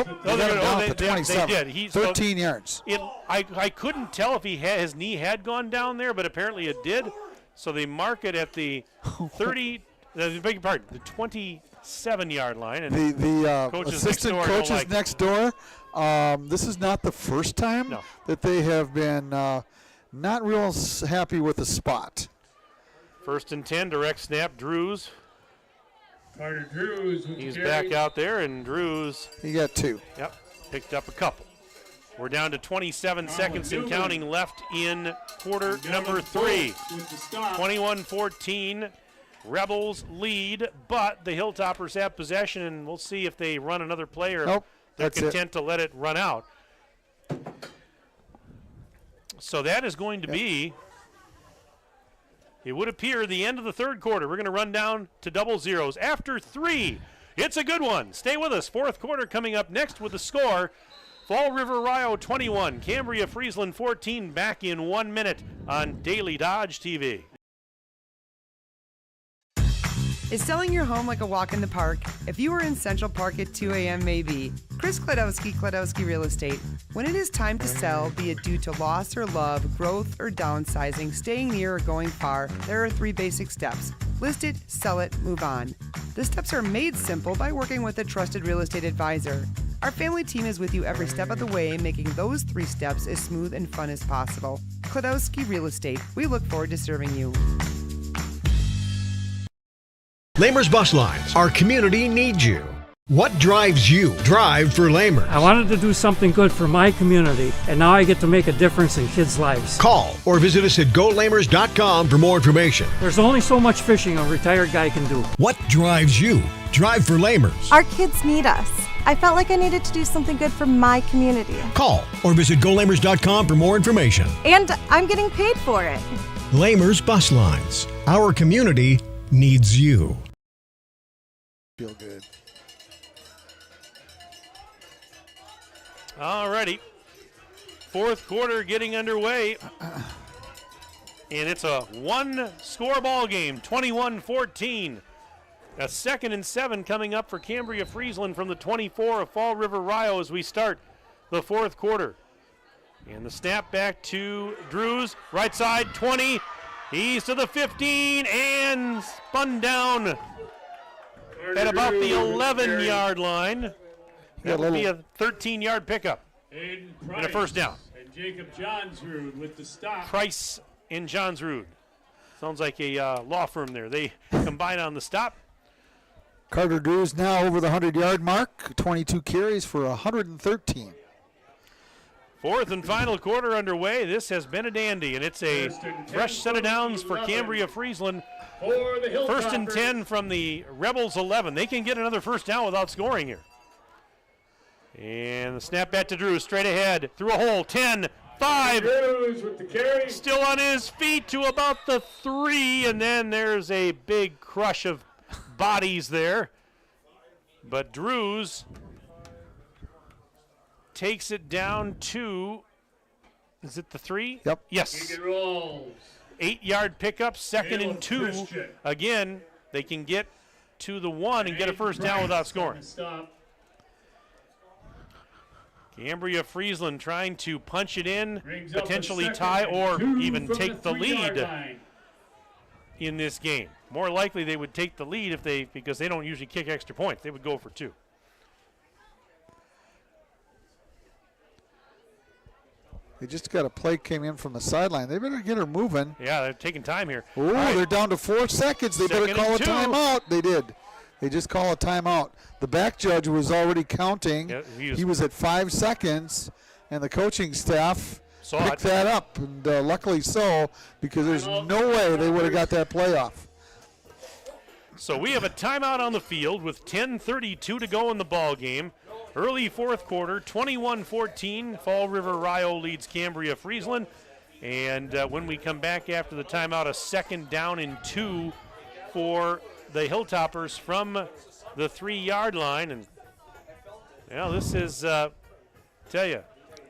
They did. 13 yards. I couldn't tell if his knee had gone down there, but apparently it did. So they mark it at the 30. Beg your pardon, the 27-yard line. And the coaches assistant coaches next door. This is not the first time that they have been not real happy with the spot. 1st and 10, direct snap, Drews. Carter Drews. He's back out there, and Drews. He got 2. Yep, picked up a couple. We're down to 27 seconds and counting left in quarter number 3. 21-14. Rebels lead, but the Hilltoppers have possession, and we'll see if they run another play or they're content to let it run out. So that is going to be, it would appear, the end of the third quarter. We're going to run down to double zeros. After 3, it's a good one. Stay with us. Fourth quarter coming up next with the score. Fall River Rio 21, Cambria Friesland 14, back in 1 minute on Daily Dodge TV. Is selling your home like a walk in the park? If you were in Central Park at 2 a.m. maybe. Chris Kladowski Real Estate. When it is time to sell, be it due to loss or love, growth or downsizing, staying near or going far, there are 3 basic steps. List it, sell it, move on. The steps are made simple by working with a trusted real estate advisor. Our family team is with you every step of the way, making those 3 steps as smooth and fun as possible. Klodowski Real Estate. We look forward to serving you. Lamers Bus Lines. Our community needs you. What drives you? Drive for Lamers. I wanted to do something good for my community, and now I get to make a difference in kids' lives. Call or visit us at golamers.com for more information. There's only so much fishing a retired guy can do. What drives you? Drive for Lamers. Our kids need us. I felt like I needed to do something good for my community. Call or visit golamers.com for more information. And I'm getting paid for it. Lamers Bus Lines. Our community needs you. Feel good. Alrighty. 4th quarter getting underway. And it's a 1-score ball game, 21-14. A 2nd and 7 coming up for Cambria Friesland from the 24 of Fall River Rio as we start the 4th quarter. And the snap back to Drews, right side 20. He's to the 15 and spun down at about the 11-yard line. That would be a 13-yard pickup and a first down. And Jacob Johnsrud with the stop. Price and Johnsrud. Sounds like a law firm there. They combine on the stop. Carter Drews now over the 100-yard mark. 22 carries for 113. 4th and final quarter underway. This has been a dandy, and it's a fresh set of downs for Cambria Friesland. 1st and 10 from the Rebels 11. They can get another first down without scoring here. And the snap back to Drews, straight ahead, through a hole, 10, 5. Drews with the carry. Still on his feet to about the 3, and then there's a big crush of bodies there. But Drews takes it down to, is it the 3? Yep. Yes. 8 8-yard pickup, 2nd and 2. Christian. Again, they can get to the 1 and get a first down without scoring. Cambria Friesland trying to punch it in, potentially tie or even take the lead in this game. More likely they would take the lead because they don't usually kick extra points. They would go for 2. They just got a play came in from the sideline. They better get her moving. Yeah, they're taking time here. Oh, right. They're down to 4 seconds. They better call a timeout. They did. They just call a timeout. The back judge was already counting. Yeah, he was at 5 seconds, and the coaching staff picked that up, and luckily so, because there's no way they would have got that play off. So we have a timeout on the field with 10:32 to go in the ball game. Early 4th quarter, 21-14. Fall River Rio leads Cambria Friesland. And when we come back after the timeout, a 2nd down and 2 for the Hilltoppers from the 3-yard line. And this is, tell you,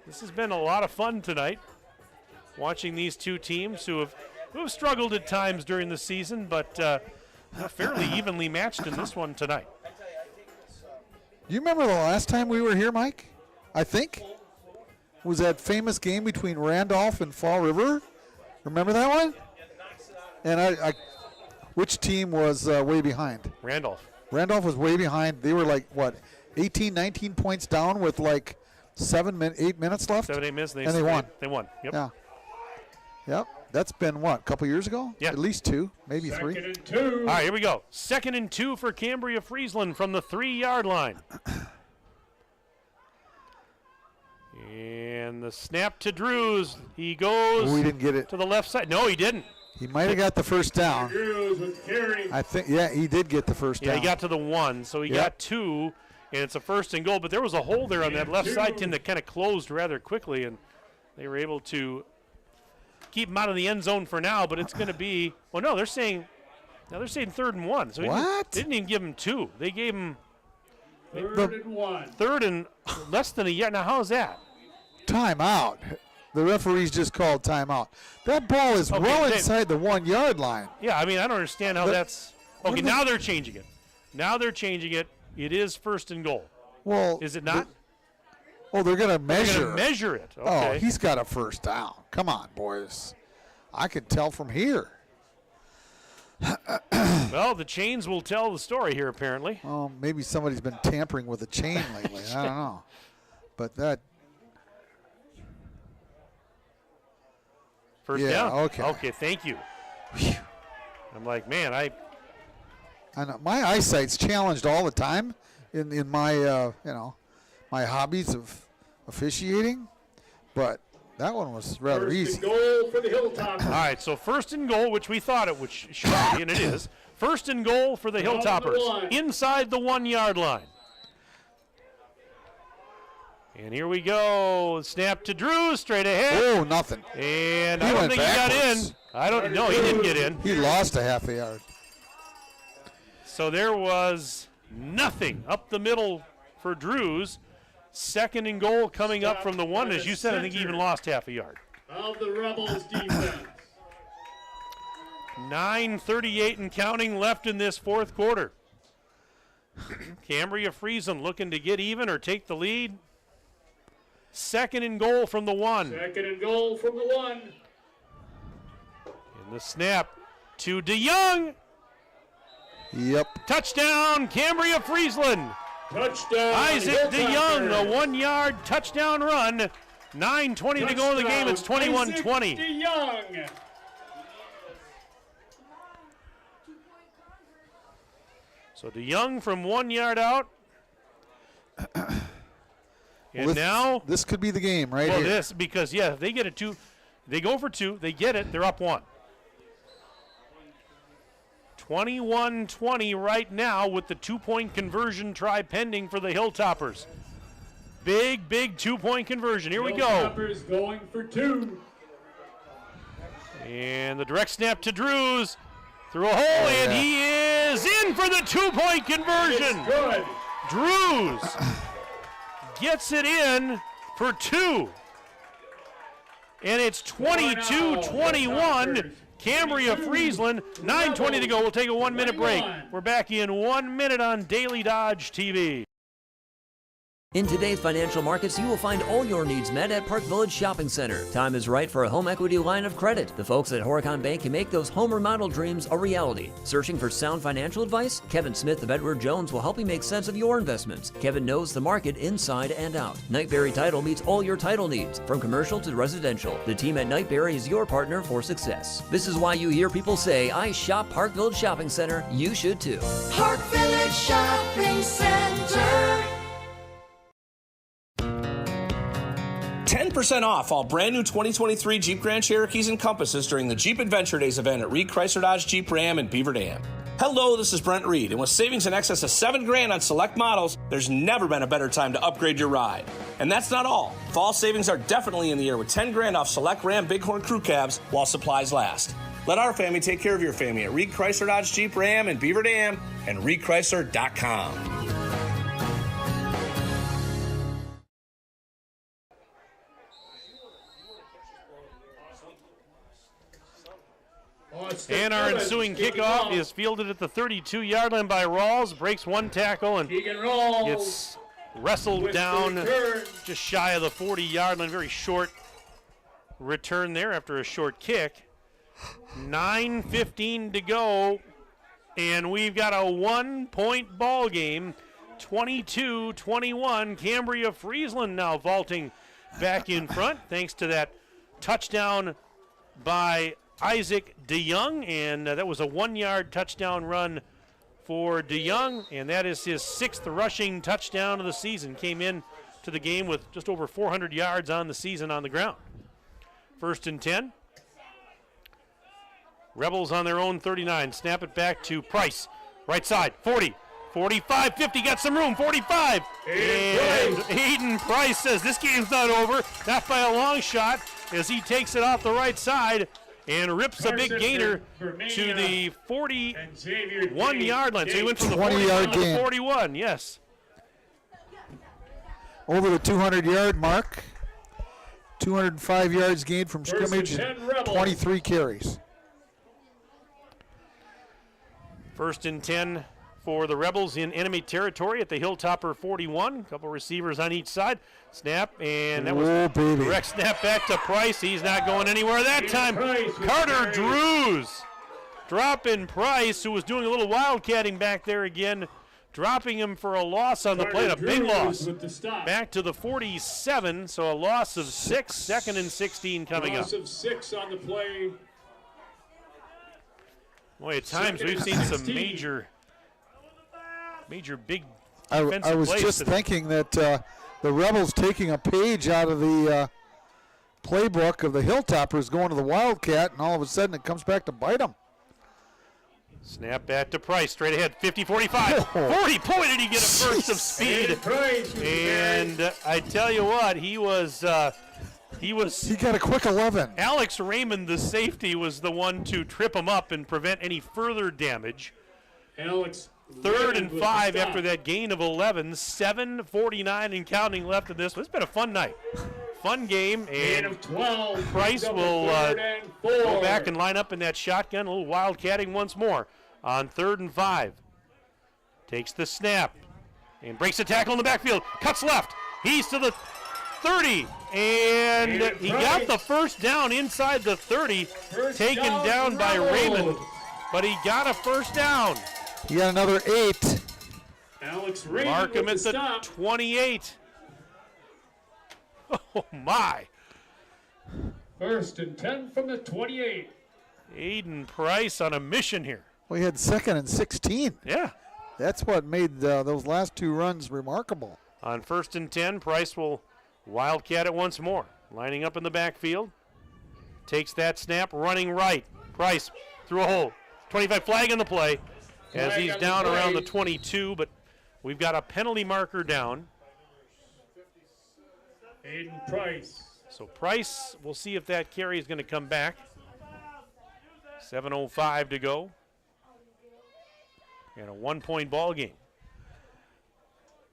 this has been a lot of fun tonight, watching these two teams who have struggled at times during the season, but fairly evenly matched in this one tonight. You remember the last time we were here, Mike? I think was that famous game between Randolph and Fall River. Remember that one? And I which team was way behind? Randolph. Randolph was way behind. They were like, what, 18, 19 points down with like 8 minutes left? 7, 8 minutes, and they won. They won, yep. Yeah. Yep. That's been, what, a couple years ago? Yeah. At least 2, maybe 3. 2nd and 2. All right, here we go. 2nd and 2 for Cambria Friesland from the 3-yard line. And the snap to Drews. He goes he didn't get it. To the left side. No, he didn't. He might have got the first down. Drews with the carry. I think, yeah, he did get the first down. Yeah, he got to the 1, so he got 2, and it's a 1st and goal. But there was a hole there on that left side, Tim, that kind of closed rather quickly, and they were able to keep him out of the end zone for now. But it's going to be, well, no, they're saying 3rd and 1. So what? They didn't even give him 2. They gave him 3rd and 1. 3rd and less than a yard. Now, how is that? Timeout. The referees just called timeout. That ball is inside the 1-yard line. Yeah, I mean, I don't understand how that's. Okay, now they're changing it. It is 1st and goal. Well, is it not? They're going to measure. They're going to measure it. Okay. Oh, he's got a first down. Come on, boys. I can tell from here. Well, the chains will tell the story here, apparently. Oh, maybe somebody's been tampering with a chain lately. I don't know. But that. First yeah, down. Okay. Okay, thank you. I'm like, man, I know my eyesight's challenged all the time in my my hobbies of officiating, but that one was rather easy. First and goal for the Hilltoppers. All right, so first and goal, which we thought it should be, and it is. First and goal for the Hilltoppers inside the 1 yard line. And here we go. Snap to Drew, straight ahead. Oh, nothing. And I don't think he got in. I don't know. He didn't get in. He lost a half a yard. So there was nothing up the middle for Drews. Second and goal coming up from the 1. As you said, I think he even lost half a yard. Of the Rebels defense. 9:38 and counting left in this fourth quarter. Cambria Friesland looking to get even or take the lead. Second and goal from the 1. Second and goal from the 1. And the snap to DeYoung. Yep. Touchdown, Cambria Friesland. Touchdown, Isaac DeYoung, a Hilltoppers. 1 yard touchdown run. 9:20 to go in the game. It's 21-20. DeYoung. So DeYoung from 1 yard out. And now this could be the game right well, here. this because if they get a 2, they go for 2, they get it, they're up 1. 21-20 right now with the 2-point conversion try pending for the Hilltoppers. Big 2-point conversion. Here we go. Hilltoppers going for 2. And the direct snap to Drews through a hole, and he is in for the 2-point conversion. It's good. Drews gets it in for 2. And it's 22-21. Cambria Friesland, 9:20 to go. We'll take a 1-minute break. We're back in 1 minute on Daily Dodge TV. In today's financial markets, you will find all your needs met at Park Village Shopping Center. Time is right for a home equity line of credit. The folks at Horicon Bank can make those home remodel dreams a reality. Searching for sound financial advice? Kevin Smith of Edward Jones will help you make sense of your investments. Kevin knows the market inside and out. Knightberry Title meets all your title needs, from commercial to residential. The team at Knightberry is your partner for success. This is why you hear people say, I shop Park Village Shopping Center. You should too. Park Village Shopping Center. 10% off all brand new 2023 Jeep Grand Cherokees and Compasses during the Jeep Adventure Days event at Reed Chrysler Dodge Jeep Ram in Beaver Dam. Hello, this is Brent Reed, and with savings in excess of $7,000 on select models, there's never been a better time to upgrade your ride. And that's not all. Fall savings are definitely in the air with $10,000 off select Ram Bighorn Crew Cabs while supplies last. Let our family take care of your family at Reed Chrysler Dodge Jeep Ram in Beaver Dam and reedchrysler.com. And our ensuing kickoff is fielded at the 32-yard line by Rawls. Breaks one tackle and gets wrestled down just shy of the 40-yard line. Very short return there after a short kick. 9:15 to go, and we've got a 1-point ball game. 22-21. Cambria Friesland now vaulting back in front thanks to that touchdown by Isaac DeYoung, and that was a 1-yard touchdown run for DeYoung, and that is his 6th rushing touchdown of the season. Came in to the game with just over 400 yards on the season on the ground. 1st and 10. Rebels on their own 39. Snap it back to Price. Right side, 40, 45, 50, got some room, 45. And Aiden Price says this game's not over. Not by a long shot as he takes it off the right side and rips a big gainer to the 41-yard line. So he went from the 41 to the 41, yes. Over the 200-yard mark. 205 yards gained from scrimmage and 23 carries. 1st and 10 for the Rebels in enemy territory at the Hilltopper 41. A couple receivers on each side. Snap, and that was direct snap back to Price. He's not going anywhere that time. Carter Drews dropping Price, who was doing a little wildcatting back there again, dropping him for a loss on the play, and a big loss. Back to the 47, so a loss of 6, 2nd and 16 coming up. Loss of 6 on the play. Boy, at times we've seen some major big I defensive was plays just today. thinking that the Rebels taking a page out of the playbook of the Hilltoppers going to the Wildcat, and all of a sudden it comes back to bite them. Snap back to Price, straight ahead, 50-45. 40, boy, did he get a burst of speed. And I tell you what, he got a quick 11. Alex Raymond, the safety, was the one to trip him up and prevent any further damage. Alex 3rd and 5 after that gain of 11. 7:49 and counting left in this. It's been a fun night. Fun game. And of 12. Price will go back and line up in that shotgun. A little wildcatting once more on 3rd and 5. Takes the snap and breaks the tackle in the backfield. Cuts left. He's to the 30. And he got the first down inside the 30. Taken down by Raymond. But he got a first down. He got another 8. Alex Raymond Mark him with at the the stop. 28. Oh, my. 1st and 10 from the 28. Aiden Price on a mission here. We had 2nd and 16. Yeah. That's what made those last 2 runs remarkable. On 1st and 10, Price will wildcat it once more. Lining up in the backfield. Takes that snap, running right. Price through a hole. 25 flag on the play as he's down around the 22, but we've got a penalty marker down. Aiden Price. So Price, we'll see if that carry is going to come back. 7:05 to go. And a 1-point ball game.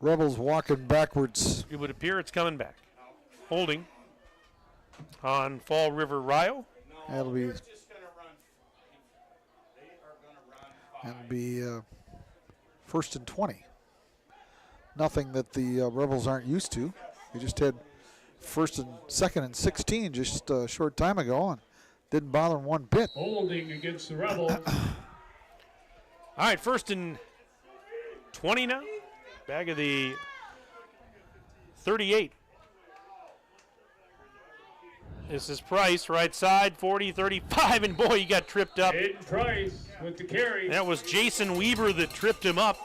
Rebels walking backwards. It would appear it's coming back. Holding on Fall River Rio. That'll be 1st and 20. Nothing that the Rebels aren't used to. They just had 2nd and 16 just a short time ago and didn't bother them one bit. Holding against the Rebels. All right, 1st and 20 now. Back of the 38. This is Price, right side, 40, 35, and boy, he got tripped up. Aiden Price with the carry. That was Jason Weaver that tripped him up.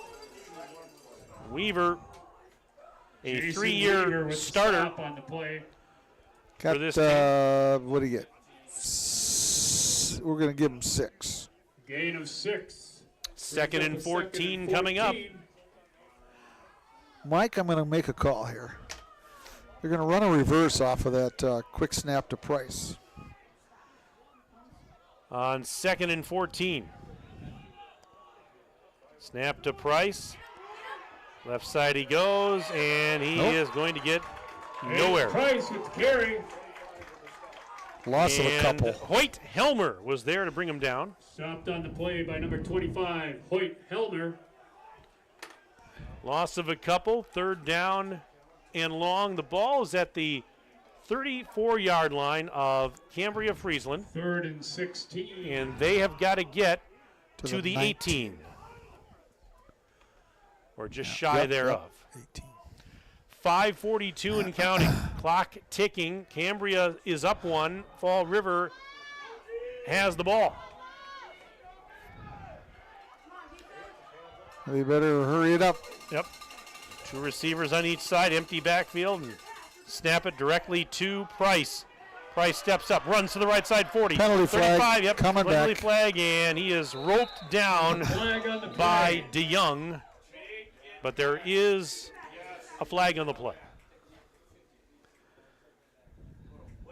Weaver, a Jason 3-year Weaver with starter. stop on the play. Got, for this team. What do you get? We're going to give him 6. Gain of 6. 2nd and 14 coming up. Mike, I'm going to make a call here. They're going to run a reverse off of that quick snap to Price. On 2nd and 14. Snap to Price. Left side he goes, and he is going to get nowhere. Price with the carry. Loss of a couple. Hoyt Helmer was there to bring him down. Stopped on the play by number 25, Hoyt Helmer. Loss of a couple, 3rd down and long. The ball is at the 34-yard line of Cambria Friesland. 3rd and 16. And they have got to get to the 19. 18. Or just shy thereof. 18. 5:42 and counting. Clock ticking. Cambria is up 1. Fall River has the ball. They better hurry it up. Yep. 2 receivers on each side, empty backfield, and snap it directly to Price. Price steps up, runs to the right side, 40. Penalty 35, flag, yep, coming penalty back. flag, and he is roped down by DeYoung. But there is a flag on the play.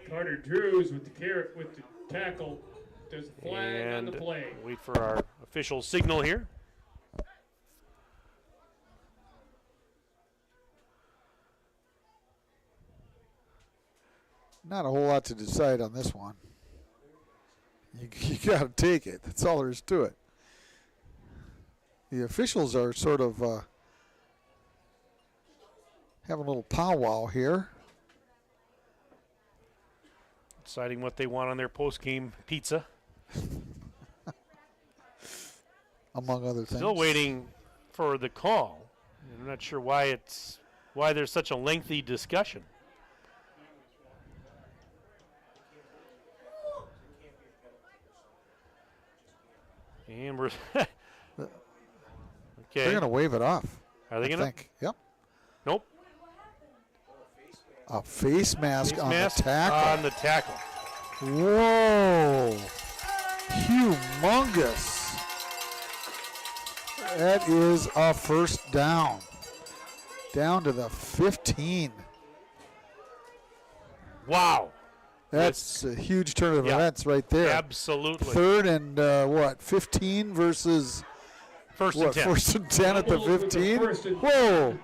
Carter Drews with the tackle. There's a flag on And the play. wait for our official signal here. Not a whole lot to decide on this one. You got to take it. That's all there is to it. The officials are sort of having a little powwow here. Deciding what they want on their post-game pizza. among other things. Still waiting for the call. I'm not sure why there's such a lengthy discussion. And we're okay. They're going to wave it off. Are they going to? Think. Yep. Nope. A face mask, Face on, mask the tackle. on the tackle. Whoa. Humongous. That is a first down. Down to the 15. Wow. That's a huge turn of events right there. Absolutely. Third and 15 versus first and 10. First and 10 at the 15. Whoa.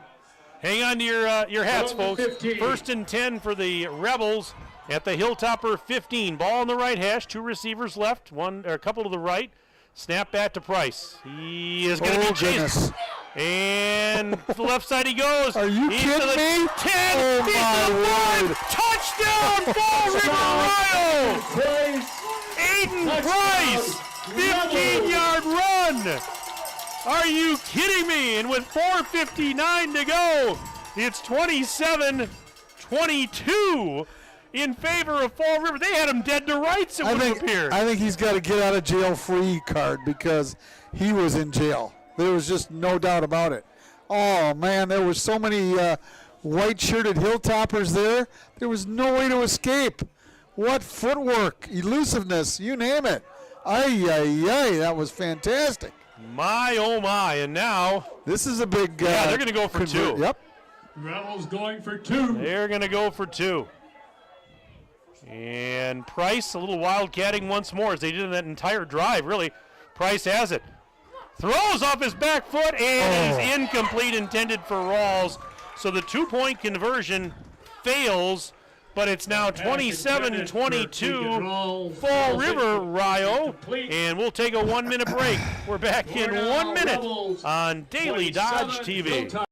Hang on to your hats, folks. 15. First and 10 for the Rebels at the Hilltopper 15. Ball on the right hash, 2 receivers left, a couple to the right. Snap back to Price. He is going to be chased. And to the left side he goes. Are you kidding me? 10. Oh, He's my to the 5. word. Touchdown, Fall River Ohio. Aiden Price, 15-yard run. Are you kidding me? And with 4:59 to go, it's 27-22 in favor of Fall River. They had him dead to rights, it would have appeared. I think he's got to get out of jail free card because he was in jail. There was just no doubt about it. Oh, man, there were so many white-shirted Hilltoppers there. There was no way to escape. What footwork, elusiveness, you name it. Ay, ay, ay, that was fantastic. My, oh, my. And now. This is a big. Yeah, they're going to go for 2. Yep. Rebels going for 2. They're going to go for 2. And Price, a little wildcatting once more, as they did in that entire drive, really. Price has it. Throws off his back foot, and it is incomplete, intended for Rawls. So the 2-point conversion fails, but it's now 27-22 Fall River Rio, and we'll take a 1-minute break. We're back in 1 minute on Daily Dodge TV.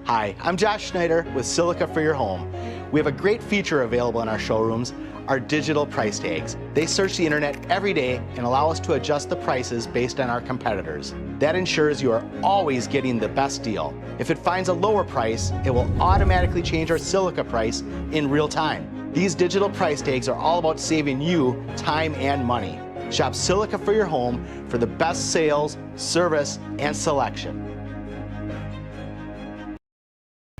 Hi, I'm Josh Schneider with Silica for Your Home. We have a great feature available in our showrooms, our digital price tags. They search the internet every day and allow us to adjust the prices based on our competitors. That ensures you are always getting the best deal. If it finds a lower price, it will automatically change our Silica price in real time. These digital price tags are all about saving you time and money. Shop Silica for Your Home for the best sales, service, and selection.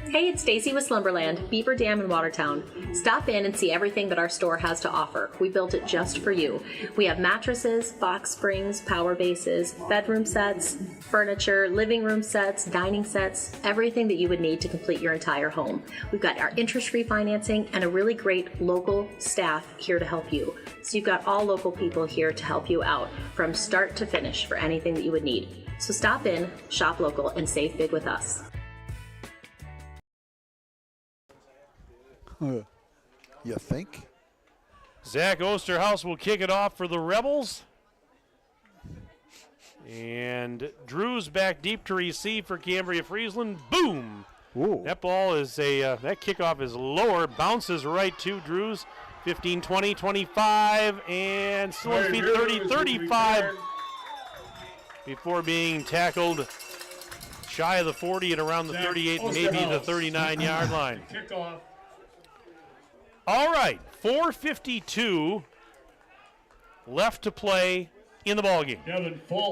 Hey, it's Stacy with Slumberland, Beaver Dam in Watertown. Stop in and see everything that our store has to offer. We built it just for you. We have mattresses, box springs, power bases, bedroom sets, furniture, living room sets, dining sets, everything that you would need to complete your entire home. We've got our interest-free financing and a really great local staff here to help you. So you've got all local people here to help you out from start to finish for anything that you would need. So stop in, shop local, and save big with us. You think? Zach Osterhaus will kick it off for the Rebels. And Drew's back deep to receive for Cambria Friesland. Boom! Ooh. That ball is that kickoff is lower, bounces right to Drew's. 15, 20, 25, and still on feet 30, 35 before being tackled shy of the 40 and around the 38, maybe the 39-yard line. Kickoff. All right, 4:52 left to play in the ballgame.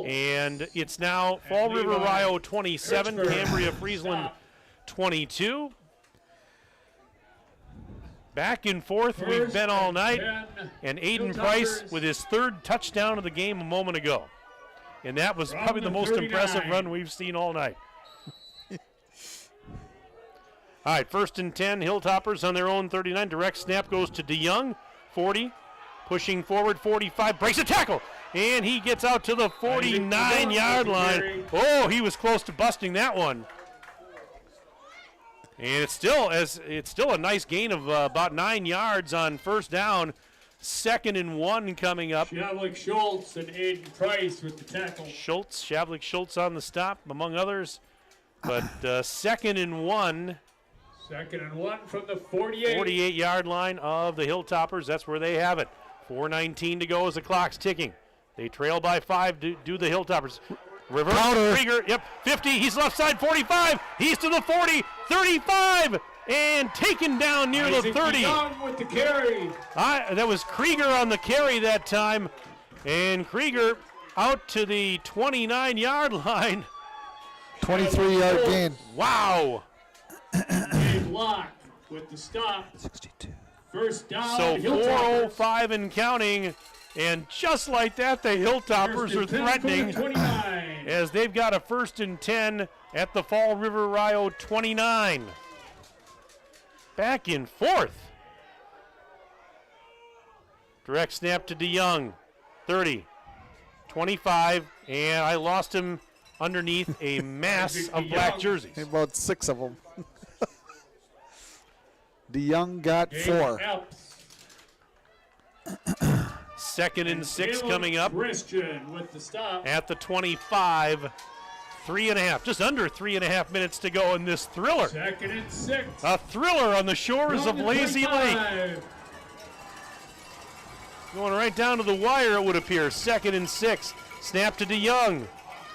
And it's now Fall River Rio 27, Cambria Friesland 22. Back and forth we've been all night, and Aiden Price with his 3rd touchdown of the game a moment ago. And that was probably the most impressive run we've seen all night. All right, 1st and 10, Hilltoppers on their own 39. Direct snap goes to DeYoung, 40, pushing forward, 45, breaks a tackle, and he gets out to the 49-yard line. Oh, he was close to busting that one. And it's still a nice gain of about 9 yards on 1st down. 2nd and 1 coming up. Shavlik Schultz and Aiden Price with the tackle. Shavlik Schultz on the stop, among others. But 2nd and 1. 2nd and 1 from the 48. 48-yard line of the Hilltoppers. That's where they have it. 4:19 to go as the clock's ticking. They trail by 5 to do the Hilltoppers. Reverse, Counter. Krieger, yep, 50, he's left side, 45, he's to the 40, 35, and taken down near the 30. With the carry. That was Krieger on the carry that time, and Krieger out to the 29-yard line. 23-yard gain. Wow. Dave Locke with the stop. 62. First down. So Hilltoppers. 4:05 and counting, and just like that, the Hilltoppers are threatening as they've got a 1st and 10 at the Fall River Rio 29. Back in 4th. Direct snap to DeYoung, 30, 25, and I lost him underneath a mass of black jerseys. About 6 of them. DeYoung got 4. 2nd and 6 coming up Christian with the stop. at the 25. 3.5, just under 3.5 minutes to go in this thriller. 2nd and 6. A thriller on the shores of Lazy Lake. Going right down to the wire, it would appear. 2nd and 6. Snap to DeYoung.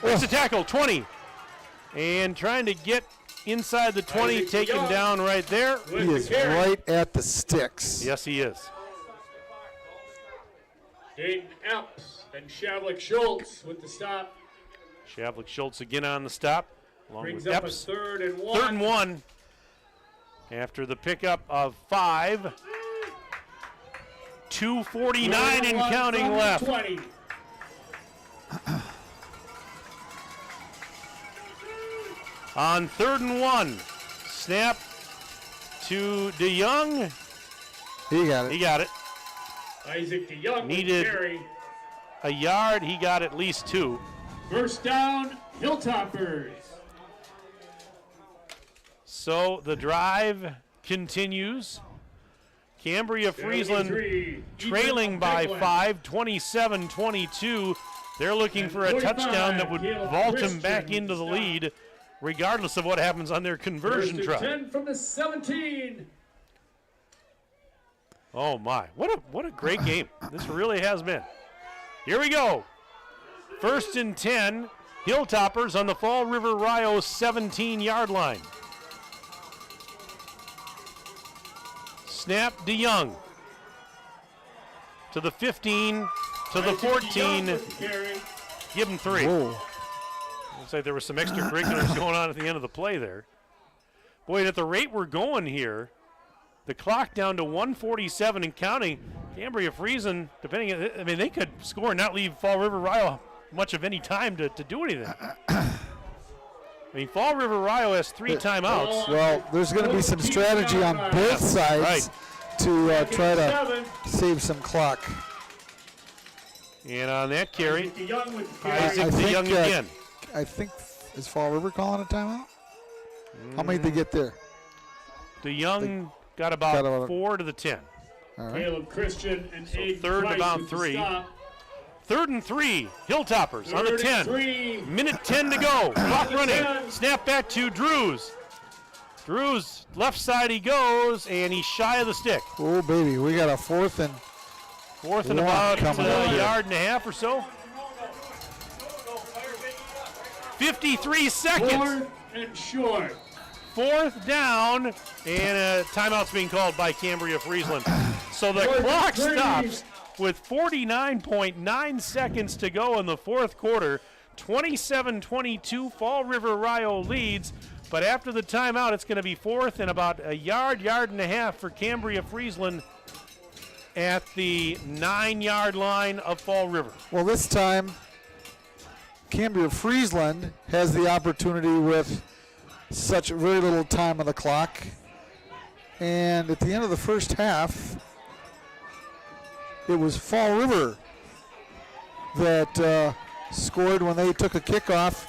Makes a tackle, 20. And trying to get inside the 20, taken down right there. He is right at the sticks. Yes, he is. Dayton Epps and Shavlik Schultz with the stop. Shavlik Schultz again on the stop. Along Brings with up Epps. a 3rd and 1. 3rd and 1. After the pickup of 5. 2:49 and counting left. 20. On 3rd and 1. Snap to DeYoung. He got it. He got it. Isaac DeYoung Needed with the carry. a yard. He got at least 2. First down, Hilltoppers. So the drive continues. Cambria Friesland trailing by 5, 27-22. They're looking for a touchdown that would vault them back into the lead, regardless of what happens on their conversion First and drive. 10 from the 17. Oh my, what a great game. This really has been. Here we go. 1st and 10, Hilltoppers on the Fall River Rio 17-yard line. Snap DeYoung to the 15, to the 14. Give him 3. Whoa. Looks like there was some extracurriculars going on at the end of the play there. Boy, at the rate we're going here, the clock down to 1:47 and counting. Cambria Friesland, depending, I mean, they could score and not leave Fall River Rio much of any time to do anything. I mean, Fall River Rio has 3 timeouts. Well, there's going to be some strategy on both sides to try to save some clock. And on that carry, I Isaac think, DeYoung again. I think, is Fall River calling a timeout? How many did they get there? DeYoung got about 4 to the 10. All right. Caleb Christian and So Aiden 3rd and Price about with the 3. stop. 3rd and 3, Hilltoppers on the 3rd 10. and 3. Minute 10 to go. Clock running. Snap back to Drews. Drews, left side he goes, and he's shy of the stick. Oh, baby, we got a 4th and 4th and one about coming up a here. yard and a half or so. 53 seconds. 4th and short. 4th down, and a timeout's being called by Cambria Friesland. So the clock stops with 49.9 seconds to go in the 4th quarter. 27-22, Fall River Rio leads, but after the timeout, it's going to be 4th and about a yard and a half for Cambria Friesland at the 9-yard line of Fall River. Well, this time, Cambria Friesland has the opportunity with such very little time on the clock. And at the end of the first half, it was Fall River that scored when they took a kickoff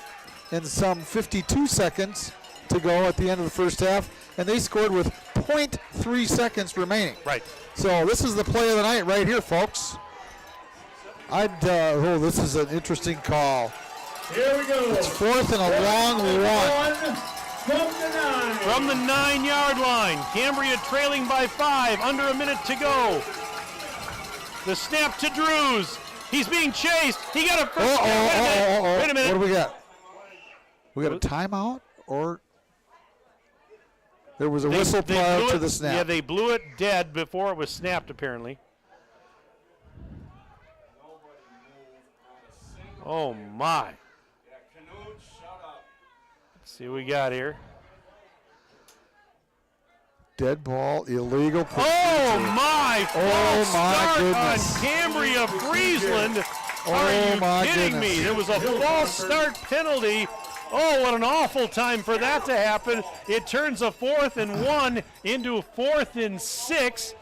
in some 52 seconds to go at the end of the first half, and they scored with 0.3 seconds remaining. Right. So this is the play of the night right here, folks. This is an interesting call. Here we go. It's 4th and a long one. From the 9-yard line, Cambria trailing by 5, under a minute to go. The snap to Drews. He's being chased. He got a first down. Wait a minute. What do we got? We got a timeout, or there was a whistle prior to the snap? Yeah, they blew it dead before it was snapped, apparently. Oh, my. Let's see what we got here. Dead ball, illegal. Oh, my. Oh, my goodness. On Cambria, Friesland. Are you kidding me? There was a false start penalty. Oh, what an awful time for that to happen. It turns a 4th and 1 into a 4th and 6.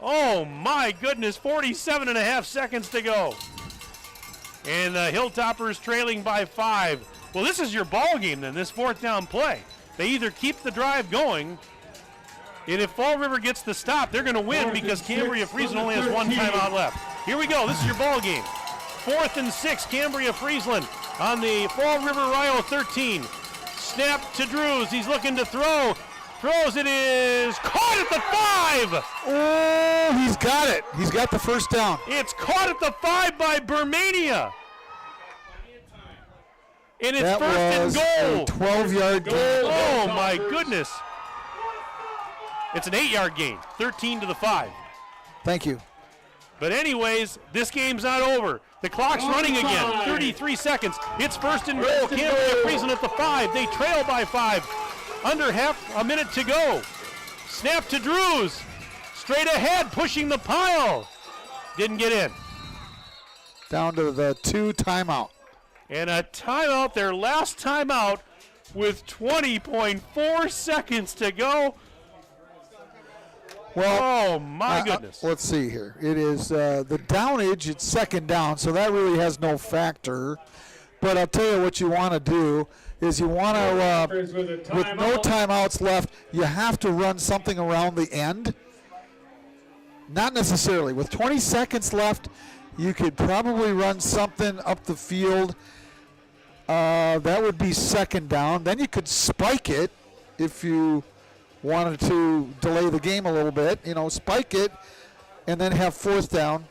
Oh, my goodness. 47 and a half seconds to go. And the Hilltoppers trailing by 5. Well, this is your ball game then, this 4th down play. They either keep the drive going, and if Fall River gets the stop, they're going to win because Cambria Friesland only has 1 timeout left. Here we go. This is your ball game. 4th and 6, Cambria Friesland on the Fall River Rio 13. Snap to Drews. He's looking to throw. Throws. It is caught at the 5. Oh, he's got it. He's got the first down. It's caught at the 5 by Bermania. And it's that first and goal. 12-yard gain. Oh, my goodness. It's an 8-yard gain, 13 to the 5. Thank you. But anyways, this game's not over. The clock's running again, 33 seconds. It's first and goal. Cambria Friesland at the 5. They trail by 5. Under half a minute to go. Snap to Drews. Straight ahead, pushing the pile. Didn't get in. Down to the 2 timeout. And a timeout, their last timeout, with 20.4 seconds to go. Well, oh, my goodness. Let's see here. It is the downage, it's second down, so that really has no factor. But I'll tell you what you want to do is you want to, with no timeouts left, you have to run something around the end. Not necessarily. With 20 seconds left, you could probably run something up the field. That would be second down. Then you could spike it if you wanted to delay the game a little bit, spike it, and then have 4th down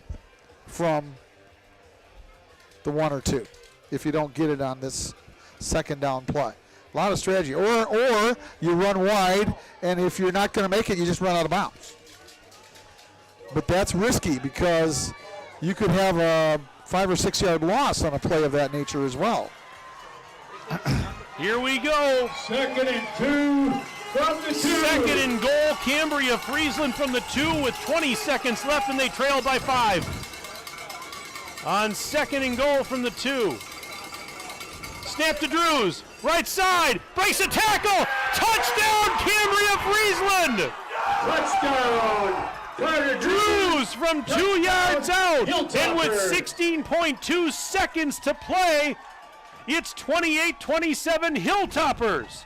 from the 1 or 2 if you don't get it on this second down play. A lot of strategy. Or you run wide, and if you're not going to make it, you just run out of bounds. But that's risky because you could have a 5 or 6 yard loss on a play of that nature as well. Here we go. 2nd and 2. From the 2. Second and goal, Cambria Friesland from the 2 with 20 seconds left, and they trail by 5. On 2nd and goal from the 2. Snap to Drews, right side, breaks a tackle, touchdown Cambria Friesland! Touchdown! Drews from 2 yards out, and with 16.2 seconds to play, it's 28-27 Hilltoppers.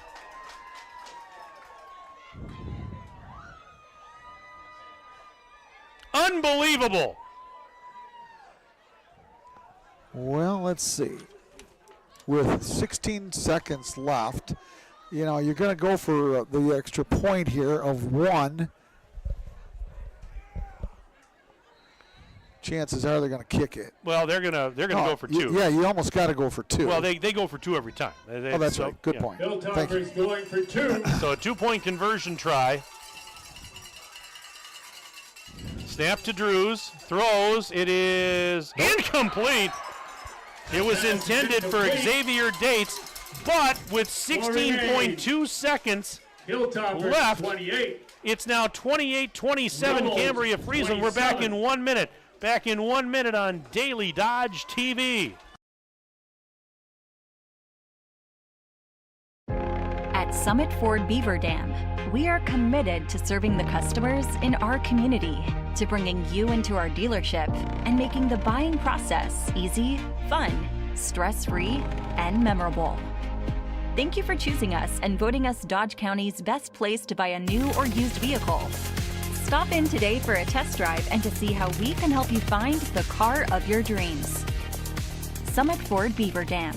Unbelievable. Well, let's see. With 16 seconds left, you're going to go for the extra point here of 1. Chances are they're going to kick it. Well, they're going to go for 2. Yeah, you almost got to go for 2. Well, they go for 2 every time. That's right. Good point. Thank you. Going for 2. So a 2-point conversion try. Snap to Drews, throws, it is incomplete. It was intended for Xavier Dates, but with 16.2 seconds left, 28. It's now 28-27 Cambria Friesland. We're back in 1 minute. Back in 1 minute on Daily Dodge TV. At Summit Ford Beaver Dam, we are committed to serving the customers in our community, to bringing you into our dealership and making the buying process easy, fun, stress-free, and memorable. Thank you for choosing us and voting us Dodge County's best place to buy a new or used vehicle. Stop in today for a test drive and to see how we can help you find the car of your dreams. Summit Ford Beaver Dam.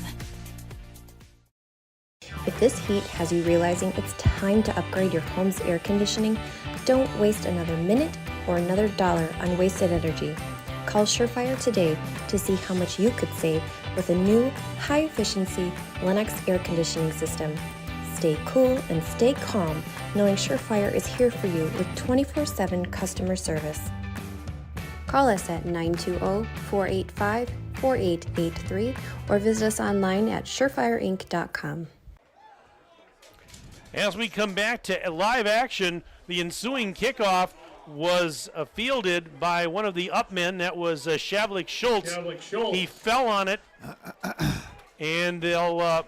If this heat has you realizing it's time to upgrade your home's air conditioning, don't waste another minute or another dollar on wasted energy. Call Surefire today to see how much you could save with a new, high-efficiency Lennox air conditioning system. Stay cool and stay calm, knowing Surefire is here for you with 24/7 customer service. Call us at 920-485-4883 or visit us online at surefireinc.com. As we come back to live action, the ensuing kickoff was fielded by one of the upmen. That was Shavlik Schultz. He fell on it, and they'll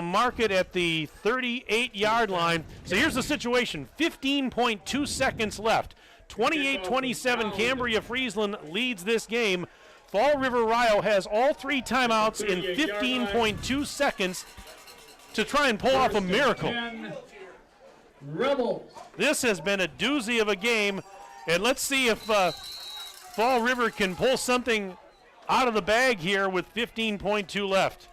mark it at the 38-yard line. So here's the situation. 15.2 seconds left. 28-27, Cambria Friesland leads this game. Fall River Rio has all three timeouts in 15.2 seconds to try and pull off a miracle. Rebels. This has been a doozy of a game, and let's see if Fall River can pull something out of the bag here with 15.2 left.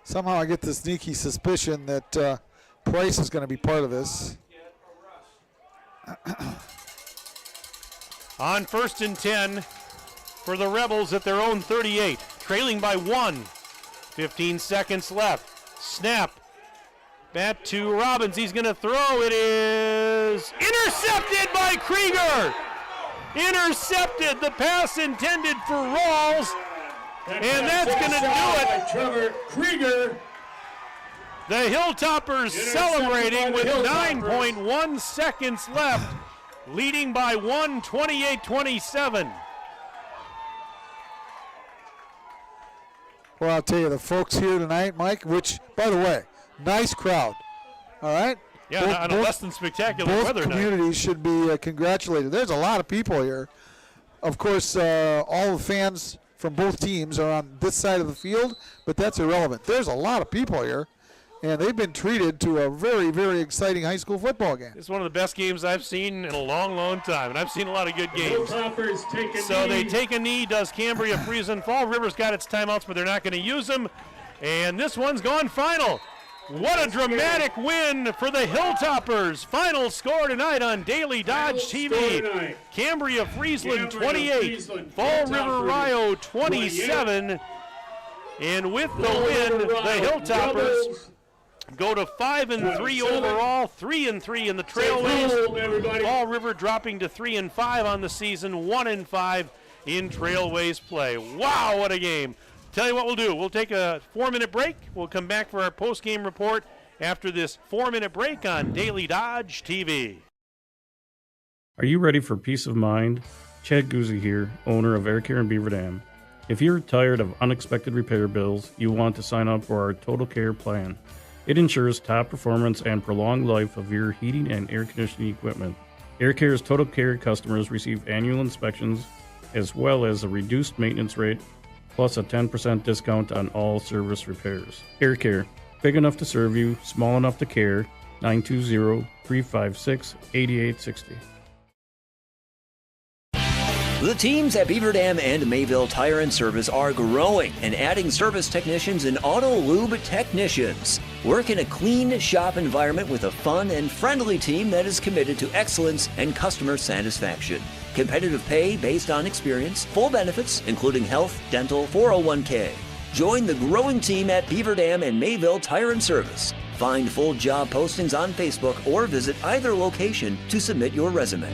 Somehow I get the sneaky suspicion that Price is going to be part of this. On 1st and 10 for the Rebels at their own 38, trailing by 1. 15 seconds left. Snap. Bat to Robbins. He's going to throw. It is intercepted by Krieger. Intercepted. The pass intended for Rawls. And that's going to do it. Trevor Krieger. The Hilltoppers celebrating with 9.1 seconds left, leading by 1, 28-27. Well, I'll tell you, the folks here tonight, Mike, which, by the way, nice crowd. All right? Yeah, on a less than spectacular weather night. Both communities should be congratulated. There's a lot of people here. Of course, all the fans from both teams are on this side of the field, but that's irrelevant. There's a lot of people here, and they've been treated to a very, very exciting high school football game. It's one of the best games I've seen in a long, long time, and I've seen a lot of good games. They take a knee, does Cambria Friesland. Fall River's got its timeouts, but they're not going to use them, and this one's gone final. What a dramatic win for the Hilltoppers. Final score tonight on Daily Dodge TV. Cambria Friesland 28, Fall River Rio 27. And with the win, the Hilltoppers go to 5-3 overall, 3-3 in the Trailways. Fall River dropping to 3-5 on the season, 1-5 in Trailways play. Wow, what a game. Tell you what we'll do. We'll take a 4-minute break. We'll come back for our post-game report after this 4-minute break on Daily Dodge TV. Are you ready for peace of mind? Chad Guzzi here, owner of Air Care in Beaver Dam. If you're tired of unexpected repair bills, you want to sign up for our Total Care plan. It ensures top performance and prolonged life of your heating and air conditioning equipment. Air Care's Total Care customers receive annual inspections as well as a reduced maintenance rate plus a 10% discount on all service repairs. Air Care, big enough to serve you, small enough to care. 920-356-8860. The teams at Beaver Dam and Mayville Tire and Service are growing and adding service technicians and auto lube technicians. Work in a clean shop environment with a fun and friendly team that is committed to excellence and customer satisfaction. Competitive pay based on experience, full benefits, including health, dental, 401k. Join the growing team at Beaver Dam and Mayville Tire and Service. Find full job postings on Facebook or visit either location to submit your resume.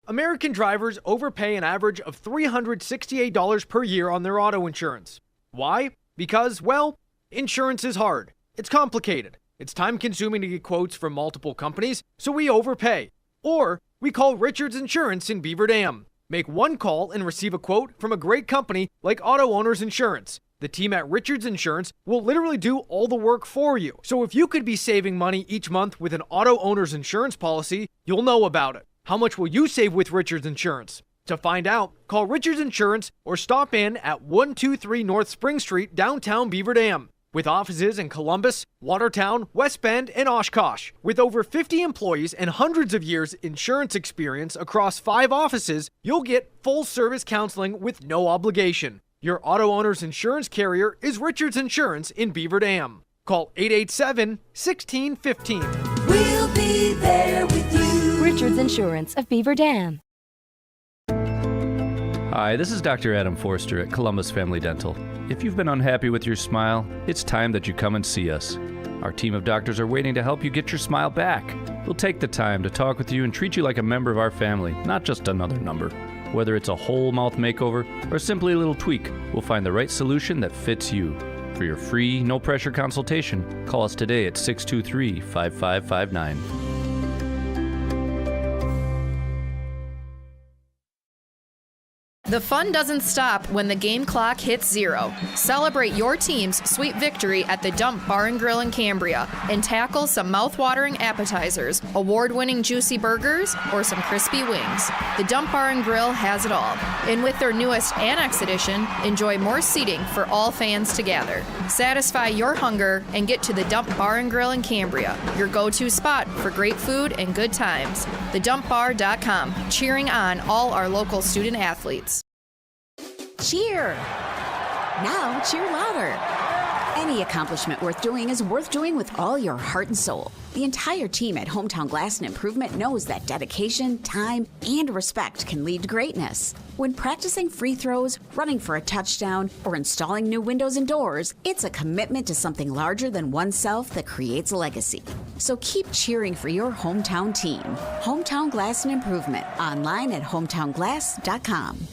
American drivers overpay an average of $368 per year on their auto insurance. Why? Because, well, insurance is hard. It's complicated. It's time-consuming to get quotes from multiple companies, so we overpay. Or we call Richards Insurance in Beaver Dam. Make one call and receive a quote from a great company like Auto Owners Insurance. The team at Richards Insurance will literally do all the work for you. So if you could be saving money each month with an Auto Owners Insurance policy, you'll know about it. How much will you save with Richards Insurance? To find out, call Richards Insurance or stop in at 123 North Spring Street, downtown Beaver Dam. With offices in Columbus, Watertown, West Bend, and Oshkosh. With over 50 employees and hundreds of years insurance experience across 5 offices, you'll get full-service counseling with no obligation. Your auto owner's insurance carrier is Richards Insurance in Beaver Dam. Call 887-1615. We'll be there with you. Richards Insurance of Beaver Dam. Hi, this is Dr. Adam Forster at Columbus Family Dental. If you've been unhappy with your smile, it's time that you come and see us. Our team of doctors are waiting to help you get your smile back. We'll take the time to talk with you and treat you like a member of our family, not just another number. Whether it's a whole mouth makeover or simply a little tweak, we'll find the right solution that fits you. For your free, no-pressure consultation, call us today at 623-5559. The fun doesn't stop when the game clock hits 0. Celebrate your team's sweet victory at the Dump Bar and Grill in Cambria and tackle some mouth-watering appetizers, award-winning juicy burgers, or some crispy wings. The Dump Bar and Grill has it all. And with their newest Annex edition, enjoy more seating for all fans to gather. Satisfy your hunger and get to the Dump Bar and Grill in Cambria, your go-to spot for great food and good times. TheDumpBar.com, cheering on all our local student athletes. Cheer! Now cheer louder. Any accomplishment worth doing is worth doing with all your heart and soul. The entire team at Hometown Glass and Improvement knows that dedication, time, and respect can lead to greatness. When practicing free throws, running for a touchdown, or installing new windows and doors, it's a commitment to something larger than oneself that creates a legacy. So keep cheering for your hometown team. Hometown Glass and Improvement, online at hometownglass.com.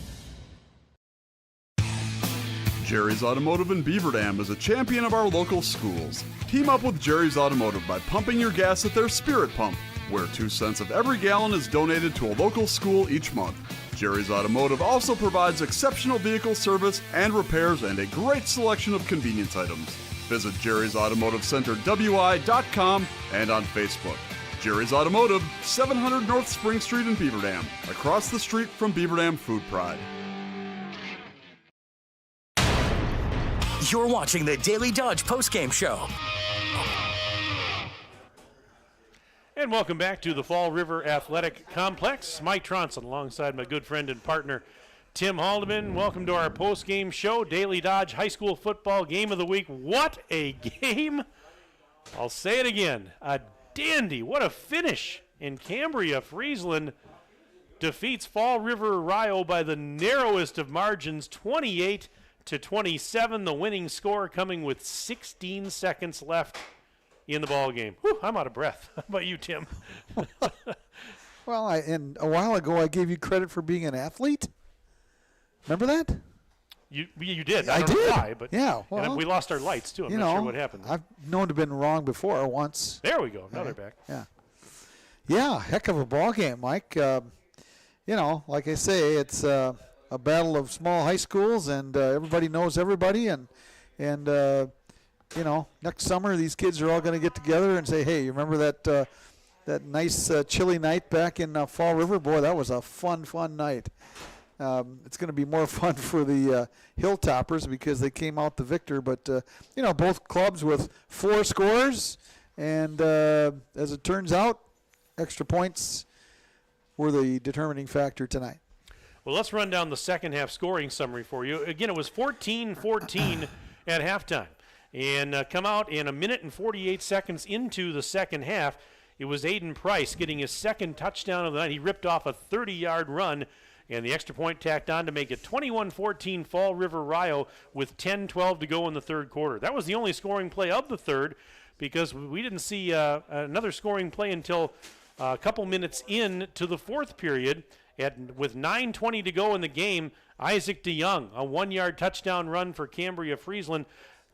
Jerry's Automotive in Beaver Dam is a champion of our local schools. Team up with Jerry's Automotive by pumping your gas at their Spirit Pump, where 2 cents of every gallon is donated to a local school each month. Jerry's Automotive also provides exceptional vehicle service and repairs and a great selection of convenience items. Visit Jerry's Automotive Center WI.com and on Facebook. Jerry's Automotive, 700 North Spring Street in Beaver Dam, across the street from Beaver Dam Food Pride. You're watching the Daily Dodge Postgame Show. And welcome back to the Fall River Athletic Complex. Mike Tronson alongside my good friend and partner, Tim Haldeman. Welcome to our postgame show, Daily Dodge High School Football Game of the Week. What a game! I'll say it again. A dandy. What a finish in Cambria. Friesland defeats Fall River Rio by the narrowest of margins, 28-27, the winning score coming with 16 seconds left in the ball game. Whew, I'm out of breath. How about you, Tim? Well, and a while ago I gave you credit for being an athlete. Remember that? You did. I don't know did. why, but yeah. Well, and we lost our lights too. I'm not sure what happened. I've known to have been wrong before once. There we go. Another back. Yeah. Yeah. Heck of a ball game, Mike. Like I say, it's a battle of small high schools, and everybody knows everybody, and next summer these kids are all going to get together and say, hey, you remember that nice chilly night back in Fall River? Boy, that was a fun night. It's going to be more fun for the Hilltoppers because they came out the victor, but both clubs with 4 scores, and as it turns out, extra points were the determining factor tonight. Well, let's run down the second half scoring summary for you. Again, it was 14-14 at halftime. And come out in a minute and 48 seconds into the second half, it was Aiden Price getting his second touchdown of the night. He ripped off a 30-yard run, and the extra point tacked on to make it 21-14 Fall River Rio with 10-12 to go in the third quarter. That was the only scoring play of the third because we didn't see another scoring play until a couple minutes into the fourth period. With 9:20 to go in the game, Isaac DeYoung, a 1-yard touchdown run for Cambria Friesland.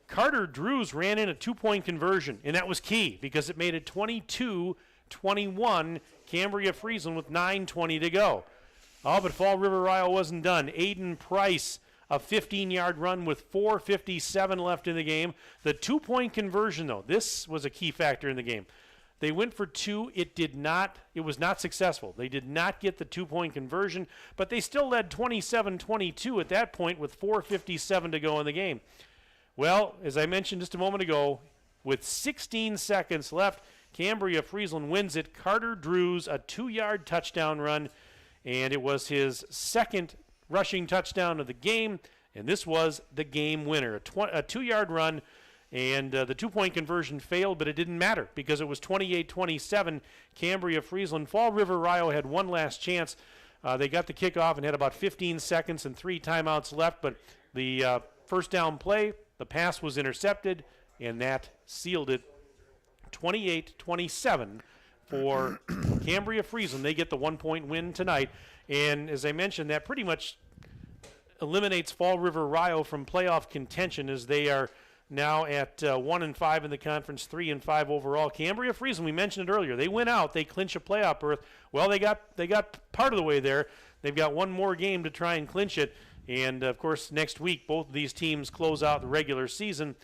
Carter Drews ran in a 2-point conversion, and that was key because it made it 22-21 Cambria Friesland with 9:20 to go. Oh, but Fall River Rio wasn't done. Aiden Price, a 15-yard run with 4:57 left in the game. The 2-point conversion, though, this was a key factor in the game. They went for 2. It was not successful. They did not get the 2-point conversion, but they still led 27-22 at that point with 4:57 to go in the game. Well, as I mentioned just a moment ago, with 16 seconds left, Cambria Friesland wins it. Carter Drews, a 2-yard touchdown run, and it was his second rushing touchdown of the game, and this was the game winner. A 2-yard run, And the 2-point conversion failed, but it didn't matter because it was 28-27. Cambria, Friesland. Fall River Rio had one last chance. They got the kickoff and had about 15 seconds and 3 timeouts left, but the first down play, the pass was intercepted, and that sealed it. 28-27 for Cambria Friesland. They get the 1-point win tonight. And as I mentioned, that pretty much eliminates Fall River Rio from playoff contention as they are now at 1-5 in the conference, 3-5 overall. Cambria Friesland, we mentioned it earlier, they went out, they clinch a playoff berth. Well, they got part of the way there. They've got one more game to try and clinch it. And of course, next week, both of these teams close out the regular season.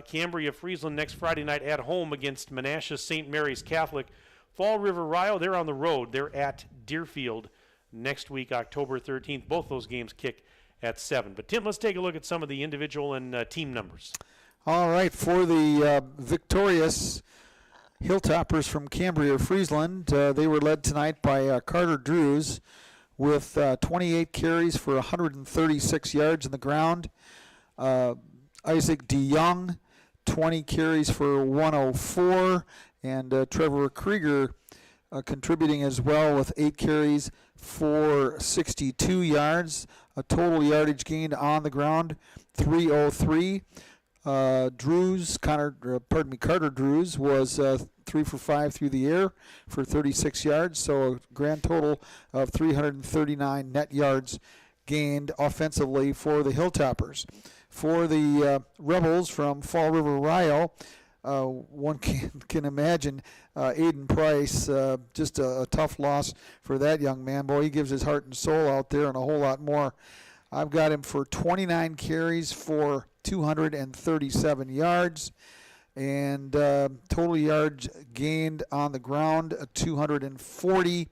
Cambria Friesland next Friday night at home against Menasha St. Mary's Catholic. Fall River Rio, they're on the road. They're at Deerfield next week, October 13th. Both those games kick at 7. But Tim, let's take a look at some of the individual and team numbers. All right, for the victorious Hilltoppers from Cambria Friesland, they were led tonight by Carter Drews with 28 carries for 136 yards in the ground. Isaac DeYoung, 20 carries for 104, and Trevor Krieger contributing as well with 8 carries for 62 yards. A total yardage gained on the ground, 303. Carter Drews was 3 for 5 through the air for 36 yards, so a grand total of 339 net yards gained offensively for the Hilltoppers. For the Rebels from Fall River Rio, one can imagine Aiden Price, just a tough loss for that young man. Boy, he gives his heart and soul out there and a whole lot more. I've got him for 29 carries for 237 yards, and total yards gained on the ground, 240.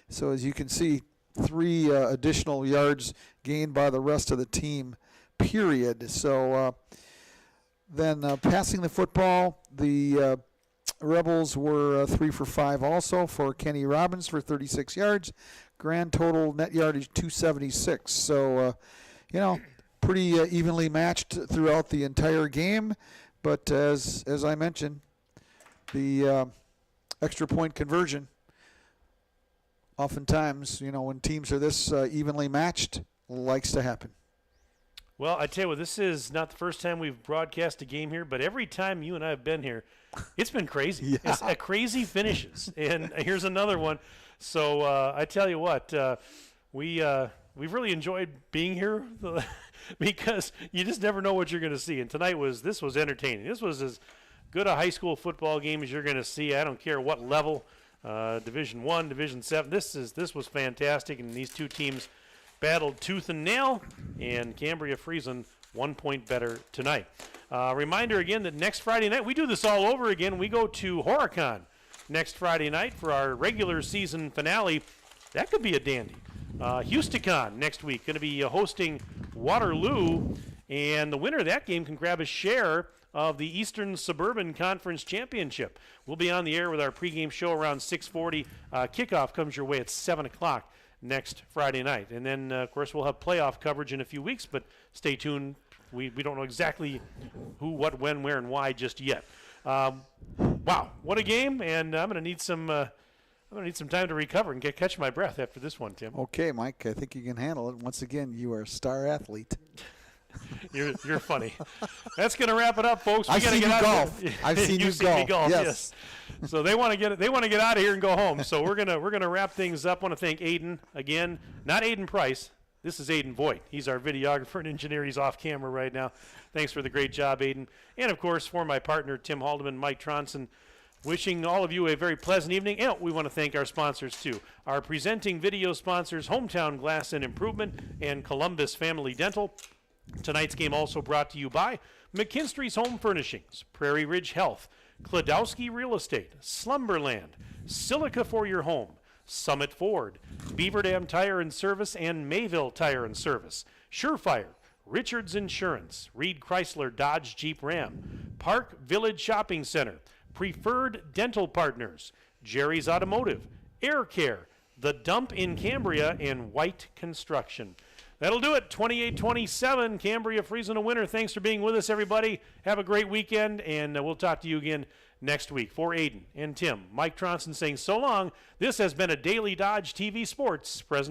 So as you can see, 3 additional yards gained by the rest of the team, period. So then passing the football, the Rebels were 3 for 5 also for Kenny Robbins for 36 yards. Grand total net yardage 276. So, pretty evenly matched throughout the entire game. But as I mentioned, the extra point conversion, oftentimes, when teams are this evenly matched, likes to happen. Well, I tell you what, this is not the first time we've broadcast a game here, but every time you and I have been here, it's been crazy. Yeah. It's crazy finishes. And here's another one. So I tell you what, we've really enjoyed being here because you just never know what you're going to see. And this was entertaining. This was as good a high school football game as you're going to see. I don't care what level, Division I, Division 7. This was fantastic, and these two teams battled tooth and nail, and Cambria Friesland 1 point better tonight. Reminder again that next Friday night, we do this all over again. We go to Horicon next Friday night for our regular season finale. That could be a dandy. Houston next week, going to be hosting Waterloo, and the winner of that game can grab a share of the Eastern Suburban Conference Championship. We'll be on the air with our pregame show around 6:40. Kickoff comes your way at 7 o'clock next Friday night. And then, of course, we'll have playoff coverage in a few weeks, but stay tuned. We don't know exactly who, what, when, where, and why just yet. Wow, what a game, and I'm going to need some time to recover and catch my breath after this one, Tim. Okay, Mike, I think you can handle it. Once again, you are a star athlete. You're funny. That's going to wrap it up, folks. I've seen you golf. I've seen you golf. Yes. So they want to get out of here and go home. So we're gonna wrap things up. I want to thank Aiden again. Not Aiden Price. This is Aiden Voigt. He's our videographer and engineer. He's off camera right now. Thanks for the great job, Aiden. And of course, for my partner Tim Haldeman, Mike Tronson. Wishing all of you a very pleasant evening. And we want to thank our sponsors, too. Our presenting video sponsors, Hometown Glass and Improvement and Columbus Family Dental. Tonight's game also brought to you by McKinstry's Home Furnishings, Prairie Ridge Health, Klodowski Real Estate, Slumberland, Silica for Your Home, Summit Ford, Beaver Dam Tire and Service, and Mayville Tire and Service, Surefire, Richards Insurance, Reed Chrysler Dodge Jeep Ram, Park Village Shopping Center, Preferred Dental Partners, Jerry's Automotive, Air Care, The Dump in Cambria, and White Construction. That'll do it. 28-27, Cambria Friesland a winner. Thanks for being with us, everybody. Have a great weekend, and we'll talk to you again next week. For Aiden and Tim, Mike Tronson saying so long. This has been a Daily Dodge TV Sports presentation.